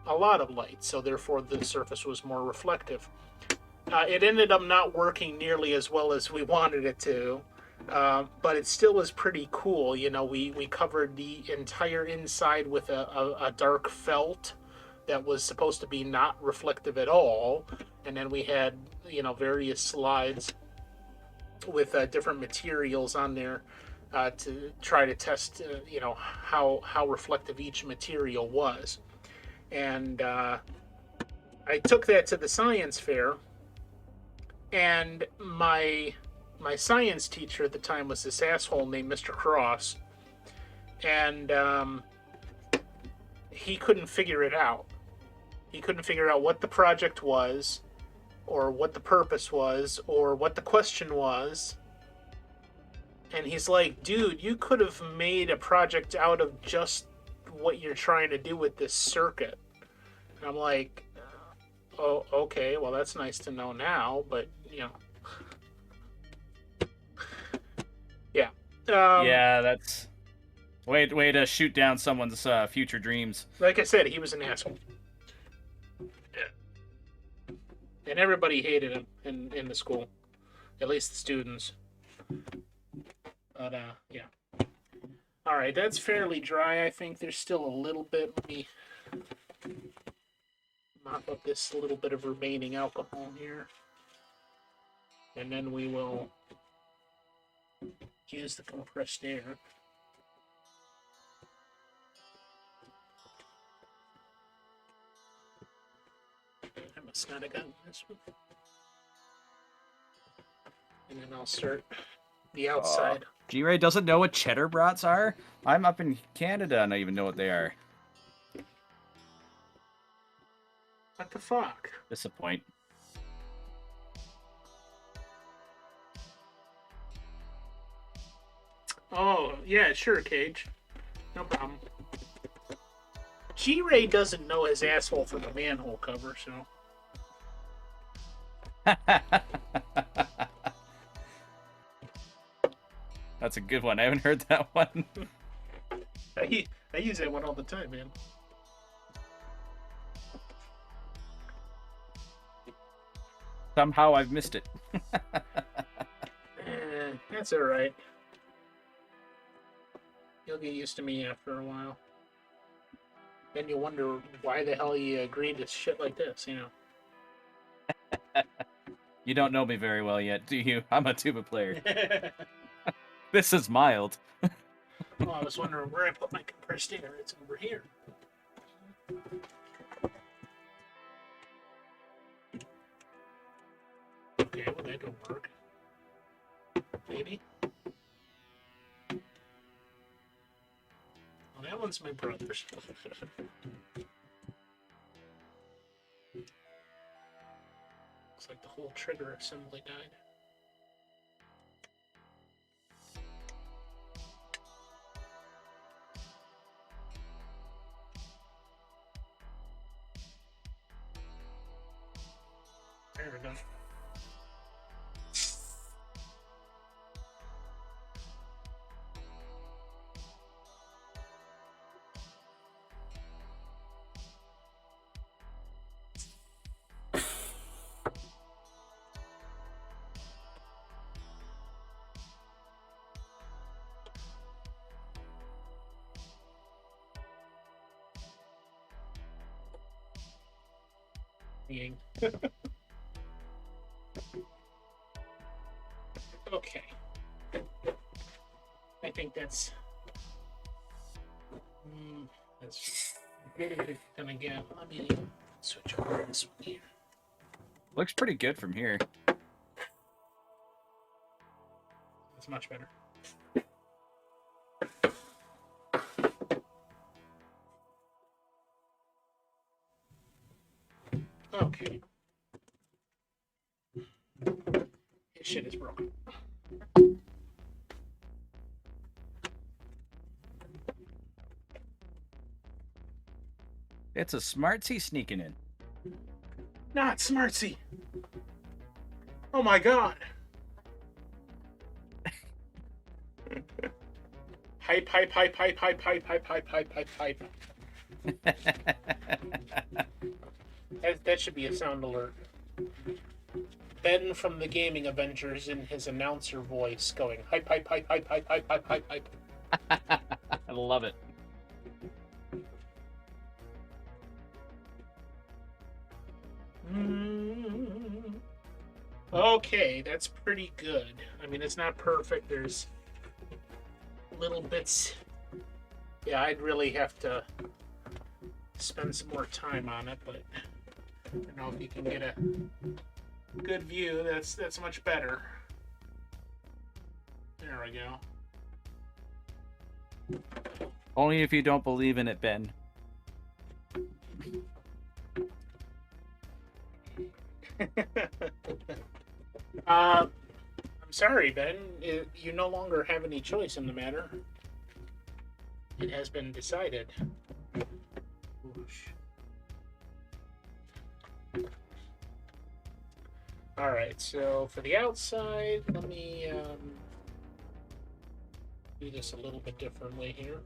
a lot of light, so therefore the surface was more reflective. It ended up not working nearly as well as we wanted it to, but it still was pretty cool. We covered the entire inside with a dark felt that was supposed to be not reflective at all, and then we had various slides with different materials on there to try to test, how reflective each material was. And I took that to the science fair, and my science teacher at the time was this asshole named Mr. Cross, and he couldn't figure it out. He couldn't figure out what the project was, or what the purpose was, or what the question was. And he's like, dude, you could have made a project out of just what you're trying to do with this circuit. And I'm like, oh, okay, well, that's nice to know now, but, yeah. Yeah, that's way to shoot down someone's future dreams. Like I said, he was an asshole. And everybody hated him in the school. At least the students. But, yeah. Alright, that's fairly dry. I think there's still a little bit. Let me mop up this little bit of remaining alcohol here. And then we will use the compressed air. I must not have gotten this one. And then I'll start the outside. G-Ray doesn't know what cheddar brats are? I'm up in Canada and I even know what they are. What the fuck? Disappoint. Oh, yeah, sure, Cage. No problem. G-Ray doesn't know his asshole from the manhole cover, so... That's a good one. I haven't heard that one. I use that one all the time, man. Somehow I've missed it. That's alright. You'll get used to me after a while. Then you'll wonder why the hell you agreed to shit like this, You don't know me very well yet, do you? I'm a tuba player. This is mild. Oh, I was wondering where I put my compressed air. It's over here. Okay, well, that don't work. Maybe. Well, that one's my brother's. Looks like the whole trigger assembly died. There we go. Being. Okay. I think that's good. And again, let me switch over to this one here. Looks pretty good from here. That's much better. Okay. This shit is broken. It's a smartsy sneaking in. Not Smartsy. Oh my god. Hype, hype, hype, hype, hype, hype, hype, hype, hype, hype, hype. That should be a sound alert. Ben from the Gaming Avengers in his announcer voice going hype, hype, hype, hype, hype, hype, hype, hype, hype. I love it. Okay, that's pretty good. I mean, it's not perfect. There's little bits. Yeah, I'd really have to spend some more time on it, but if you can get a good view, that's much better. There we go. Only if you don't believe in it, Ben. I'm sorry, Ben. You no longer have any choice in the matter. It has been decided. Alright, so for the outside, let me do this a little bit differently here.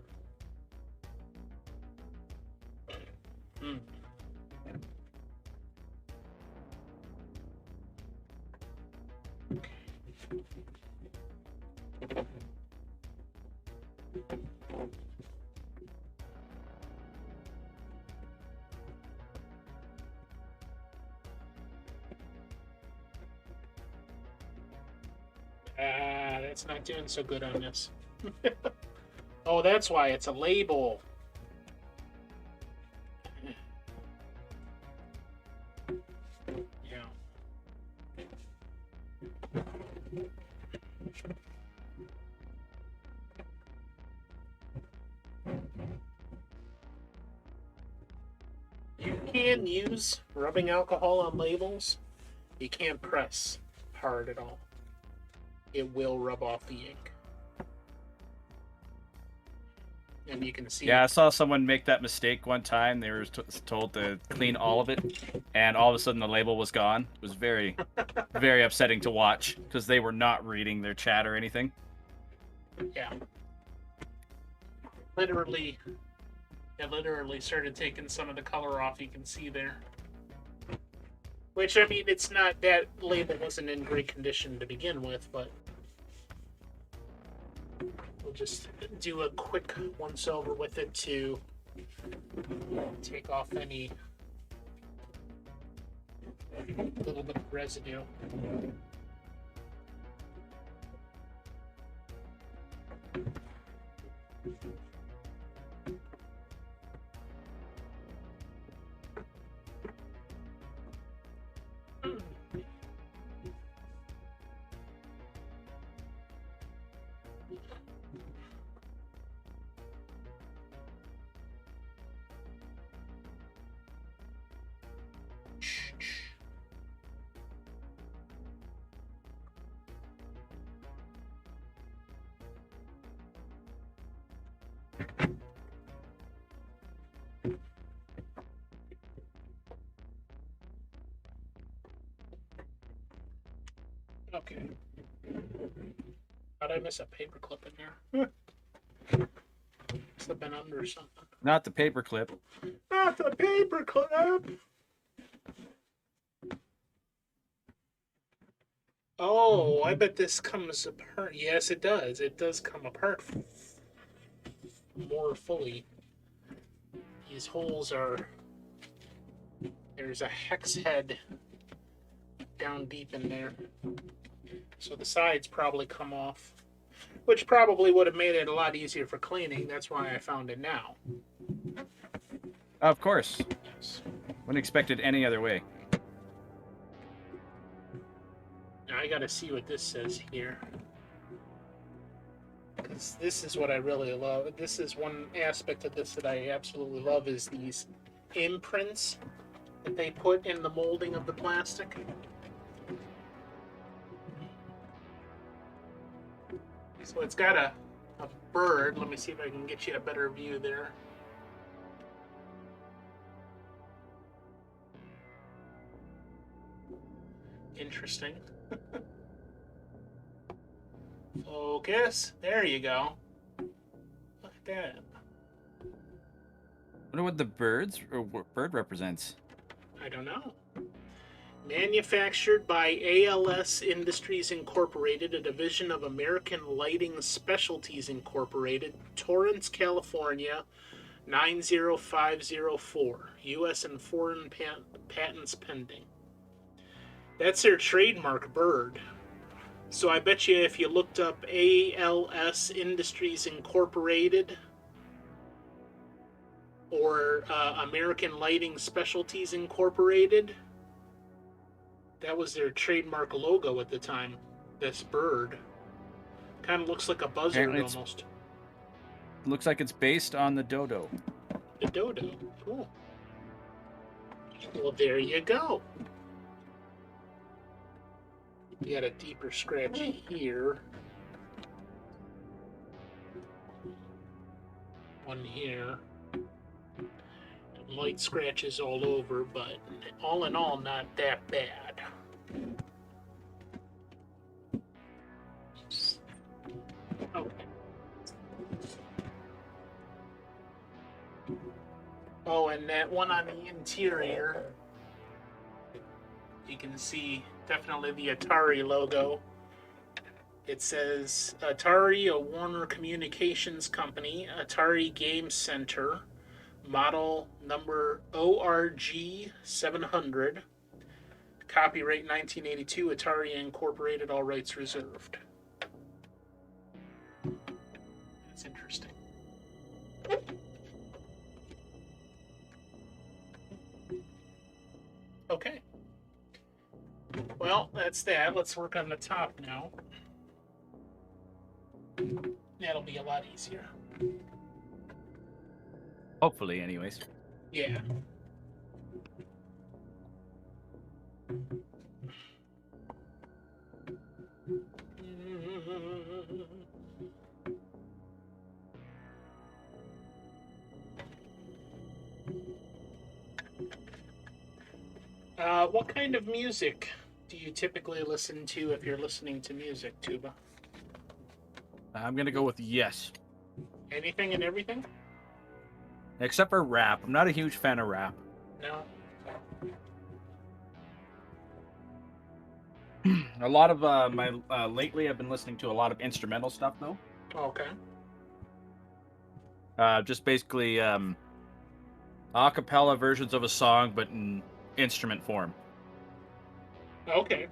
That's not doing so good on this. Oh, that's why it's a label. Yeah. You can use rubbing alcohol on labels. You can't press hard at all. It will rub off the ink. And you can see. Yeah, I saw someone make that mistake one time. They were told to clean all of it, and all of a sudden the label was gone. It was very, very upsetting to watch because they were not reading their chat or anything. Yeah. It literally started taking some of the color off. You can see there. Which, I mean, it's not, that label wasn't in great condition to begin with, but we'll just do a quick once-over with it to take off any little bit of residue. Okay. How'd I miss a paperclip in there? Must have been under something. Not the paperclip. Not the paperclip! Oh, I bet this comes apart. Yes, it does. It does come apart more fully. These holes are... There's a hex head down deep in there. So the sides probably come off. Which probably would have made it a lot easier for cleaning. That's why I found it now. Of course. Yes. Wouldn't expect it any other way. Now I gotta see what this says here. Because this is what I really love. This is one aspect of this that I absolutely love, is these imprints that they put in the molding of the plastic. So it's got a bird. Let me see if I can get you a better view there. Interesting. Focus. There you go. Look at that. I wonder what the bird represents. I don't know. Manufactured by ALS Industries Incorporated, a division of American Lighting Specialties Incorporated, Torrance, California, 90504. U.S. and foreign patents pending. That's their trademark bird. So I bet you if you looked up ALS Industries Incorporated or American Lighting Specialties Incorporated, that was their trademark logo at the time. This bird kind of looks like a buzzard almost. Looks like it's based on the dodo. The dodo, cool. Well, there you go. You got a deeper scratch here. One here. Light scratches all over, but all in all, not that bad. Okay. Oh, and that one on the interior, you can see definitely the Atari logo. It says Atari, a Warner Communications company, Atari Game Center, model number ORG 700, copyright 1982, Atari Incorporated, all rights reserved. That's interesting. Okay. Well, that's that. Let's work on the top now. That'll be a lot easier. Hopefully, anyways. Yeah. What kind of music do you typically listen to if you're listening to music, Tuba? I'm gonna go with yes. Anything and everything? Except for rap. I'm not a huge fan of rap. No. A lot of lately I've been listening to a lot of instrumental stuff though. Okay. Just basically a cappella versions of a song, but in instrument form. Okay.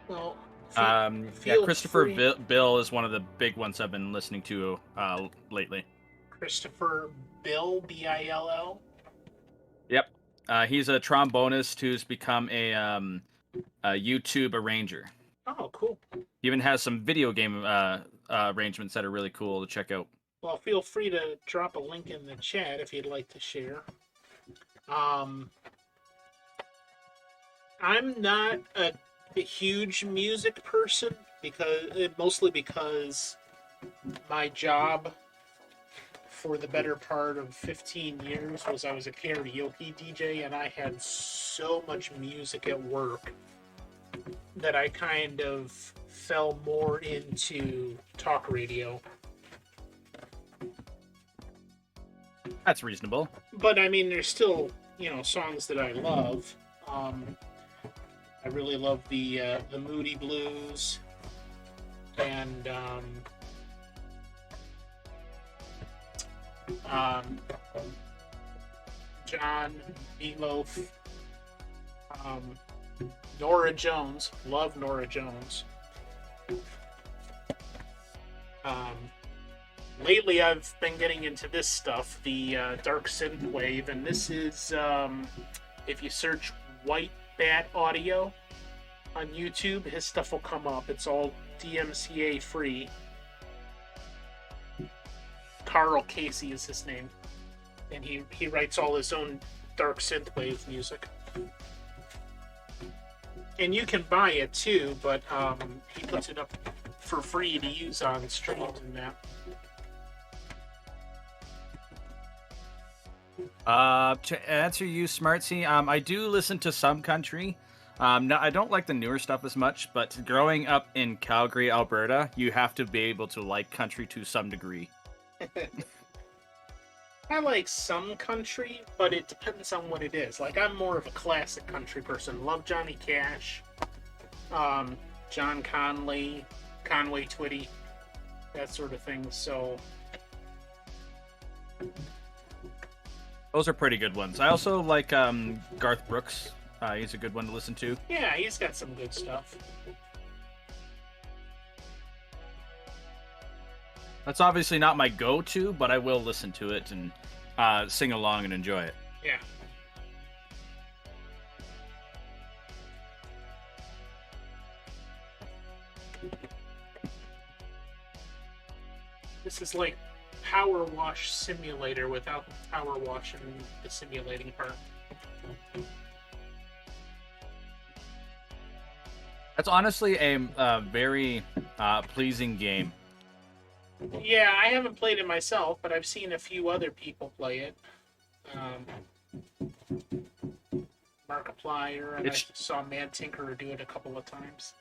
Well, Christopher Bill is one of the big ones I've been listening to lately. Christopher Bill, Bill. Yep. He's a trombonist who's become a YouTube arranger. Oh, cool. He even has some video game arrangements that are really cool to check out. Well, feel free to drop a link in the chat if you'd like to share. I'm not a huge music person mostly because my job for the better part of 15 years was I was a karaoke DJ, and I had so much music at work that I kind of fell more into talk radio. That's reasonable. But I mean, there's still, songs that I love. I really love the Moody Blues and John Meatloaf, Nora Jones. Love Nora Jones. Lately, I've been getting into this stuff, the dark synthwave, and this is if you search White Bat Audio on YouTube, his stuff will come up. It's all DMCA free. Carl Casey is his name, and he writes all his own dark synthwave music. And you can buy it too, but he puts it up for free to use on streams and that. To answer you, Smartsy, I do listen to some country. No, I don't like the newer stuff as much, but growing up in Calgary, Alberta, you have to be able to like country to some degree. I like some country, but it depends on what it is. Like, I'm more of a classic country person. Love Johnny Cash, John Conway Twitty, that sort of thing. So, Those are pretty good ones. I also like Garth Brooks. He's a good one to listen to. Yeah, he's got some good stuff. That's obviously not my go-to, but I will listen to it and sing along and enjoy it. Yeah. This is like Power Wash Simulator without the power wash and the simulating part. That's honestly a very pleasing game. Yeah, I haven't played it myself, but I've seen a few other people play it. Markiplier, and I saw Mad Tinkerer do it a couple of times.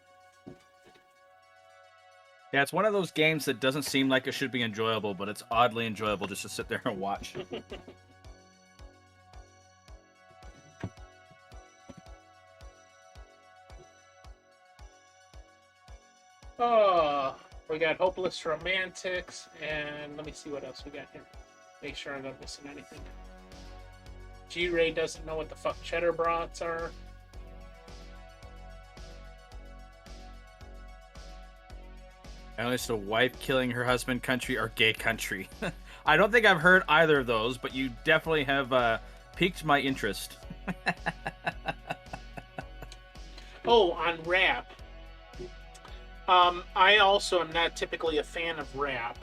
Yeah, it's one of those games that doesn't seem like it should be enjoyable, but it's oddly enjoyable just to sit there and watch. Oh, we got Hopeless Romantics, and let me see what else we got here. Make sure I'm not missing anything. G-Ray doesn't know what the fuck cheddar brats are. At least a wife killing her husband country or gay country. I don't think I've heard either of those, but you definitely have piqued my interest. Oh, on rap. I also am not typically a fan of rap,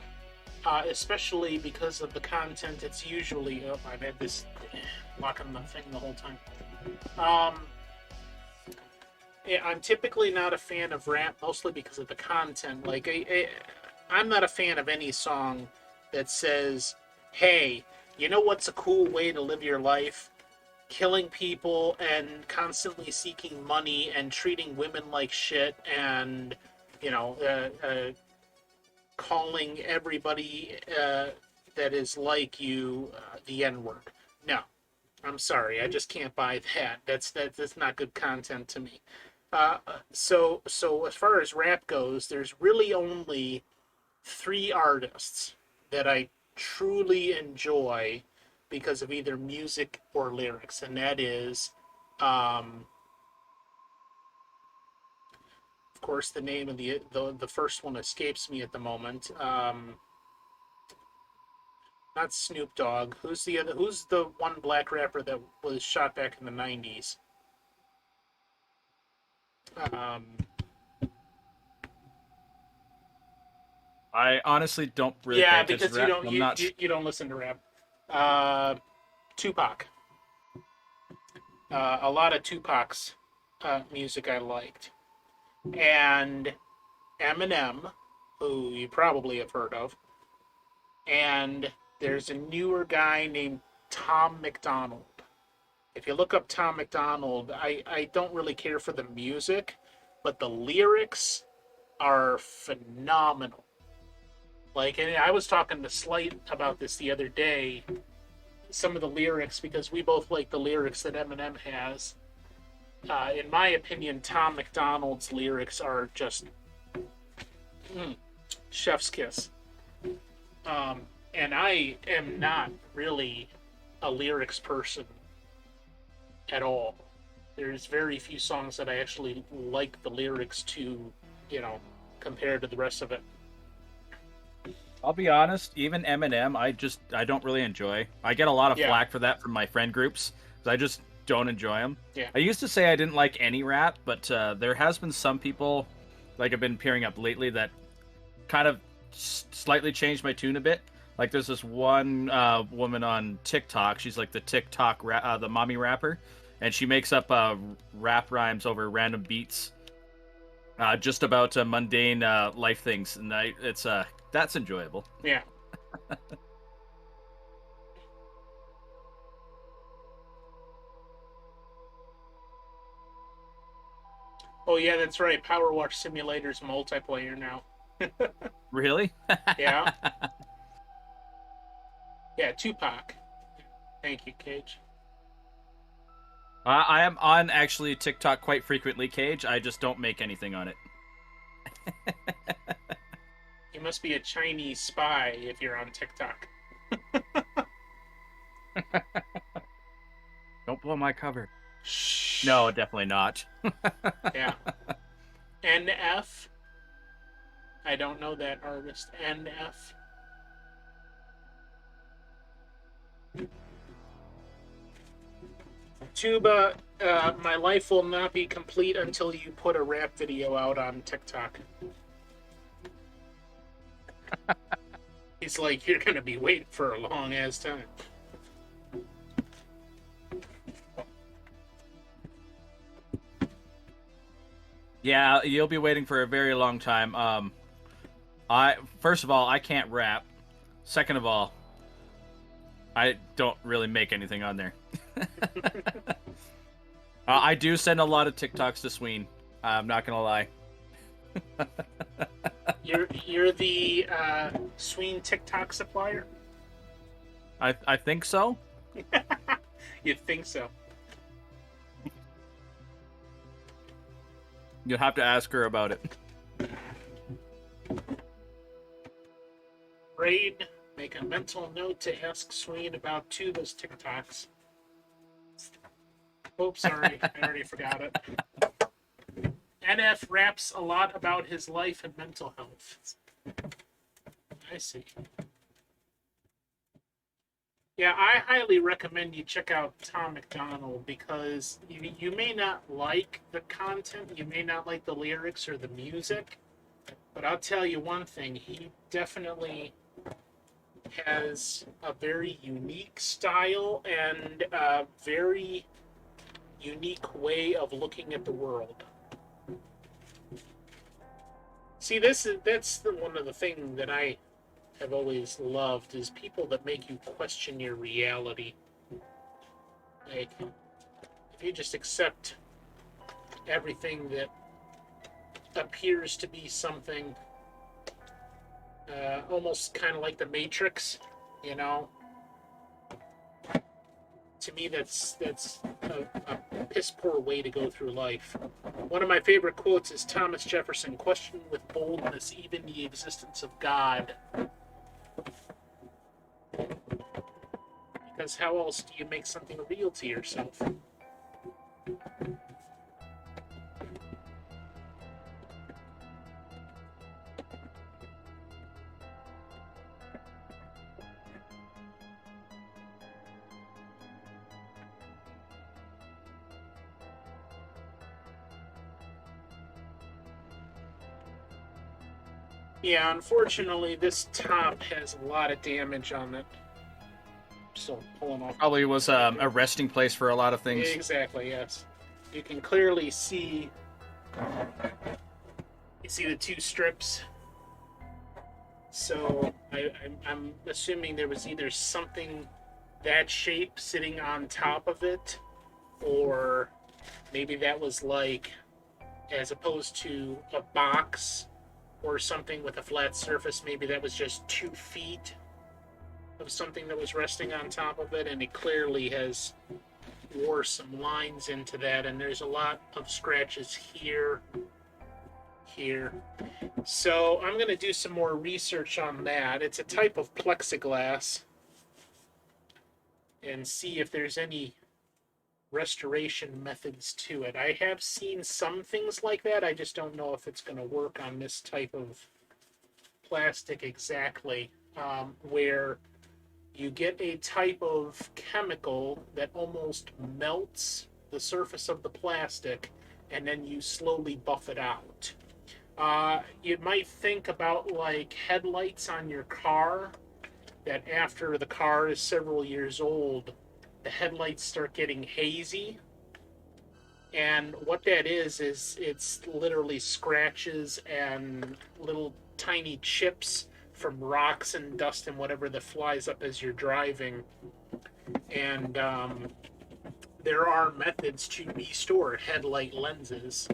especially because of the content it's usually... Oh, I've had this locking the thing the whole time. Yeah, I'm typically not a fan of rap, mostly because of the content. Like, I'm not a fan of any song that says, hey, you know what's a cool way to live your life? Killing people and constantly seeking money and treating women like shit and, you know, calling everybody that is like you the N-word. No, I'm sorry. I just can't buy that. That's not good content to me. So as far as rap goes, there's really only 3 artists that I truly enjoy because of either music or lyrics, and that is, of course, the name of the first one escapes me at the moment. Not Snoop Dogg. Who's the other? Who's the one black rapper that was shot back in the 90s? I honestly don't really. Yeah, pay because attention to rap. you don't listen to rap. Tupac. A lot of Tupac's music I liked, and Eminem, who you probably have heard of, and there's a newer guy named Tom McDonald. If you look up Tom McDonald, I don't really care for the music, but the lyrics are phenomenal. Like, and I was talking to Slight about this the other day, some of the lyrics, because we both like the lyrics that Eminem has. In my opinion, Tom McDonald's lyrics are just chef's kiss. And I am not really a lyrics person at all. There's very few songs that I actually like the lyrics to, you know, compared to the rest of it. I'll be honest, even Eminem, I don't really enjoy. I get a lot of flack for that from my friend groups, because I just don't enjoy them. Yeah. I used to say I didn't like any rap, but there has been some people, like, have been appearing up lately that kind of slightly changed my tune a bit. Like, there's this one woman on TikTok. She's like the TikTok, the mommy rapper, and she makes up rap rhymes over random beats, just about mundane life things, and that's enjoyable. Yeah. Oh yeah, that's right. Power Wash Simulator's multiplayer now. Really? Yeah. Yeah, Tupac. Thank you, Cage. I am on actually TikTok quite frequently, Cage. I just don't make anything on it. You must be a Chinese spy if you're on TikTok. blow my cover. Shh. No, definitely not. Yeah. NF. I don't know that artist. NF. Tuba, my life will not be complete until you put a rap video out on TikTok. He's like, you're gonna be waiting for a long ass time. Yeah, you'll be waiting for a very long time. First of all, I can't rap. Second of all, I don't really make anything on there. I do send a lot of TikToks to Sween. I'm not gonna lie. You're the Sween TikTok supplier? I think so. You'd think so. You'll have to ask her about it. Raid, make a mental note to ask Sween about Tuba's TikToks. Oops, sorry, I already forgot it. NF raps a lot about his life and mental health. I see. Yeah, I highly recommend you check out Tom McDonald because you may not like the content, you may not like the lyrics or the music, but I'll tell you one thing, he definitely has a very unique style and a very unique way of looking at the world. See, that's one of the things that I have always loved is people that make you question your reality. Like, if you just accept everything that appears to be something almost kind of like the Matrix, you know? To me, that's a piss poor way to go through life. One of my favorite quotes is Thomas Jefferson, "Question with boldness even the existence of God." Because how else do you make something real to yourself? Yeah, unfortunately, this top has a lot of damage on it. Still pulling off. Probably was a resting place for a lot of things. Exactly, yes. You can clearly see. You see the two strips. So I'm assuming there was either something that shape sitting on top of it, or maybe that was like, as opposed to a box or something with a flat surface, maybe that was just 2 feet of something that was resting on top of it, and it clearly has wore some lines into that, and there's a lot of scratches here. So I'm going to do some more research on that. It's a type of plexiglass, and see if there's any restoration methods to it. I have seen some things like that. I just don't know if it's going to work on this type of plastic exactly, where you get a type of chemical that almost melts the surface of the plastic, and then you slowly buff it out. You might think about like headlights on your car, that after the car is several years old, the headlights start getting hazy. And what that is it's literally scratches and little tiny chips from rocks and dust and whatever that flies up as you're driving. And there are methods to restore headlight lenses.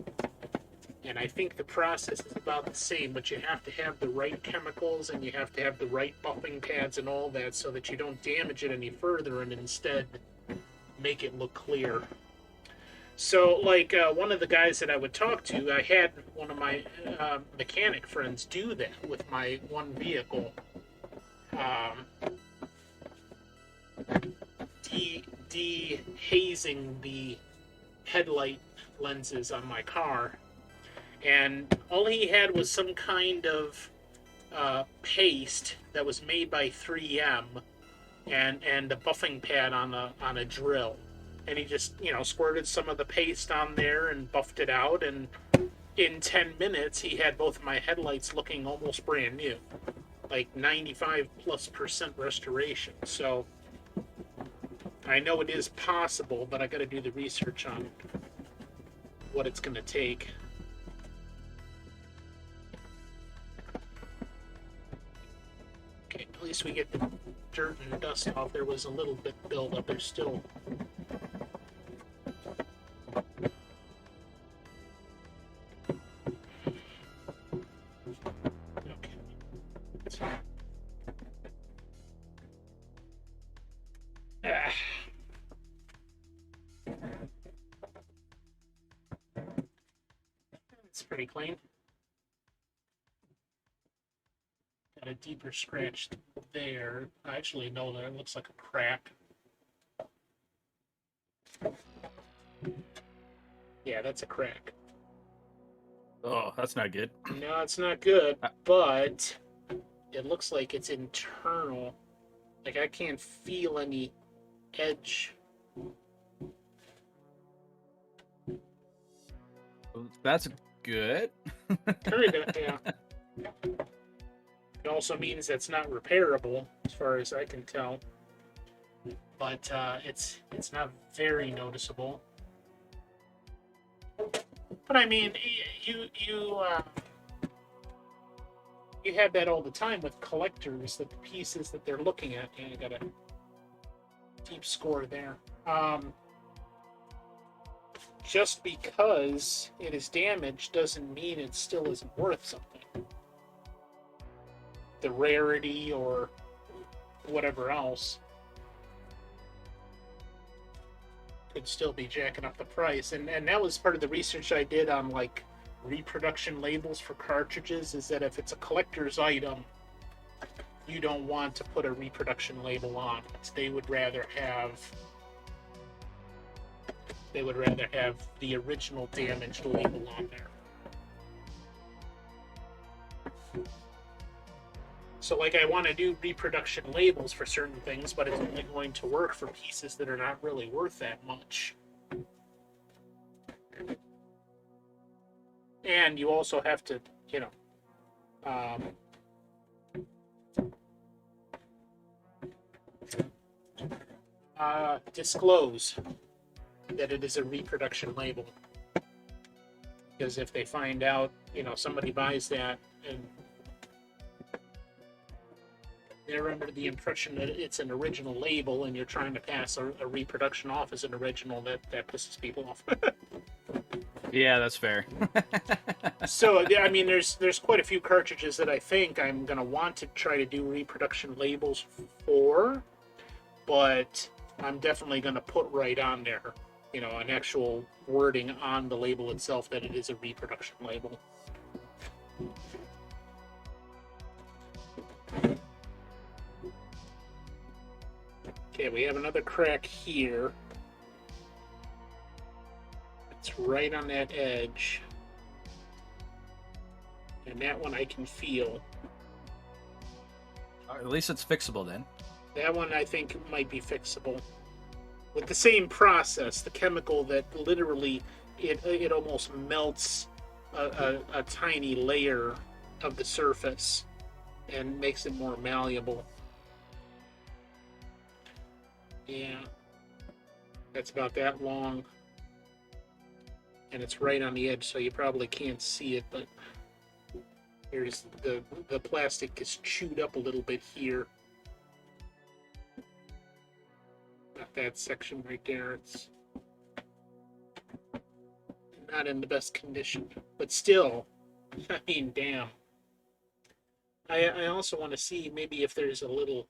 And I think the process is about the same, but you have to have the right chemicals and you have to have the right buffing pads and all that so that you don't damage it any further and instead make it look clear. So, like, one of the guys that I would talk to, I had one of my mechanic friends do that with my one vehicle. de-hazing the headlight lenses on my car, and all he had was some kind of paste that was made by 3M and a buffing pad on a drill, and he just squirted some of the paste on there and buffed it out, and in 10 minutes he had both of my headlights looking almost brand new, like 95+% restoration. So I know it is possible, but I got to do the research on what it's going to take. Okay, at least we get the dirt and dust off. There was a little bit built up. There's still... Okay. Ah. It's pretty clean. Got a deeper scratch there. Actually, no, that looks like a crack. Yeah, that's a crack. Oh, that's not good. No, it's not good, but it looks like it's internal. Like, I can't feel any edge. That's good. Kinda, yeah. It also means that's not repairable, as far as I can tell. But it's not very noticeable. But I mean, you have that all the time with collectors, that the pieces that they're looking at. Yeah, you got a deep score there. Just because it is damaged doesn't mean it still isn't worth something. The rarity or whatever else could still be jacking up the price. And that was part of the research I did on like reproduction labels for cartridges, is that if it's a collector's item, you don't want to put a reproduction label on it. They would rather have the original damaged label on there. So, like, I want to do reproduction labels for certain things, but it's only going to work for pieces that are not really worth that much. And you also have to, disclose that it is a reproduction label. Because if they find out, somebody buys that and they're under the impression that it's an original label and you're trying to pass a reproduction off as an original, that pisses people off. Yeah, that's fair. So, I mean, there's quite a few cartridges that I think I'm going to want to try to do reproduction labels for, but I'm definitely going to put right on there, an actual wording on the label itself that it is a reproduction label. Okay, we have another crack here. It's right on that edge. And that one I can feel. At least it's fixable then. That one I think might be fixable. With the same process, the chemical that literally, it almost melts a tiny layer of the surface and makes it more malleable. Yeah, that's about that long, and it's right on the edge, so you probably can't see it, but here's the plastic is chewed up a little bit here. Not that section right there, it's not in the best condition, but still, I mean, damn. I also want to see maybe if there's a little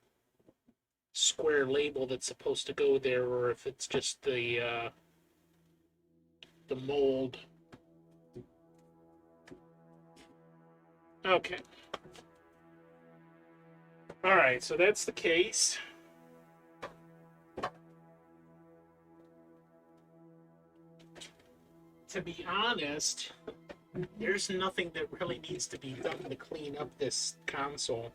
square label that's supposed to go there, or if it's just the mold. Okay. All right, so that's the case. to be honest, there's nothing that really needs to be done to clean up this console.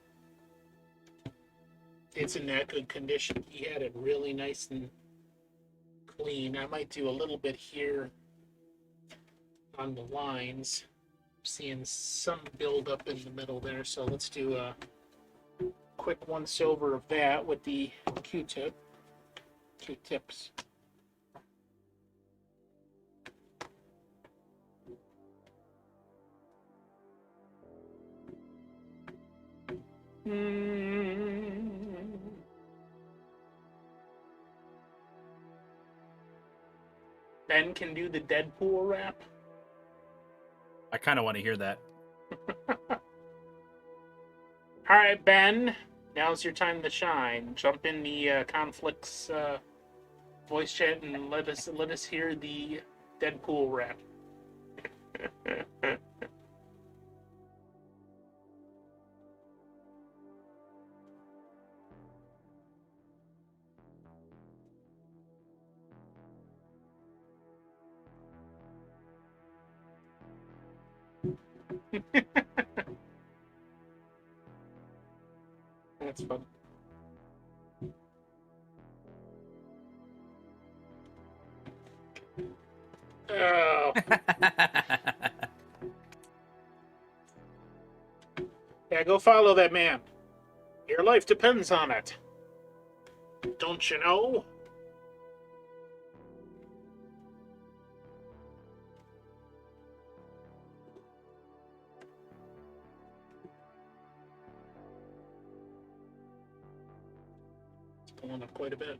It's in that good condition. He had it really nice and clean. I might do a little bit here on the lines. Seeing some build up in the middle there, so let's do a quick once over of that with the Q-tips. Ben can do the Deadpool rap. I kind of want to hear that. All right, Ben. Now's your time to shine. Jump in the conflicts voice chat and let us hear the Deadpool rap. That's fun. Oh. Yeah, go follow that man. Your life depends on it. Don't you know? It's pulling up quite a bit.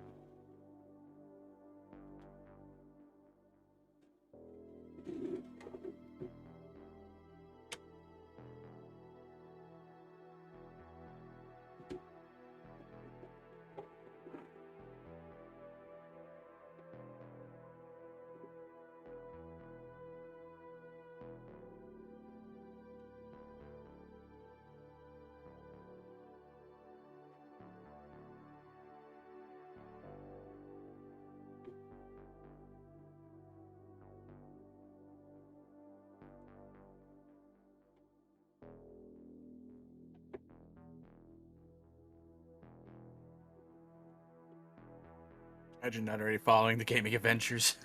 Imagine not already following the gaming adventures.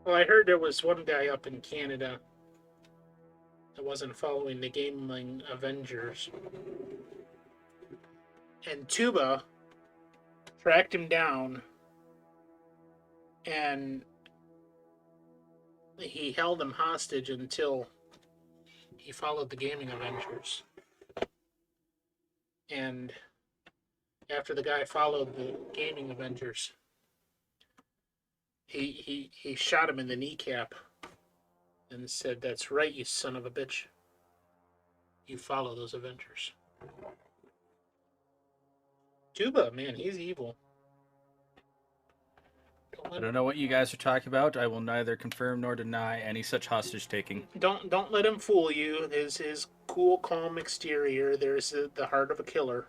Well, I heard there was one guy up in Canada that wasn't following the gaming Avengers. And Tuba tracked him down and he held him hostage until he followed the gaming Avengers. And after the guy followed the gaming Avengers, he shot him in the kneecap and said, "That's right, you son of a bitch. You follow those Avengers." Tuba, man, he's evil. I don't know what you guys are talking about. I will neither confirm nor deny any such hostage taking. Don't let him fool you. There's his cool, calm exterior. There's the heart of a killer.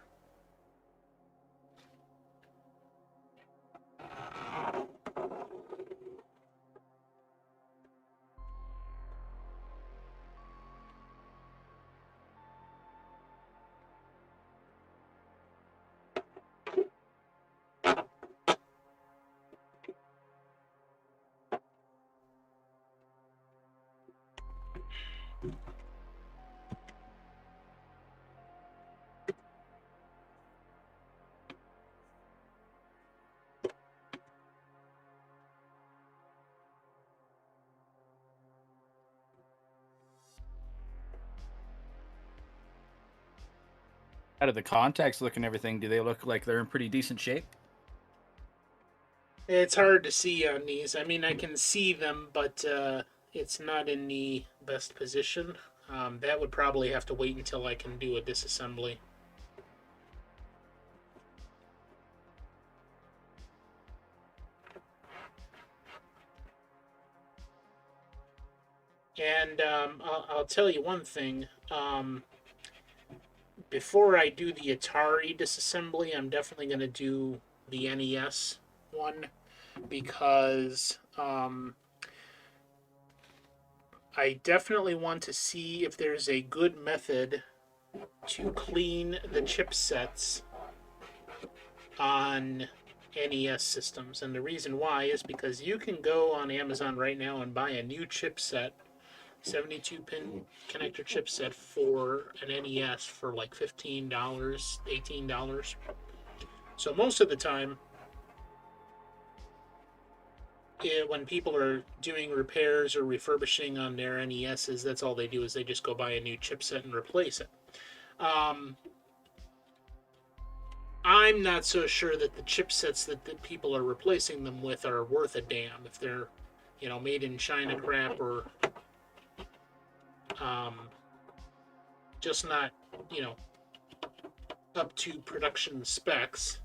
Out of the contacts look and everything, do they look like they're in pretty decent shape? It's hard to see on these. I mean, I can see them, but it's not in the best position. That would probably have to wait until I can do a disassembly. And I'll tell you one thing. Before I do the Atari disassembly, I'm definitely going to do the NES one, because I definitely want to see if there's a good method to clean the chipsets on NES systems. And the reason why is because you can go on Amazon right now and buy a new chipset, 72-pin connector chipset for an NES for like $15, $18. So most of the time, when people are doing repairs or refurbishing on their NESs, that's all they do is they just go buy a new chipset and replace it. I'm not so sure that the chipsets that people are replacing them with are worth a damn. If they're, made in China crap or just not, up to production specs.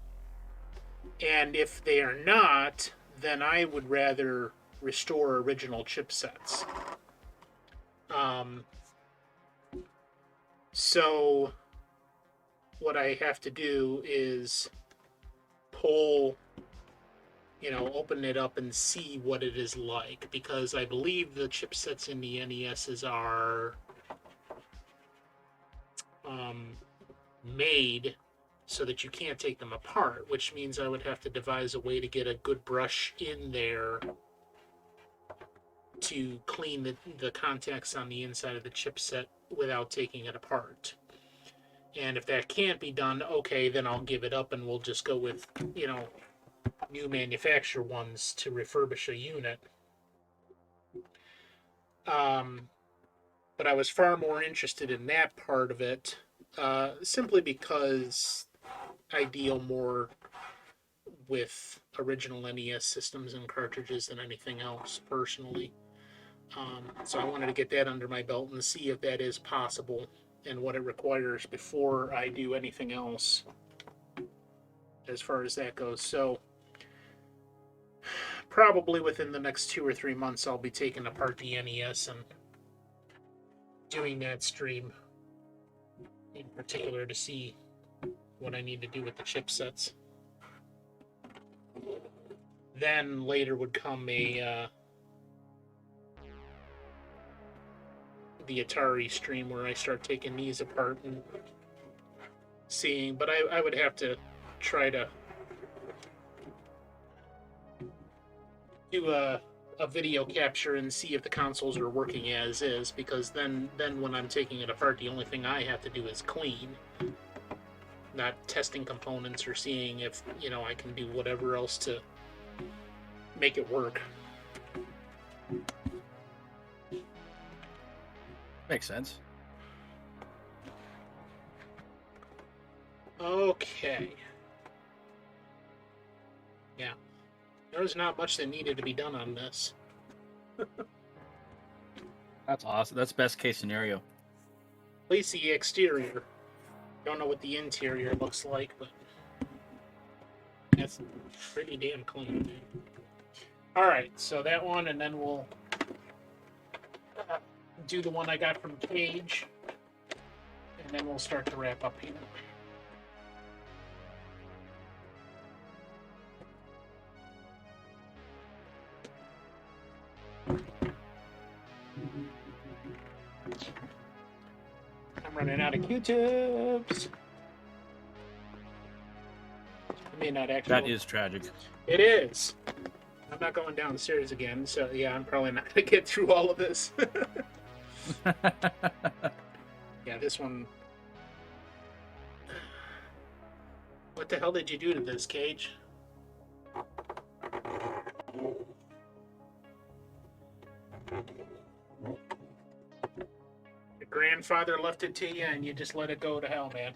And if they are not, then I would rather restore original chipsets. So what I have to do is open it up and see what it is like, because I believe the chipsets in the NESs are made so that you can't take them apart, which means I would have to devise a way to get a good brush in there to clean the contacts on the inside of the chipset without taking it apart. And if that can't be done, okay, then I'll give it up and we'll just go with, new manufacturer ones to refurbish a unit. But I was far more interested in that part of it, simply because I deal more with original NES systems and cartridges than anything else, personally. So I wanted to get that under my belt and see if that is possible and what it requires before I do anything else as far as that goes. So probably within the next 2 or 3 months, I'll be taking apart the NES and doing that stream in particular to see what I need to do with the chipsets. Then later would come the Atari stream where I start taking these apart and seeing, but I would have to try to do a video capture and see if the consoles are working as is, because then when I'm taking it apart, the only thing I have to do is clean, not testing components or seeing if I can do whatever else to make it work. Makes sense. Okay. Yeah. There's not much that needed to be done on this. That's awesome. That's best case scenario. At least the exterior. Don't know what the interior looks like, but that's pretty damn clean. Alright, so that one, and then we'll do the one I got from Cage, and then we'll start to wrap up here. I'm running out of Q-tips. I may not actually. That is tragic. It is. I'm not going downstairs again, so yeah, I'm probably not going to get through all of this. Yeah, this one. What the hell did you do to this, Cage? Your grandfather left it to you and you just let it go to hell, man.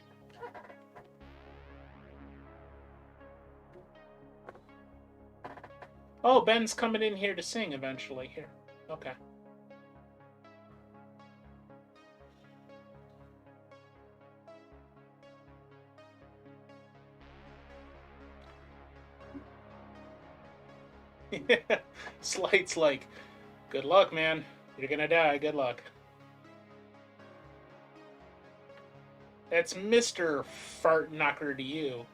Oh, Ben's coming in here to sing eventually. Here. Okay. Slight's like, good luck, man. You're gonna die. Good luck. That's Mr. Fart Knocker to you.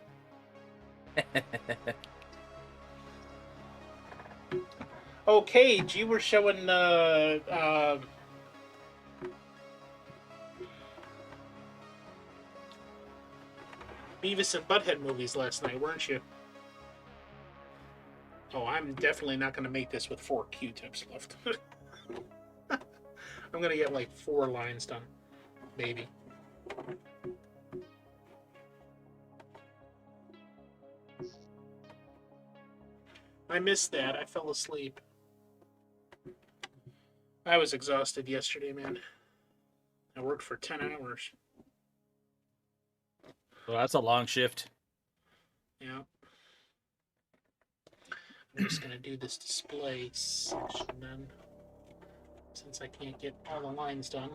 Oh, Cage, you were showing Beavis and Butthead movies last night, weren't you? Oh, I'm definitely not going to make this with 4 Q-tips left. I'm going to get like 4 lines done, maybe. I missed that. I fell asleep. I was exhausted yesterday, man. I worked for 10 hours. Well, that's a long shift. Yeah. I'm just going to do this display section then, since I can't get all the lines done.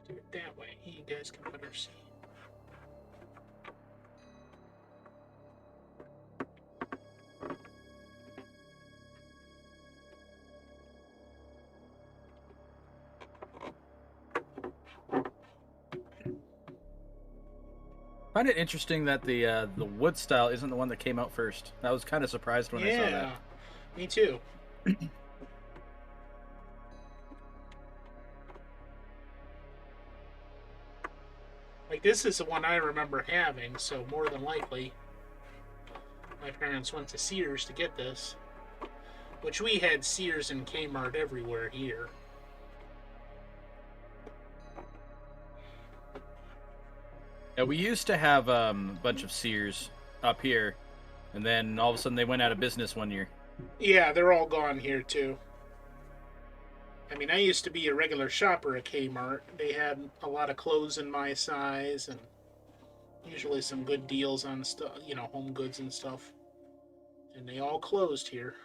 Do it that way. You guys can better see. I find it interesting that the wood style isn't the one that came out first. I was kind of surprised when I saw that. Me too. Like, this is the one I remember having, so more than likely my parents went to Sears to get this, which we had Sears and Kmart everywhere here. Yeah, we used to have a bunch of Sears up here, and then all of a sudden they went out of business one year. Yeah, they're all gone here too. I mean, I used to be a regular shopper at Kmart. They had a lot of clothes in my size and usually some good deals on stuff, you know, home goods and stuff. And they all closed here.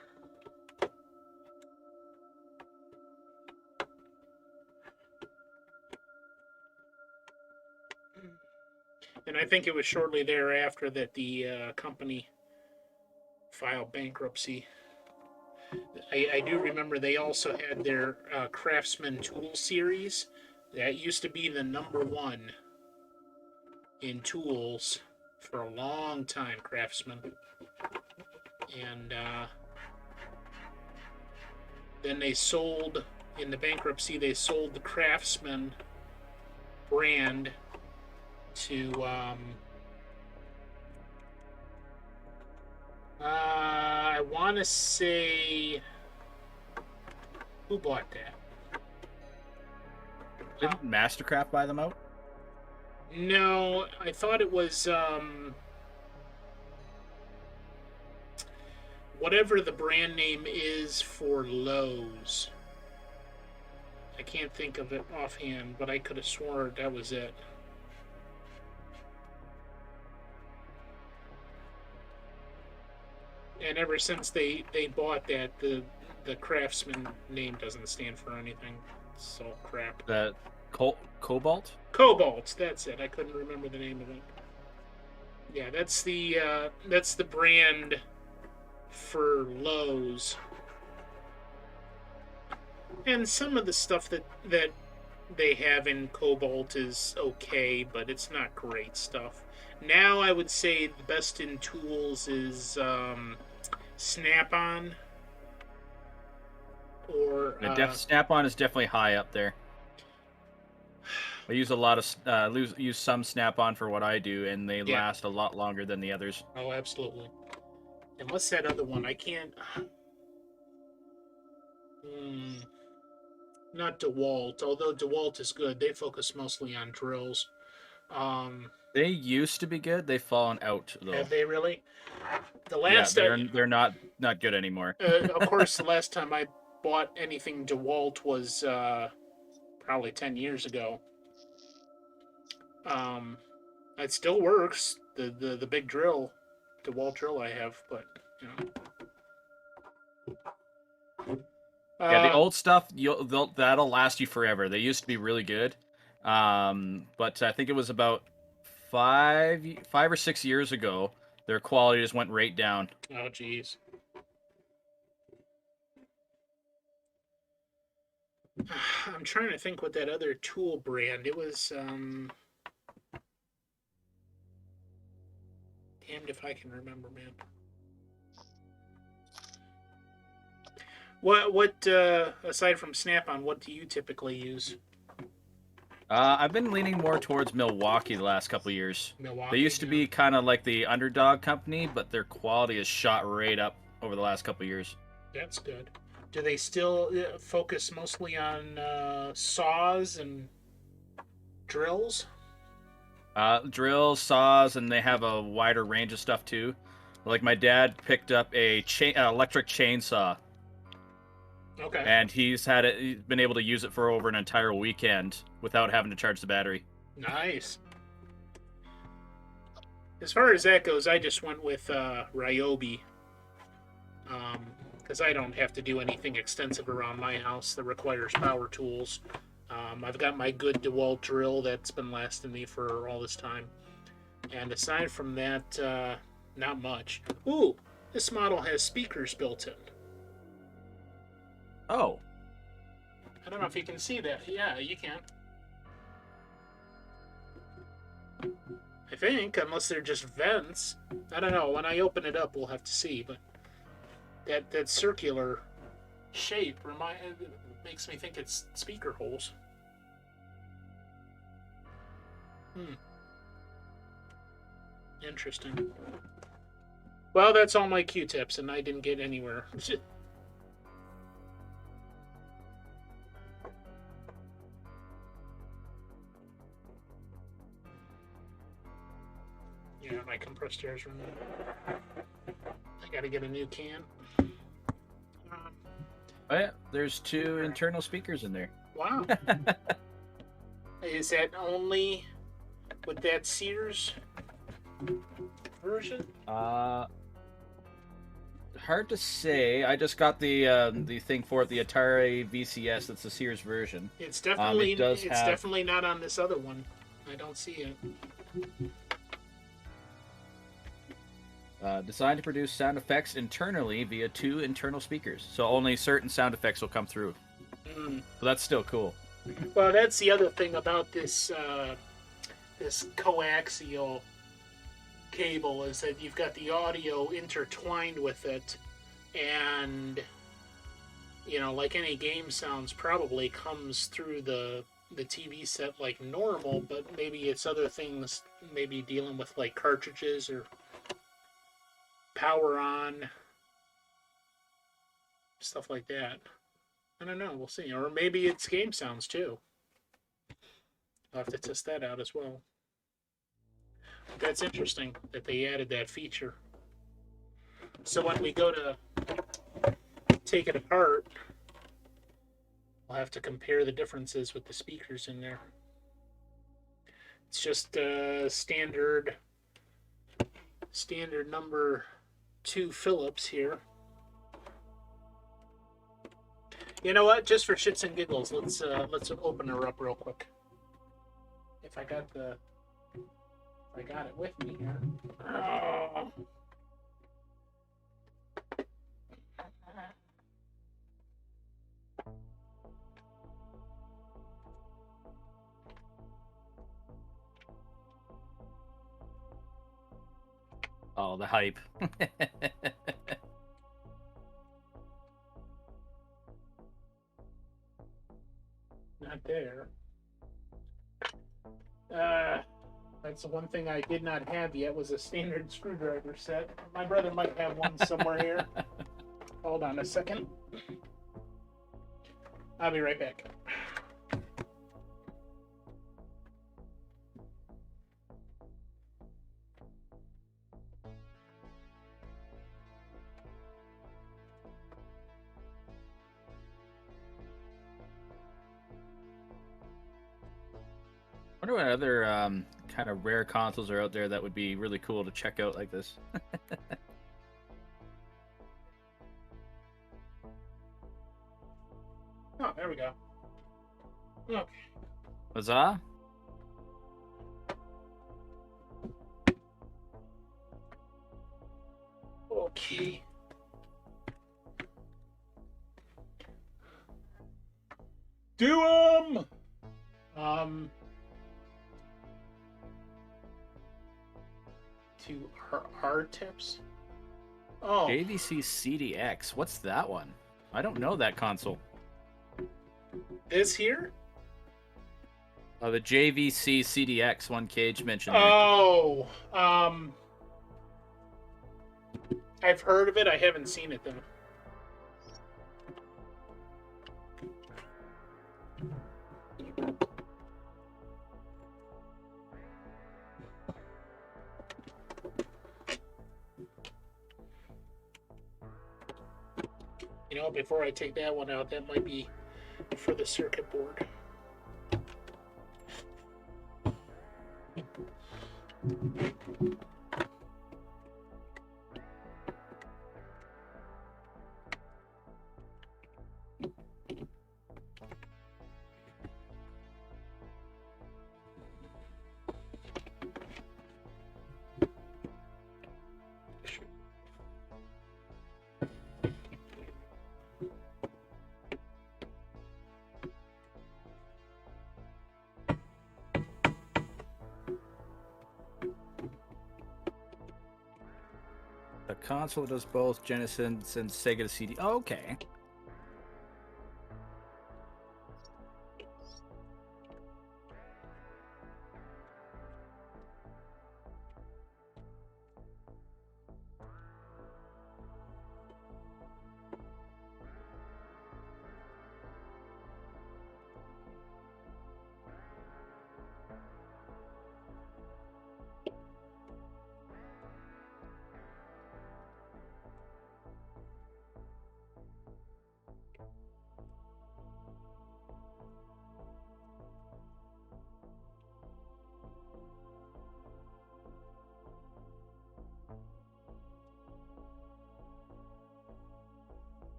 And I think it was shortly thereafter that the company filed bankruptcy. I do remember they also had their Craftsman Tool series. That used to be the #1 in tools for a long time, Craftsman. And then they sold, in the bankruptcy, they sold the Craftsman brand to I want to say, who bought that? Didn't Mastercraft buy them out? No, I thought it was whatever the brand name is for Lowe's. I can't think of it offhand, but I could have sworn that was it. And ever since they bought that, the Craftsman name doesn't stand for anything. It's all crap. That Cobalt? Cobalt, that's it. I couldn't remember the name of it. Yeah, that's the brand for Lowe's. And some of the stuff that they have in Cobalt is okay, but it's not great stuff. Now I would say the best in tools is Snap-on. Or Snap-on is definitely high up there. I use a lot of use some Snap-on for what I do, and they last a lot longer than the others. Oh, absolutely. And what's that other one? I can't. Not DeWalt, although DeWalt is good. They focus mostly on drills. They used to be good. They've fallen out though. Have they really? The last they're not good anymore. Of course, the last time I bought anything DeWalt was probably 10 years ago. It still works. The big drill, DeWalt drill I have, but you know. Yeah, the old stuff that'll last you forever. They used to be really good, but I think it was about 5 or 6 years ago, their quality just went right down. Oh, jeez. I'm trying to think what that other tool brand. It was damned if I can remember, man. What aside from Snap-on, what do you typically use? I've been leaning more towards Milwaukee the last couple of years. Milwaukee. They used to be kind of like the underdog company, but their quality has shot right up over the last couple of years. That's good. Do they still focus mostly on saws and drills? Drills, saws, and they have a wider range of stuff too. Like my dad picked up a electric chainsaw. Okay. And he's been able to use it for over an entire weekend without having to charge the battery. Nice. As far as that goes, I just went with Ryobi. Because I don't have to do anything extensive around my house that requires power tools. I've got my good DeWalt drill that's been lasting me for all this time. And aside from that, not much. Ooh, this model has speakers built in. Oh. I don't know if you can see that. Yeah, you can. I think, unless they're just vents. I don't know. When I open it up, we'll have to see. But that circular shape makes me think it's speaker holes. Interesting. Well, that's all my Q-tips, and I didn't get anywhere. Yeah, my compressed air's running. I gotta get a new can. Oh yeah, there's 2 internal speakers in there. Wow. Is that only with that Sears version? Hard to say. I just got the thing for it, the Atari VCS. That's the Sears version. It's definitely it have... definitely not on this other one. I don't see it. Designed to produce sound effects internally via 2 internal speakers, so only certain sound effects will come through. But that's still cool. Well, that's the other thing about this this coaxial cable is that you've got the audio intertwined with it, and you know, like any game sounds probably comes through the TV set like normal, but maybe it's other things, maybe dealing with like cartridges or power on, stuff like that. I don't know, we'll see. Or maybe it's game sounds too. I'll have to test that out as well. But that's interesting that they added that feature. So when we go to take it apart, we'll have to compare the differences with the speakers in there. It's just standard number 2 Phillips here. You know what? Just for shits and giggles, let's open her up real quick. If I got it with me here. Oh, the hype. Not there. That's the one thing I did not have yet was a standard screwdriver set. My brother might have one somewhere here. Hold on a second. I'll be right back. I wonder what other kind of rare consoles are out there that would be really cool to check out like this. Oh, there we go. Okay. Huzzah? Okay. Do 'em! To R tips. Oh, JVC CDX. What's that one? I don't know that console. this here? The JVC CDX one Cage mentioned there. Oh, I've heard of it. I haven't seen it though. You know, before I take that one out, that might be for the circuit board. The console does both Genesis and Sega CD. Oh, okay.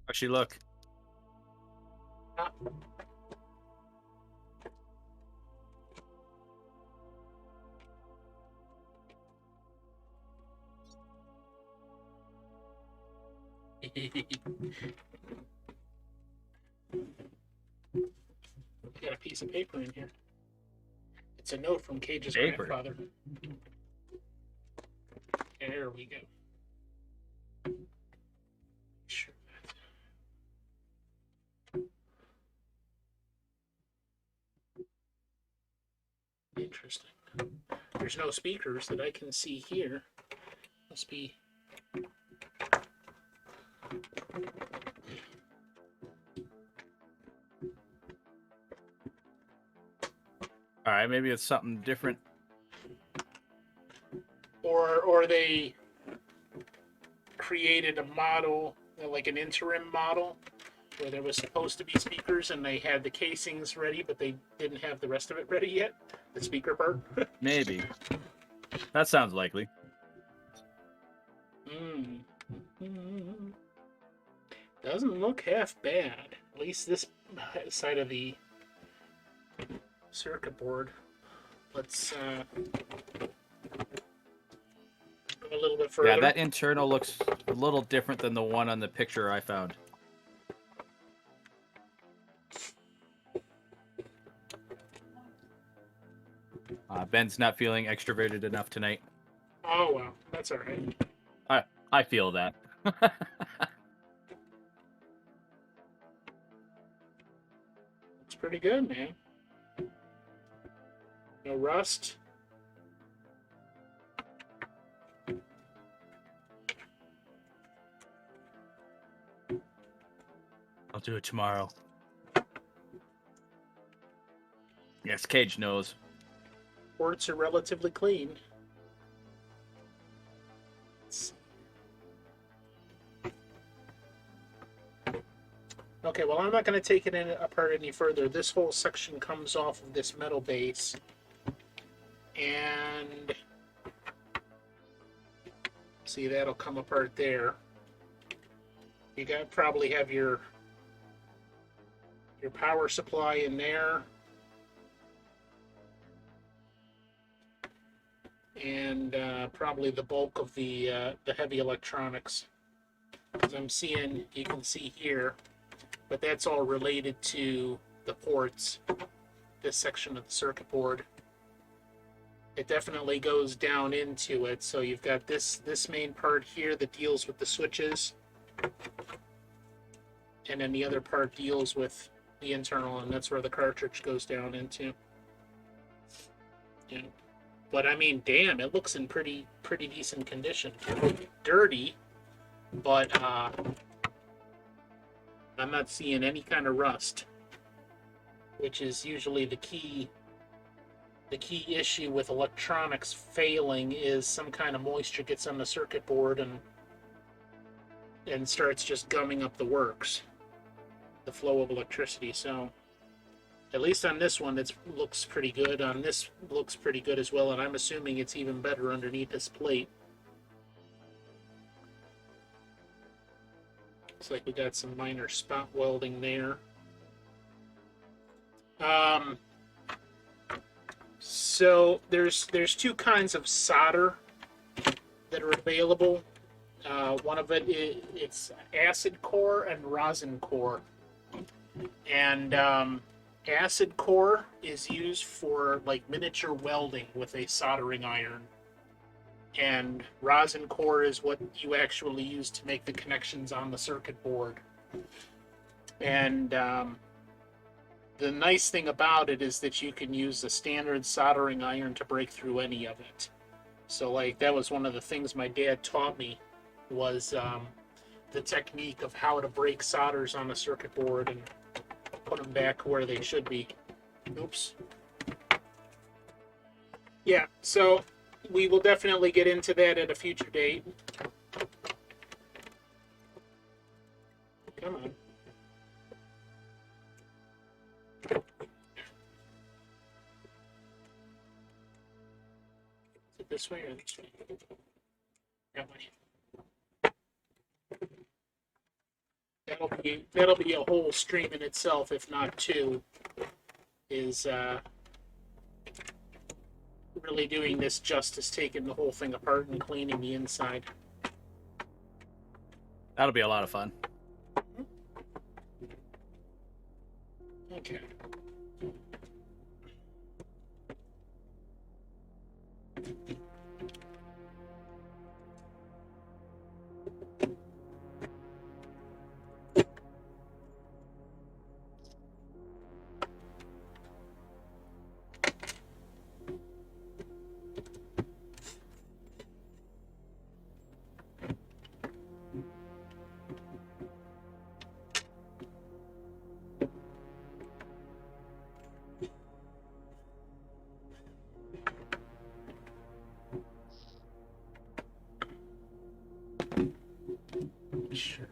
Actually, look. Ah. Got a piece of paper in here. It's a note from Cage's Paper. grandfather. There we go. Sure. Interesting. There's no speakers that I can see here. Must be. All right, maybe it's something different. Or they created a model, like an interim model, where there was supposed to be speakers and they had the casings ready, but they didn't have the rest of it ready yet. The speaker part. Maybe. That sounds likely. Doesn't look half bad. At least this side of the circuit board. Let's go a little bit further. Yeah, that internal looks a little different than the one on the picture I found. Ben's not feeling extroverted enough tonight. Oh well, that's all right. I feel that. It's pretty good, man. No rust. I'll do it tomorrow. Yes, Cage knows. Ports are relatively clean. Okay, well, I'm not going to take it apart any further. This whole section comes off of this metal base. And see, that'll come apart there. You probably have your power supply in there. and probably the bulk of the heavy electronics. As I'm seeing, you can see here, but that's all related to the ports, this section of the circuit board. It definitely goes down into it. So you've got this main part here that deals with the switches, and then the other part deals with the internal, and that's where the cartridge goes down into. Yeah. But I mean, damn, it looks in pretty decent condition. Dirty, but I'm not seeing any kind of rust, which is usually the key. The key issue with electronics failing is some kind of moisture gets on the circuit board and starts just gumming up the works, the flow of electricity. So at least on this one, it looks pretty good. On this, looks pretty good as well, and I'm assuming it's even better underneath this plate. Looks like we got some minor spot welding there. So there's two kinds of solder that are available. One of it's acid core and rosin core. And acid core is used for like miniature welding with a soldering iron. And rosin core is what you actually use to make the connections on the circuit board. And the nice thing about it is that you can use a standard soldering iron to break through any of it. So like that was one of the things my dad taught me, was the technique of how to break solders on a circuit board and put them back where they should be. Oops. Yeah, so we will definitely get into that at a future date. Come on. Is it this way or this way? That way. That'll be a whole stream in itself, if not two. Is really doing this justice, taking the whole thing apart and cleaning the inside. That'll be a lot of fun. Okay. Sure.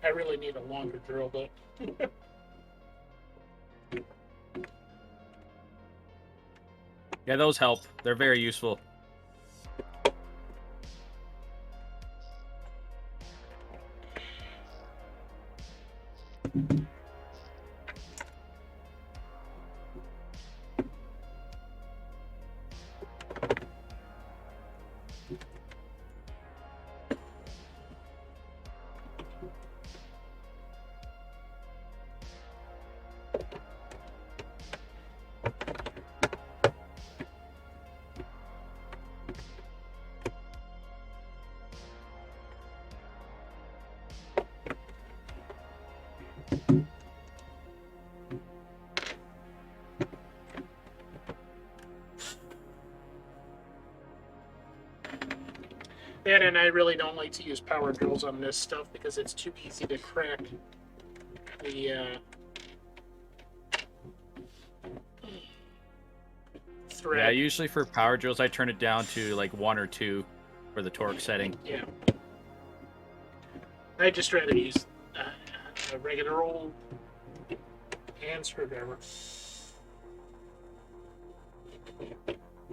I really need a longer drill bit. Yeah, those help. They're very useful. That, and I really don't like to use power drills on this stuff because it's too easy to crack the thread. Yeah, usually for power drills, I turn it down to like 1 or 2 for the torque setting. Yeah. I just rather use a regular old hand screwdriver.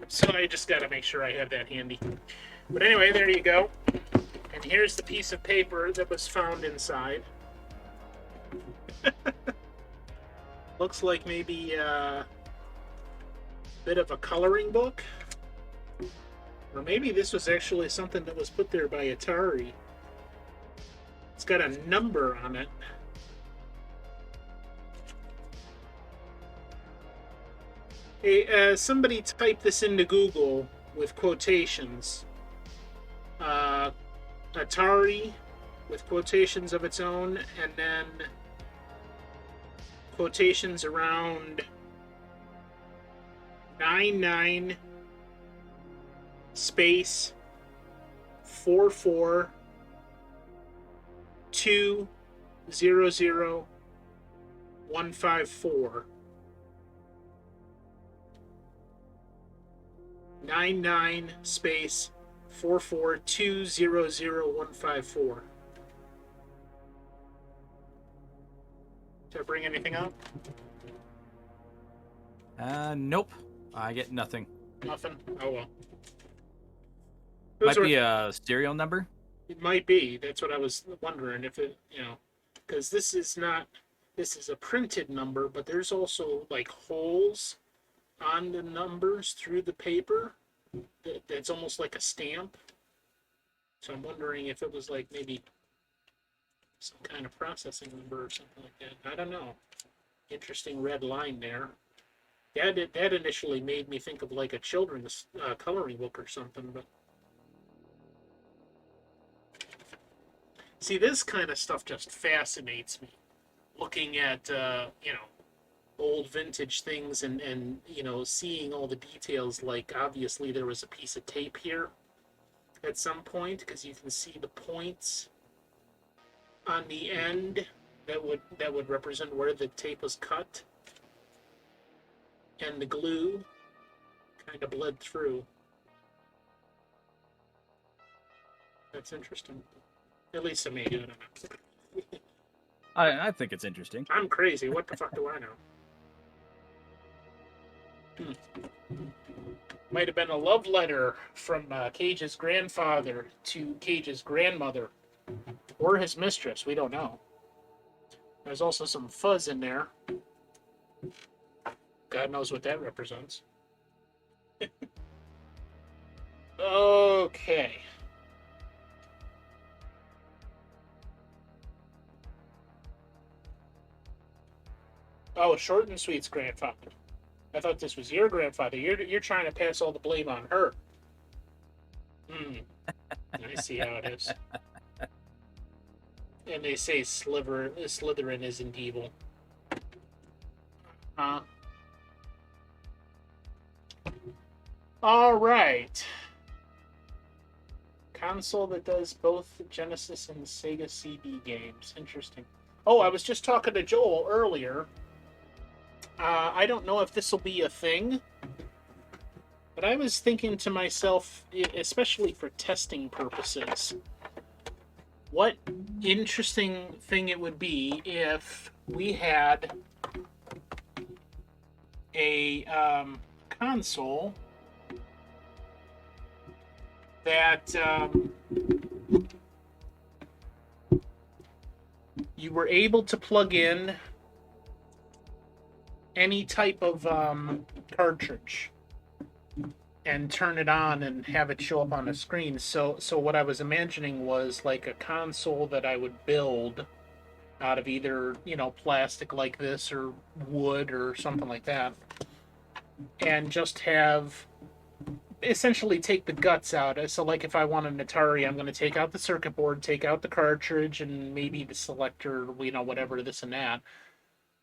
So I just got to make sure I have that handy. But anyway, there you go. And here's the piece of paper that was found inside. Looks like maybe a bit of a coloring book. Or maybe this was actually something that was put there by Atari. It's got a number on it. Hey, somebody type this into Google with quotations. Atari with quotations of its own, and then quotations around 99 space 44 200 154. 99 space 44 200 154. Did I bring anything up? Nope. I get nothing. Nothing? Oh well. Might be a serial number. It might be. That's what I was wondering if it, because this is a printed number, but there's also like holes on the numbers through the paper. That's almost like a stamp. So I'm wondering if it was like maybe some kind of processing number or something like that. I don't know. Interesting red line there. That initially made me think of like a children's coloring book or something, but see, this kind of stuff just fascinates me. Looking at old vintage things and seeing all the details. Like obviously there was a piece of tape here at some point, because you can see the points on the end that would represent where the tape was cut. And the glue kind of bled through. That's interesting. At least to me, I don't know. I think it's interesting. I'm crazy. What the fuck do I know? Might have been a love letter from Cage's grandfather to Cage's grandmother. Or his mistress. We don't know. There's also some fuzz in there. God knows what that represents. Okay. Oh, Short and Sweet's grandfather. I thought this was your grandfather. You're trying to pass all the blame on her. I see how it is. And they say Slytherin isn't evil. All right. Console that does both Genesis and Sega CD games. Interesting. Oh, I was just talking to Joel earlier. I don't know if this will be a thing, but I was thinking to myself, especially for testing purposes, what interesting thing it would be if we had a console that you were able to plug in any type of cartridge and turn it on and have it show up on the screen. So what I was imagining was like a console that I would build out of either, plastic like this or wood or something like that, and just have essentially take the guts out. So like if I want an Atari, I'm going to take out the circuit board, take out the cartridge, and maybe the selector, whatever, this and that,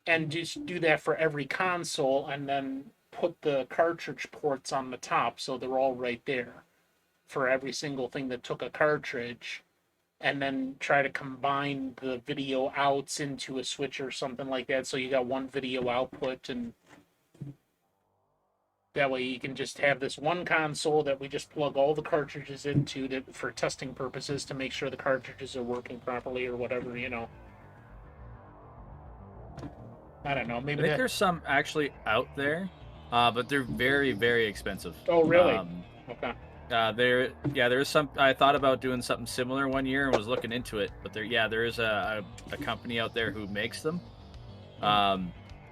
and just do that for every console, and then put the cartridge ports on the top so they're all right there for every single thing that took a cartridge, and then try to combine the video outs into a switch or something like that, so you got one video output, and that way you can just have this one console that we just plug all the cartridges into that for testing purposes to make sure the cartridges are working properly or whatever, I don't know. Maybe I think there's some actually out there, but they're very, very expensive. Oh, really? Okay. there is some. I thought about doing something similar one year and was looking into it, but there is a company out there who makes them. I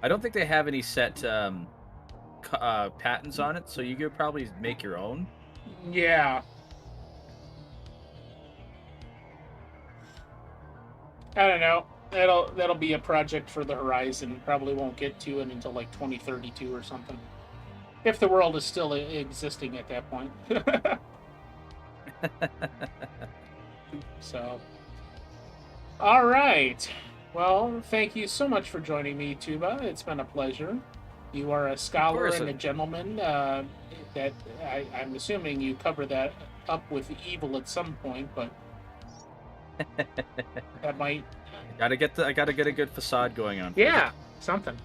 don't think they have any set patents on it, so you could probably make your own. Yeah. I don't know. That'll be a project for the horizon. Probably won't get to it until like 2032 or something. If the world is still existing at that point. So, all right. Well, thank you so much for joining me, Tuba. It's been a pleasure. You are a scholar and a gentleman. That I'm assuming you cover that up with evil at some point, but that might. I gotta get a good facade going on. Yeah, something.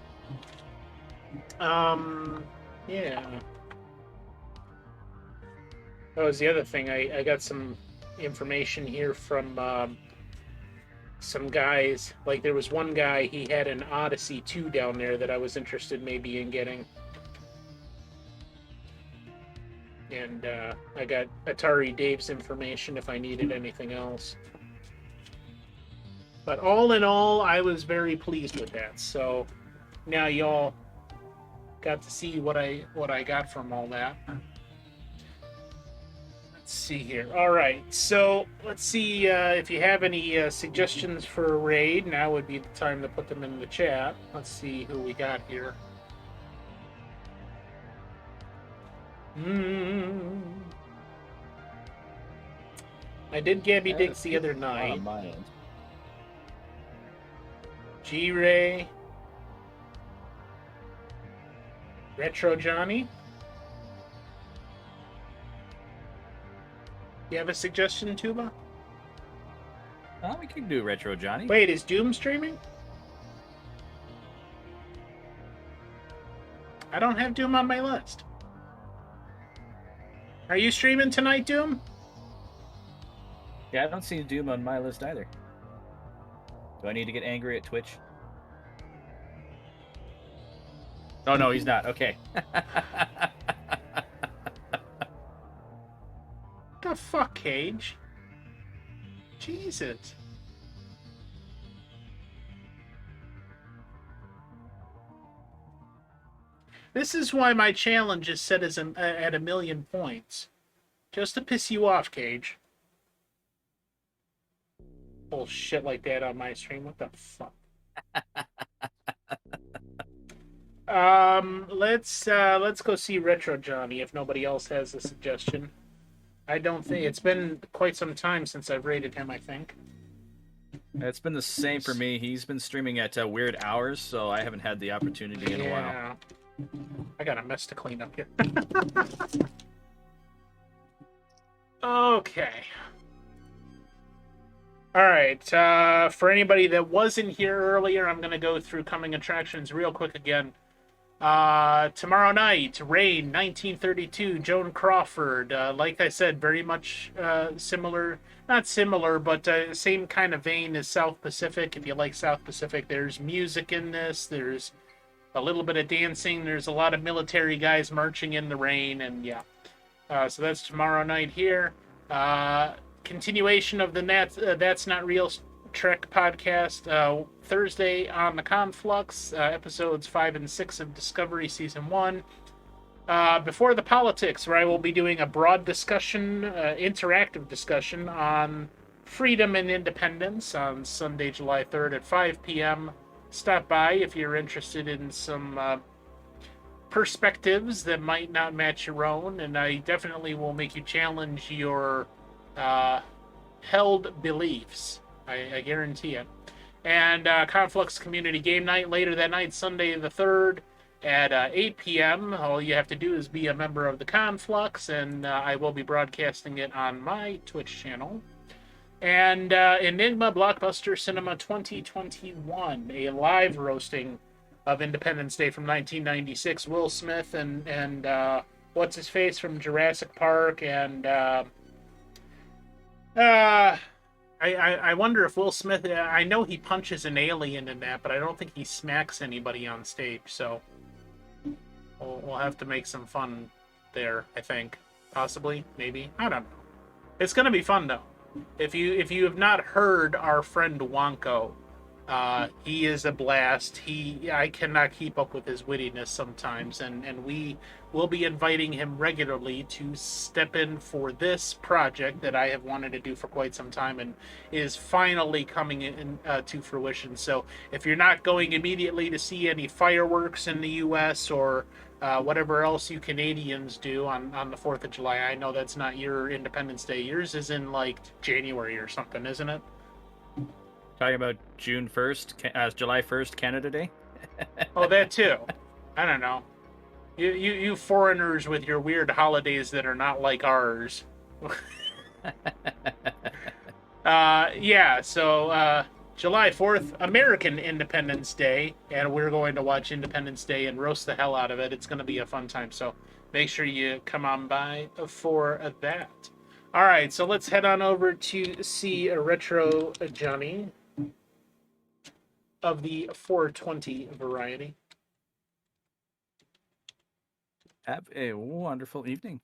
Yeah. That was the other thing. I got some information here from some guys. Like, there was one guy, he had an Odyssey 2 down there that I was interested maybe in getting. And I got Atari Dave's information if I needed anything else. But all in all, I was very pleased with that. So now y'all got to see what I got from all that. Let's see here. All right, so let's see if you have any suggestions for a raid. Now would be the time to put them in the chat. Let's see who we got here. I did Gabby Diggs the other night. G-Ray. Retro Johnny. You have a suggestion, Tuba? We can do Retro Johnny. Wait, is Doom streaming? I don't have Doom on my list. Are you streaming tonight, Doom? Yeah, I don't see Doom on my list either. Do I need to get angry at Twitch? Oh, no, he's not. Okay. What the fuck, Cage? Jesus. This is why my challenge is set as at 1,000,000 points. Just to piss you off, Cage. Bullshit like that on my stream. What the fuck? Let's go see Retro Johnny if nobody else has a suggestion. I don't think it's been quite some time since I've rated him, I think. It's been the same for me. He's been streaming at weird hours, so I haven't had the opportunity in a while. I got a mess to clean up here. Okay. All right. For anybody that wasn't here earlier, I'm going to go through coming attractions real quick again. Tomorrow night, Rain, 1932, Joan Crawford. Like I said, very much similar. Not similar, but same kind of vein as South Pacific. If you like South Pacific, there's music in this. There's a little bit of dancing. There's a lot of military guys marching in the rain, and yeah. So that's tomorrow night here. Continuation of the That's Not Real Trek podcast. Thursday on the Conflux, episodes 5 and 6 of Discovery Season 1. Before the Politics, where I will be doing a broad discussion, interactive discussion on freedom and independence on Sunday, July 3rd at 5 p.m. Stop by if you're interested in some perspectives that might not match your own, and I definitely will make you challenge your held beliefs. I guarantee it. And Conflux Community Game Night later that night, Sunday the 3rd at 8 p.m. All you have to do is be a member of the Conflux, and I will be broadcasting it on my Twitch channel. And Enigma Blockbuster Cinema 2021, a live roasting of Independence Day from 1996. Will Smith and what's his face from Jurassic Park, and I wonder if Will Smith. I know he punches an alien in that, but I don't think he smacks anybody on stage. So we'll have to make some fun there, I think. possibly, maybe. I don't know. It's gonna be fun though. If you have not heard our friend Wonko, he is a blast. I cannot keep up with his wittiness sometimes, and we will be inviting him regularly to step in for this project that I have wanted to do for quite some time and is finally coming in to fruition. So if you're not going immediately to see any fireworks in the U.S. or whatever else you Canadians do on the 4th of July, I know that's not your Independence Day. Yours is in like January or something, isn't it? Talking about June 1st, July 1st, Canada Day. Oh, that too. I don't know. You foreigners with your weird holidays that are not like ours. Yeah, so July 4th, American Independence Day, and we're going to watch Independence Day and roast the hell out of it. It's going to be a fun time, so make sure you come on by for that. All right, so let's head on over to see Retro Johnny of the 420 variety. Have a wonderful evening.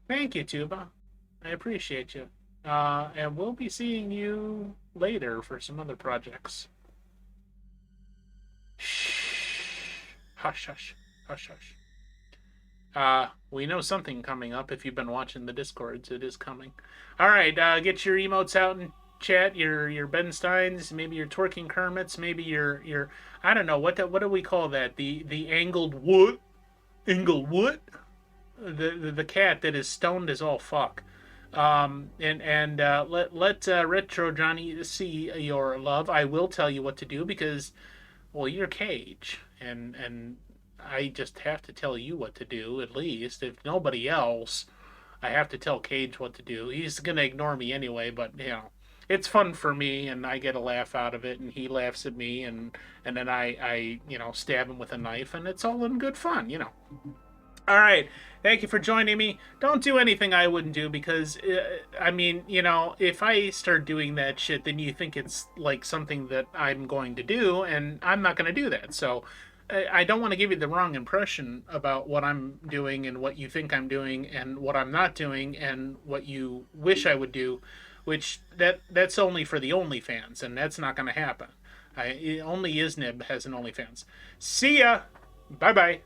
Thank you, Tuba. I appreciate you. And we'll be seeing you later for some other projects. Shh. Hush, hush. Hush, hush. We know something coming up. If you've been watching the Discords, it is coming. All right, get your emotes out and chat. Your Ben Steins, maybe your twerking Kermits, maybe your I don't know what do we call that? The angled wood, Inglewood, the cat that is stoned as all fuck. Let Retro Johnny see your love. I will tell you what to do because, well, you're Cage, and I just have to tell you what to do, at least. If nobody else, I have to tell Cage what to do. He's going to ignore me anyway, but, you know, it's fun for me, and I get a laugh out of it, and he laughs at me, and then I stab him with a knife, and it's all in good fun, you know. All right. Thank you for joining me. Don't do anything I wouldn't do because, I mean, you know, if I start doing that shit, then you think it's like something that I'm going to do, and I'm not going to do that. So I don't want to give you the wrong impression about what I'm doing and what you think I'm doing and what I'm not doing and what you wish I would do, which that's only for the OnlyFans, and that's not going to happen. Only Isnib has an OnlyFans. See ya. Bye-bye.